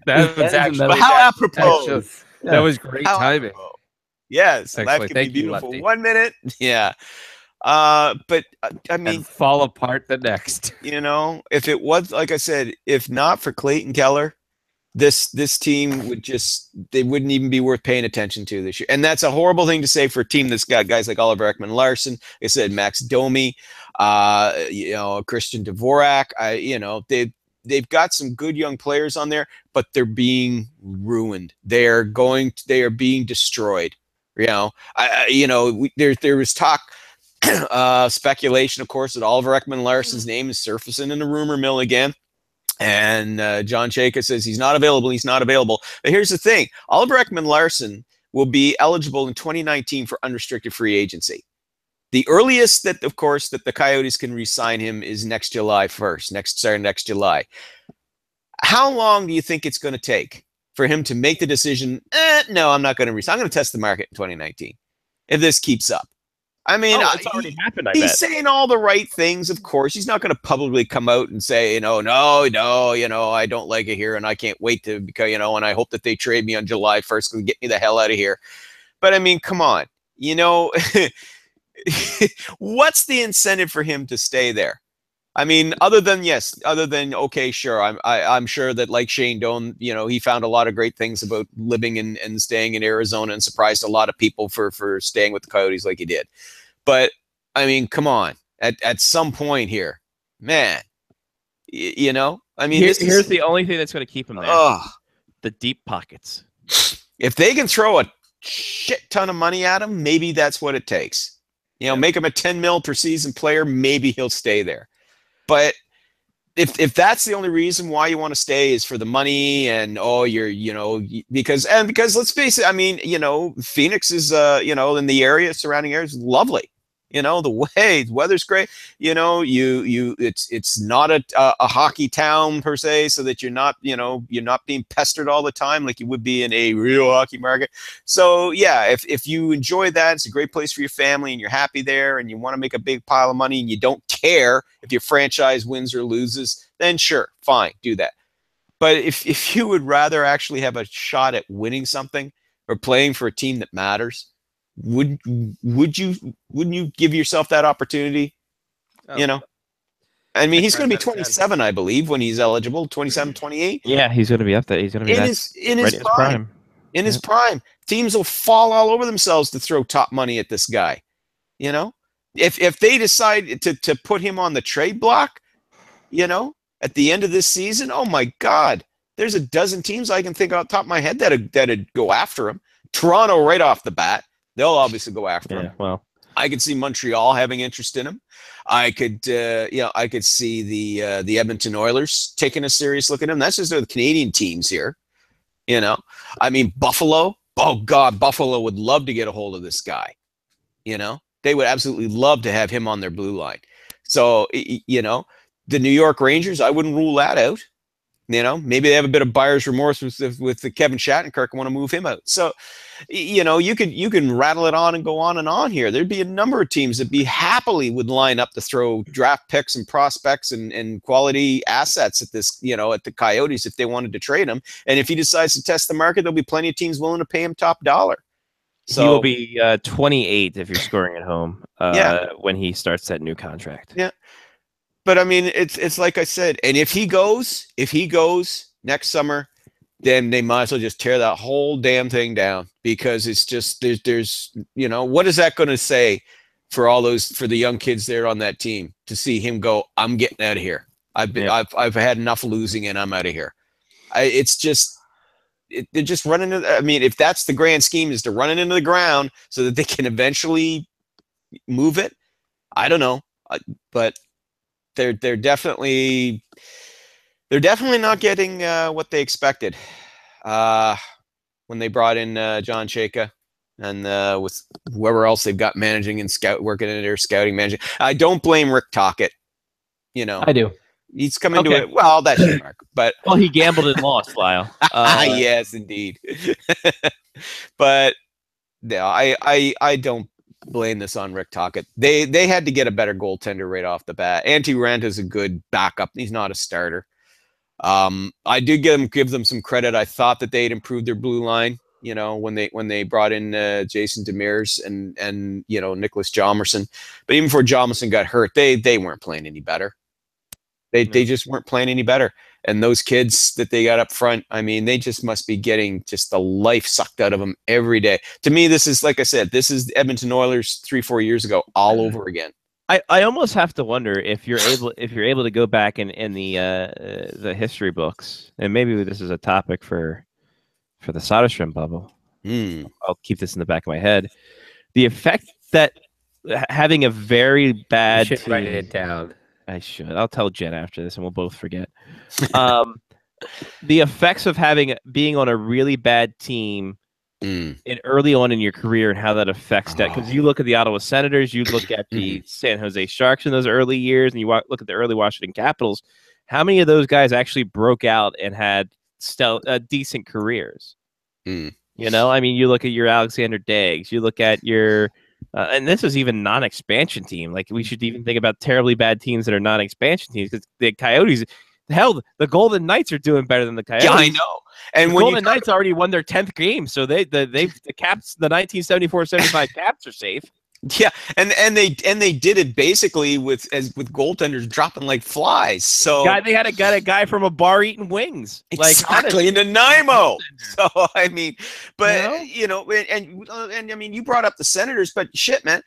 that's actually how apropos. That was great timing. Yes, Excellent. life can Thank be you, beautiful Lefty. 1 minute. Yeah. But I mean, and fall apart the next. If it was, like I said, if not for Clayton Keller, this team they wouldn't even be worth paying attention to this year. And that's a horrible thing to say for a team that's got guys like Oliver Ekman-Larsson. I said Max Domi, Christian Dvorak. They've got some good young players on there, but they're being ruined. They are being destroyed. There was talk. Speculation, of course, that Oliver Ekman-Larsson's name is surfacing in the rumor mill again. And John Chayka says he's not available. He's not available. But here's the thing. Oliver Ekman-Larsson will be eligible in 2019 for unrestricted free agency. The earliest that the Coyotes can re-sign him is next July 1st, next July. How long do you think it's going to take for him to make the decision, no, I'm not going to re-sign. I'm going to test the market in 2019 if this keeps up? I mean, it's already happened. He's saying all the right things, of course. He's not going to publicly come out and say, no, I don't like it here, and I can't wait to, because, and I hope that they trade me on July 1st and get me the hell out of here. But I mean, come on, what's the incentive for him to stay there? I mean, other than okay, sure, I'm sure that, like Shane Doan, he found a lot of great things about living and staying in Arizona and surprised a lot of people for staying with the Coyotes like he did. But I mean, come on, at some point here, man, I mean, here's the only thing that's going to keep him there: the deep pockets. If they can throw a shit ton of money at him, maybe that's what it takes. Make him a $10 million per season player, maybe he'll stay there. But if that's the only reason why you want to stay is for the money and because let's face it, I mean, Phoenix is in the area, surrounding area is lovely. The weather's great. It's not a hockey town per se, so that you're not being pestered all the time like you would be in a real hockey market. So yeah, if you enjoy that, it's a great place for your family and you're happy there and you want to make a big pile of money and you don't care if your franchise wins or loses, then sure, fine, do that. But if you would rather actually have a shot at winning something or playing for a team that matters, wouldn't you give yourself that opportunity? I mean, he's going to be 27, I believe, when he's eligible. 27, 28. Yeah, he's going to be up there. He's going to be in his prime. In his prime, teams will fall all over themselves to throw top money at this guy. If they decide to put him on the trade block, at the end of this season, oh my God, there's a dozen teams I can think off the top of my head that'd go after him. Toronto right off the bat. They'll obviously go after him. Well, I could see Montreal having interest in him. I could see the Edmonton Oilers taking a serious look at him. That's just the Canadian teams here. I mean, Buffalo. Oh God, Buffalo would love to get a hold of this guy. They would absolutely love to have him on their blue line. So, the New York Rangers, I wouldn't rule that out. Maybe they have a bit of buyer's remorse with the Kevin Shattenkirk and want to move him out. So, you can rattle it on and go on and on here. There'd be a number of teams that happily would line up to throw draft picks and prospects and quality assets at this, at the Coyotes if they wanted to trade him. And if he decides to test the market, there'll be plenty of teams willing to pay him top dollar. So he will be 28 if you're scoring at home. When he starts that new contract. Yeah, but I mean, it's like I said, and if he goes next summer, then they might as well just tear that whole damn thing down, because it's just there's what is that going to say for the young kids there on that team to see him go, I'm getting out of here. I've had enough losing and I'm out of here. They're just running. I mean, if that's the grand scheme, is to run it into the ground so that they can eventually move it. I don't know, but they're definitely not getting what they expected when they brought in John Chayka and with whoever else they've got managing and working in their scouting managing. I don't blame Rick Tocchet. I do. He's come into it. Well, that's your mark, but he gambled and lost, Lyle. Yes, indeed. But yeah, I don't blame this on Rick Tocchet. They had to get a better goaltender right off the bat. Antti Raanta is a good backup. He's not a starter. I do give them some credit. I thought that they'd improved their blue line, when they brought in Jason Demers and Nicholas Hjalmarsson. But even before Hjalmarsson got hurt, they weren't playing any better. They just weren't playing any better. And those kids that they got up front, I mean, they just must be getting just the life sucked out of them every day. To me, this is, like I said, this is Edmonton Oilers 3-4 years ago all over again. I almost have to wonder if you're able to go back in the history books, and maybe this is a topic for the Soderstrom bubble. I'll keep this in the back of my head. The effect that having a very bad you should write it down. I should. I'll tell Jen after this, and we'll both forget. The effects of being on a really bad team early on in your career, and how that affects that. Because you look at the Ottawa Senators, you look at the San Jose Sharks in those early years, and you look at the early Washington Capitals. How many of those guys actually broke out and had decent careers? I mean, you look at your Alexander Daigs, you look at your and this is even non-expansion team. Like, we should even think about terribly bad teams that are non-expansion teams, because the Coyotes, hell, the Golden Knights are doing better than the Coyotes. Yeah, I know. And the Golden Knights already won their 10th game, so the Caps, the 1974-75 Caps are safe. Yeah, and they did it basically with goaltenders dropping like flies. So they had a guy from a bar eating wings, exactly, in Nanaimo. So I mean, but and I mean, you brought up the Senators, but shit, man,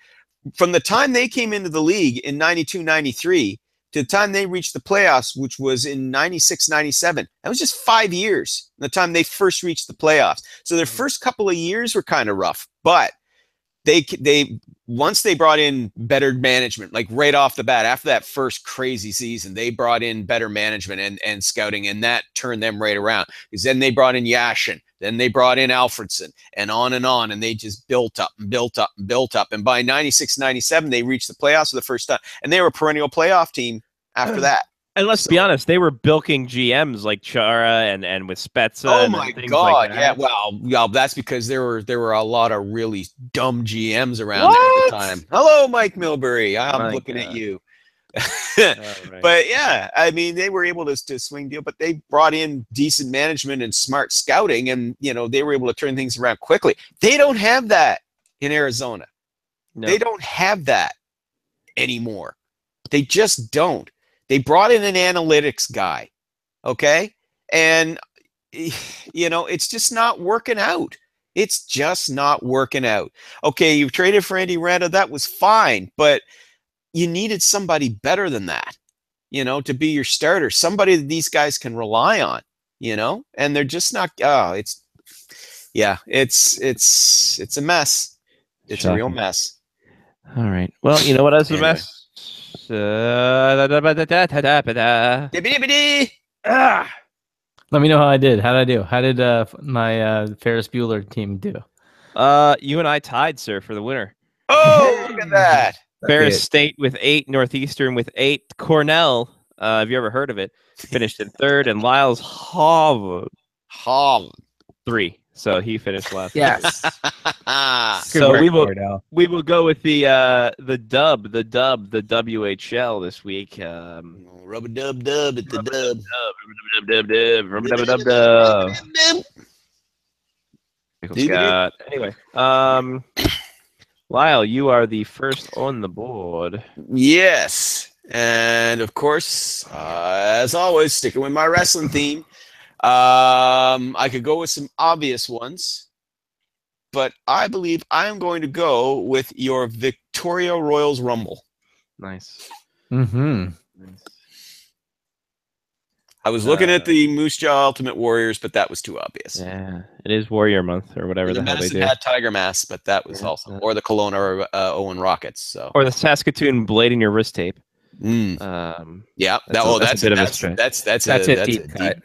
from the time they came into the league in 92-93 to the time they reached the playoffs, which was in 96-97, that was just 5 years. The time they first reached the playoffs, so their first couple of years were kind of rough, but they once they brought in better management, like right off the bat, after that first crazy season, they brought in better management and scouting, and that turned them right around. Because then they brought in Yashin, then they brought in Alfredson, and on, and they just built up and built up and built up. And by 96-97, they reached the playoffs for the first time, and they were a perennial playoff team after that. And let's be honest, they were bilking GMs like Chara and with Spezza. Oh my God! Like yeah, well, that's because there were a lot of really dumb GMs around there at the time. Hello, Mike Milbury. I'm looking at you. Right. But yeah, I mean, they were able to swing deal, but they brought in decent management and smart scouting, and they were able to turn things around quickly. They don't have that in Arizona. No. They don't have that anymore. They just don't. They brought in an analytics guy, okay? And, it's just not working out. It's just not working out. Okay, you've traded for Antti Raanta. That was fine, but you needed somebody better than that, to be your starter. Somebody that these guys can rely on, And they're just not, it's a mess. It's a real mess. All right. Well, you know what else is a mess? Let me know how I did. How did I do? How did my Ferris Bueller team do? You and I tied, sir, for the winner. Oh, look at that. Ferris State with 8, Northeastern with 8. Cornell, have you ever heard of it? Finished in 3rd, and Lyle's Harvard 3. So he finished last. Yes. So we will go with the WHL this week. Rubber dub at the dub. Dub. Michael Scott. Anyway, Lyle, you are the first on the board. Yes. And of course, as always, sticking with my wrestling theme, I could go with some obvious ones, but I believe I'm going to go with your Victoria Royals Rumble. Nice. Mm-hmm. I was looking at the Moose Jaw Ultimate Warriors, but that was too obvious. Yeah, it is Warrior Month or whatever the hell they do. Had Tiger Mask, but that was also, or the Kelowna Owen Rockets. So, or the Saskatoon Blade in your wrist tape. Yeah, that's a bit of a stretch. That's a deep cut.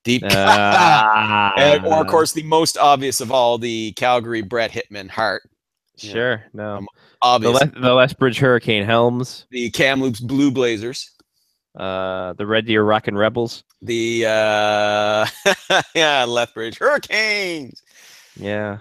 Deep. And, or of course, the most obvious of all, the Calgary Bret Hitman Hart. Sure, no. Obvious. The Lethbridge Hurricane Helms. The Kamloops Blue Blazers. The Red Deer Rockin' Rebels. The Lethbridge Hurricanes. Yeah.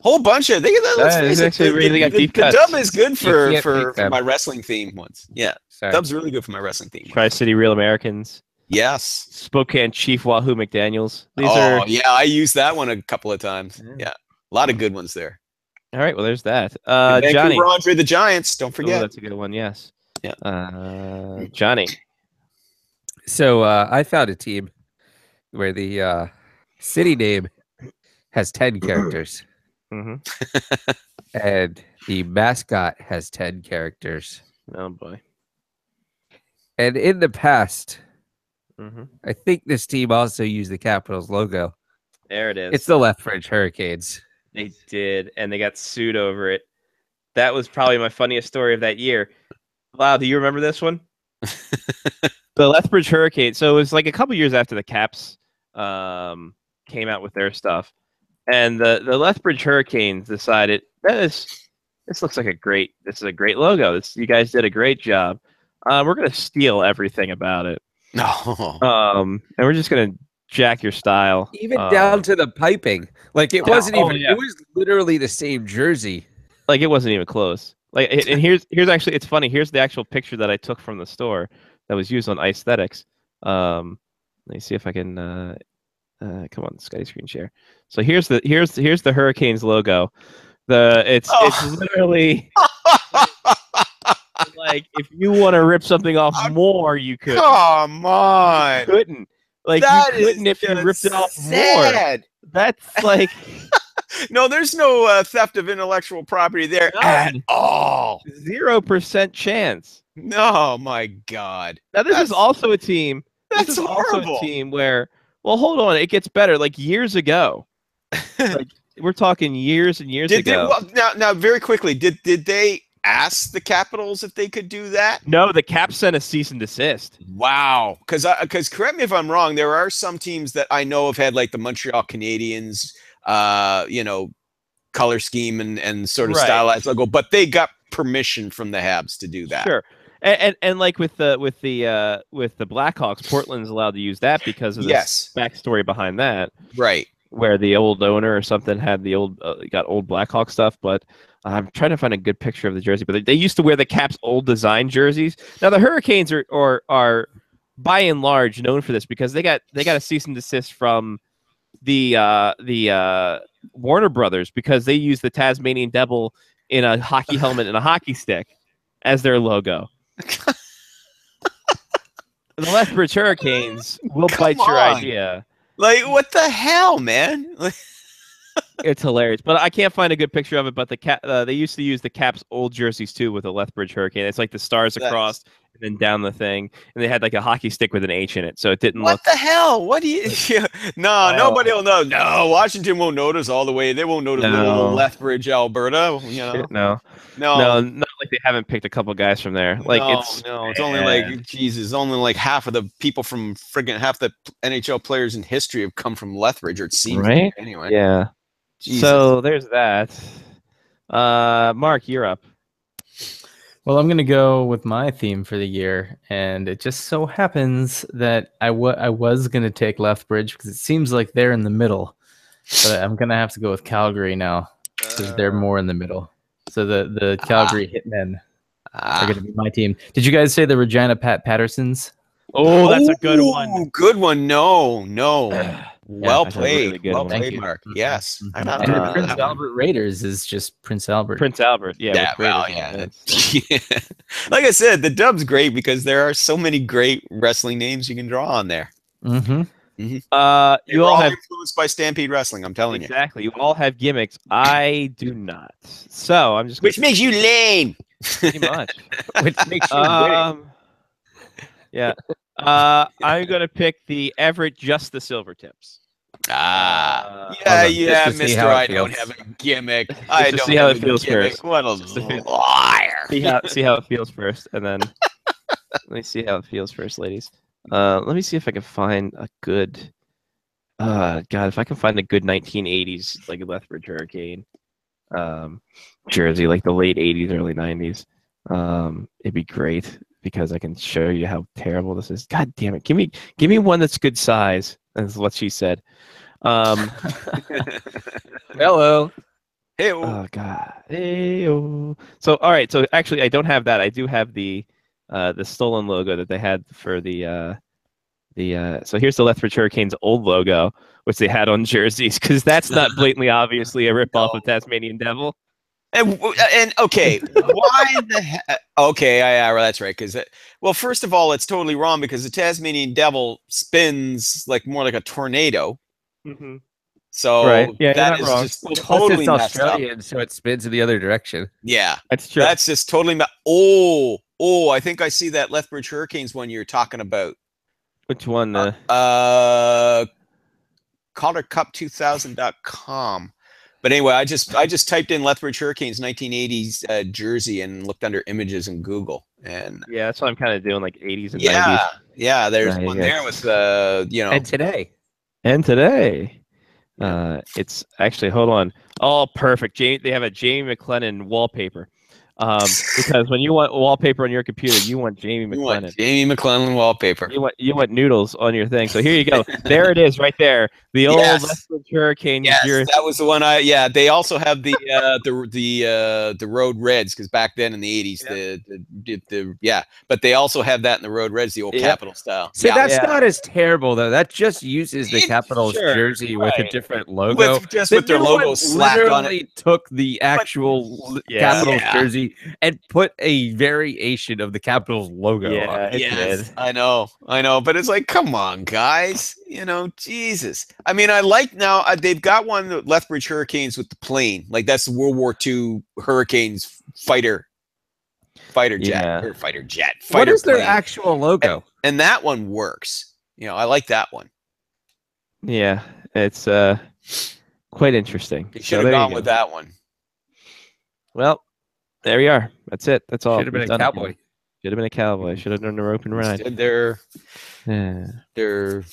Whole bunch of they got deep the cuts. dub is good for my wrestling theme ones. Yeah. Dub's really good for my wrestling theme. Tri-City Real Americans. Yes. Spokane Chief Wahoo McDaniels. Yeah, I used that one a couple of times. Yeah. A lot of good ones there. All right, well, there's that. Johnny Andre the Giants, don't forget. That's a good one, yes. Yeah. Johnny. So I found a team where the city name has 10 characters. And the mascot has 10 characters. Oh, boy. And in the past, I think this team also used the Capitals logo. There it is. It's the Lethbridge Hurricanes. They did, and they got sued over it. That was probably my funniest story of that year. Wow, do you remember this one? The Lethbridge Hurricanes. So it was like a couple years after the Caps came out with their stuff. And the Lethbridge Hurricanes decided, this looks like a great logo. You guys did a great job. We're going to steal everything about it. No. And we're just going to jack your style. Even down to the piping. Like it wasn't even, it was literally the same jersey. Like it wasn't even close. Like, and here's actually, it's funny. Here's the actual picture that I took from the store that was used on Aesthetics. Let me see if I can, come on, Sky screen share. So here's the Hurricanes logo. It's literally like if you want to rip something off more, you could. Come on, you couldn't. Like that you couldn't if you ripped it off sad. More. That's like no, there's no theft of intellectual property there at all. 0% chance. No, my God. Now this is also a team. That's horrible. Also a team where, well, hold on, it gets better. Like years ago, like we're talking years and years ago. Now, very quickly, did they ask the Capitals if they could do that? No, the Caps sent a cease and desist. Wow, because correct me if I'm wrong, there are some teams that I know have had like the Montreal Canadiens, color scheme and sort of stylized logo, but they got permission from the Habs to do that. Sure. And like with the Blackhawks, Portland's allowed to use that because of the backstory behind that, right? Where the old owner or something had the old got old Blackhawk stuff. But I'm trying to find a good picture of the jersey. But they used to wear the Caps' old design jerseys. Now the Hurricanes are by and large known for this because they got a cease and desist from the Warner Brothers because they used the Tasmanian Devil in a hockey helmet and a hockey stick as their logo. The Lethbridge Hurricanes will bite your idea. Like, what the hell, man? It's hilarious, but I can't find a good picture of it. But they used to use the Caps' old jerseys too with the Lethbridge Hurricane. It's like the stars across and then down the thing, and they had like a hockey stick with an H in it, so it didn't look. What the hell? What do you? No, nobody will know. No, Washington won't notice all the way. They won't notice little Lethbridge, Alberta. No, not like they haven't picked a couple guys from there. Like it's only like Jesus. Only like half of the people from half the NHL players in history have come from Lethbridge, or it seems right. Anyway, yeah. Jesus. So there's that. Mark, you're up. Well, I'm going to go with my theme for the year, and it just so happens that I was going to take Lethbridge because it seems like they're in the middle, but I'm going to have to go with Calgary now because they're more in the middle. So the Calgary Hitmen are going to be my team. Did you guys say the Regina Pattersons? Oh, that's a good one. Good one. No. Well that's a really played. good Well one. played, Mark. Yes. I And don't the know Prince that one. Albert Raiders is just Prince Albert. Prince Albert, yeah. Yeah, with well, Raiders. yeah. Like I said, the dub's great because there are so many great wrestling names you can draw on there. Mm-hmm. You You all have influenced by Stampede Wrestling. I'm telling exactly. You all have gimmicks. I do not. So I'm just. Which makes you lame. Pretty much. Which makes you Yeah. I'm gonna pick the Everett Just the Silver Tips. Yeah, just to see Mister. how it I don't feels. have a gimmick. I to don't see how have it a feels gimmick. first. What a Just to feel- liar. See how it feels first, and then let me see how it feels first, ladies. Let me see if I can find a good. God, if I can find a good 1980s like Lethbridge Hurricane jersey, like the late 80s, early 90s, it'd be great because I can show you how terrible this is. God damn it! Give me one that's good size. That's what she said. Hello. Hey. Oh God. Hey-oh. So all right. So actually, I don't have that. I do have the stolen logo that they had for the. So here's the Lethbridge Hurricanes old logo, which they had on jerseys, because that's not blatantly obviously a ripoff of Tasmanian Devil. And okay, why the heck? Okay, yeah, well, that's right. Because well, first of all, it's totally wrong because the Tasmanian Devil spins more like a tornado. Mm-hmm. So right, yeah, that you're is not wrong. just Plus totally it's messed up. Australian, so it spins in the other direction. Yeah, that's true. That's just totally. Oh, I think I see that Lethbridge Hurricanes one you're talking about. Which one? CollarCup2000.com. But anyway, I just typed in Lethbridge Hurricanes 1980s jersey and looked under images in Google. And yeah, that's what I'm kind of doing, like 80s and 90s. Yeah, there's one there with And today. It's actually, hold on. Oh, perfect. They have a Jamie McLennan wallpaper. Because when you want wallpaper on your computer, you want Jamie McLennan. You want Jamie McLennan wallpaper. You want noodles on your thing. So here you go. There it is, right there. The old Lethbridge Hurricane jersey. That was the one. They also have the Road Reds, because back then in the 80s, but they also have that in the Road Reds, the old Capital style. See, that's not as terrible though. That just uses the Capitals jersey with a different logo. With their logo slapped on it. Took the actual Capitals jersey and put a variation of the Capitals logo on it. Yes, I know, but it's like, come on, guys, Jesus. I mean, I like now they've got one, the Lethbridge Hurricanes with the plane, like that's the World War II Hurricanes fighter jet. What is their actual logo? And that one works. I like that one. Yeah, it's quite interesting. You should have gone with that one. Well, there we are. That's it. That's all. Should have been a cowboy. Should have been a cowboy. Should have done the rope and ride. Instead, they're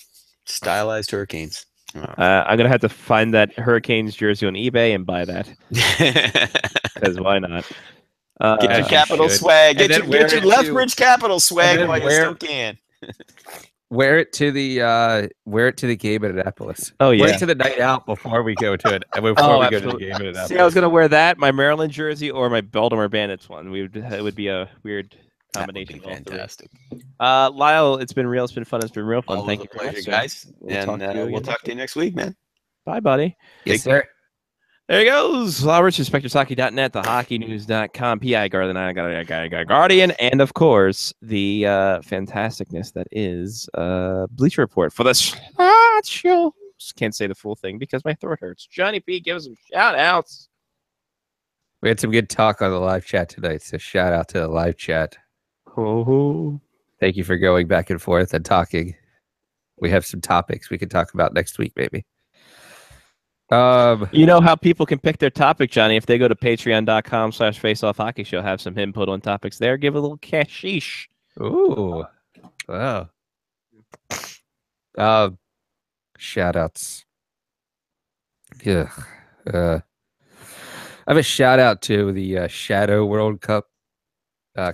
stylized Hurricanes. I'm gonna have to find that Hurricanes jersey on eBay and buy that. Because why not? Get your Capital swag. Get your Lethbridge Capital swag while you still can. Wear it to the game at Annapolis. Oh yeah. Wear it to the night out before we go to it. Before we go to the game at Annapolis. See, I was gonna wear that, my Maryland jersey, or my Baltimore Bandits one. It would be a weird combination. That would be fantastic. Lyle, it's been real. It's been fun. It's been real fun. Always Thank you, pleasure, guys. We'll talk to you next week, man. Bye, buddy. Yes, sir. There he goes. Roberts, SpectreHockey.net, thehockeynews.com, PI Guardian, and of course, the fantasticness that is Bleacher Report for the Slot Show. Can't say the full thing because my throat hurts. Johnny P, give us some shout outs. We had some good talk on the live chat tonight, so shout out to the live chat. Oh, thank you for going back and forth and talking. We have some topics we can talk about next week, maybe. You know how people can pick their topic, Johnny, if they go to patreon.com/faceoffhockeyshow, have some input on topics there, give a little cashish. Ooh. Wow. Shout outs. Yeah. I have a shout out to the Shadow World Cup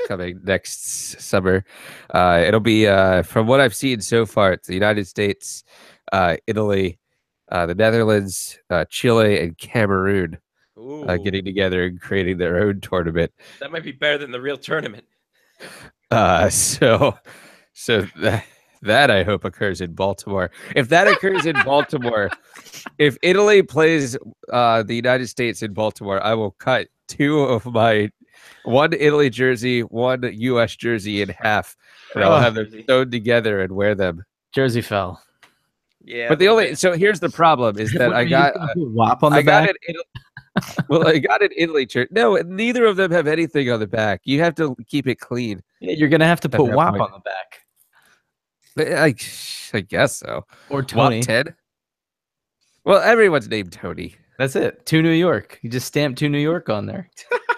coming next summer. It'll be, from what I've seen so far, it's the United States, Italy, the Netherlands, Chile, and Cameroon getting together and creating their own tournament. That might be better than the real tournament. So That I hope occurs in Baltimore. If that occurs in Baltimore, if Italy plays the United States in Baltimore, I will cut one Italy jersey, one U.S. jersey in half, and I'll have them sewn together and wear them. Jersey fell. Yeah, but here's the problem is that I got WAP on the back. I got an Italy shirt. No, neither of them have anything on the back. You have to keep it clean. Yeah, you're gonna have to put WAP on the back. I guess so. Or Tony. WAP 10. Well, everyone's named Tony. That's it. To New York. You just stamped to New York on there.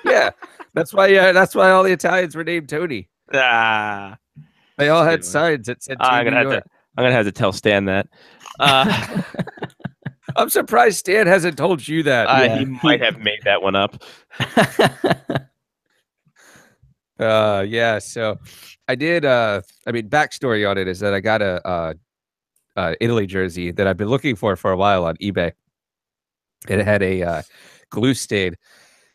Yeah, that's why all the Italians were named Tony. They all had signs that said to New York. I'm gonna have to tell Stan that. I'm surprised Stan hasn't told you that. He might have made that one up. Yeah, so I did backstory on it is that I got a Italy jersey that I've been looking for a while on eBay. And it had a glue stain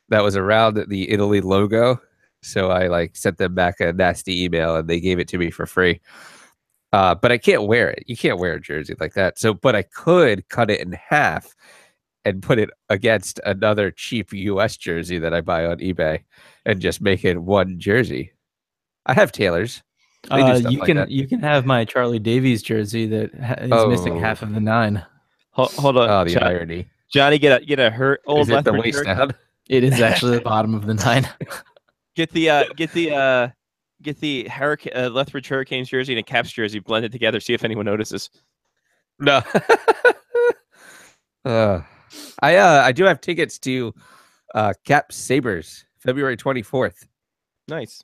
that was around the Italy logo. So I sent them back a nasty email and they gave it to me for free. But I can't wear it. You can't wear a jersey like that. But I could cut it in half and put it against another cheap US jersey that I buy on eBay and just make it one jersey. I have tailors. You can have my Charlie Davies jersey that is missing half of the 9. Hold on. Oh, the irony. Johnny, get a hurt old. Is it the waist down? It is actually the bottom of the 9. Get the Lethbridge Hurricanes jersey and a Caps jersey blended together. See if anyone notices. No. I do have tickets to Caps Sabres February 24th. Nice.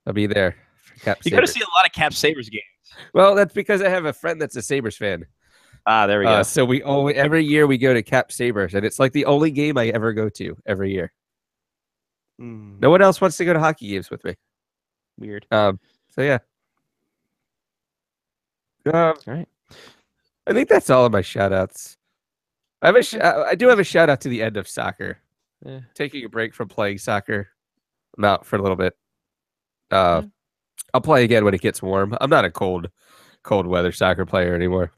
I'll be there. You're going to see a lot of Caps Sabres games. Well, that's because I have a friend that's a Sabres fan. There we go. So every year we go to Cap Sabres, and it's like the only game I ever go to every year. No one else wants to go to hockey games with me. Weird. So yeah. All right. I think that's all of my shout outs. I do have a shout out to the end of soccer. Yeah. Taking a break from playing soccer. I'm out for a little bit. I'll play again when it gets warm. I'm not a cold weather soccer player anymore.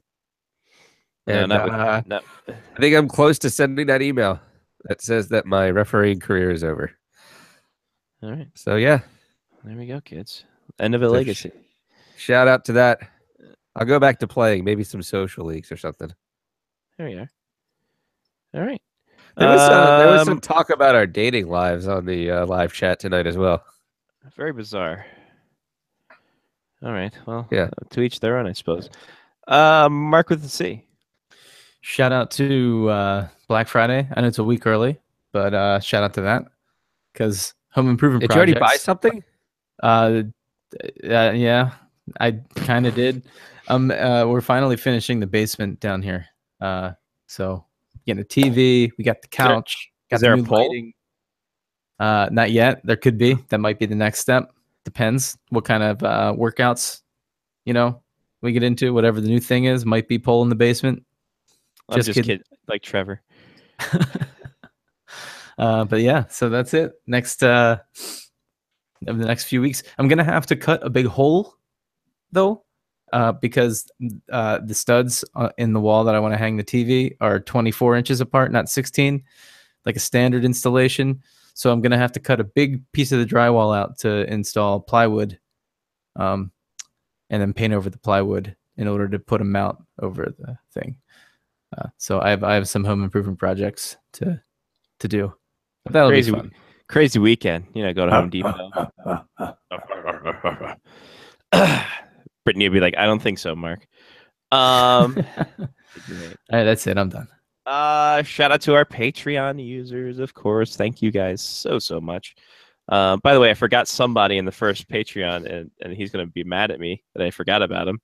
And I think I'm close to sending that email that says that my refereeing career is over. All right. So yeah. There we go, kids. End of a legacy. Shout out to that. I'll go back to playing, maybe some social leagues or something. There we are. All right. There was some talk about our dating lives on the live chat tonight as well. Very bizarre. All right. Well, yeah. To each their own, I suppose. Mark with the C. Shout out to Black Friday. I know it's a week early, but shout out to that because home improvement Did projects. You already buy something? Yeah, I kind of did. We're finally finishing the basement down here. So getting a TV, we got the couch. Is there a pole? Not yet. There could be. That might be the next step. Depends what kind of workouts, we get into. Whatever the new thing is, might be pole in the basement. I'm just kidding. Like Trevor. But yeah, so that's it. Next, over the next few weeks, I'm gonna have to cut a big hole, though, because the studs in the wall that I want to hang the TV are 24 inches apart, not 16, like a standard installation. So I'm gonna have to cut a big piece of the drywall out to install plywood, and then paint over the plywood in order to put a mount over the thing. So I have some home improvement projects to do. But that'll be fun. Crazy weekend. Go to Home Depot. Brittany would be like, I don't think so, Mark. All right, that's it. I'm done. Shout out to our Patreon users, of course. Thank you guys so much. By the way, I forgot somebody in the first Patreon, and he's going to be mad at me that I forgot about him.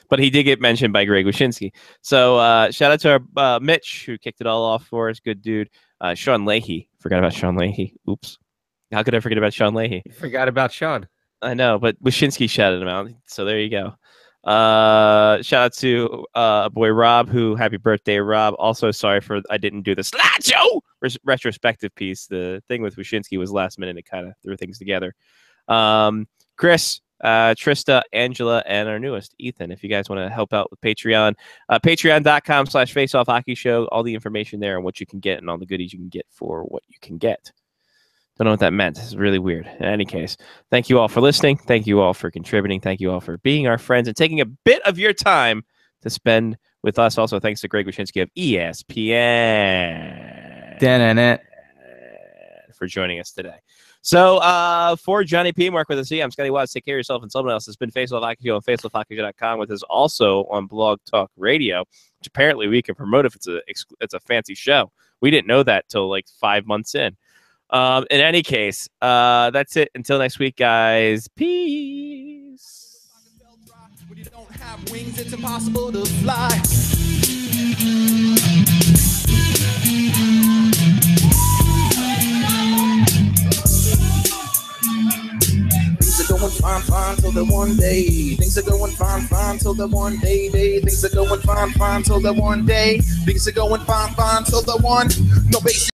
But he did get mentioned by Greg Wyshynski. So shout out to our Mitch, who kicked it all off for us. Good dude. Sean Leahy. Forgot about Sean Leahy. Oops. How could I forget about Sean Leahy? You forgot about Sean. I know, but Wyshynski shouted him out. So there you go. Shout out to boy Rob, who happy birthday, Rob. Also sorry for I didn't do the slideshow retrospective piece. The thing with Wyshynski was last minute. It kind of threw things together. Chris, Trista, Angela, and our newest, Ethan. If you guys want to help out with Patreon, patreon.com/faceoffhockeyshow. All the information there and what you can get and all the goodies you can get for what you can get. Don't know what that meant. It's really weird. In any case, thank you all for listening. Thank you all for contributing. Thank you all for being our friends and taking a bit of your time to spend with us. Also, thanks to Greg Wyshynski of ESPN for joining us today. So for Johnny P. Mark with a C, I'm Scotty Watts. Take care of yourself and someone else. It's been Face Off Hockey Show on faceoffhockeyshow.com, with us also on Blog Talk Radio, which apparently we can promote if it's a fancy show. We didn't know that till like 5 months in. In any case, that's it. Until next week, guys. Peace. When you don't have wings, it's impossible to fly. Things are going fine till the one day. Things are going fine till the one day. Things are going fine till the one day. Things are going fine till the one. No basic.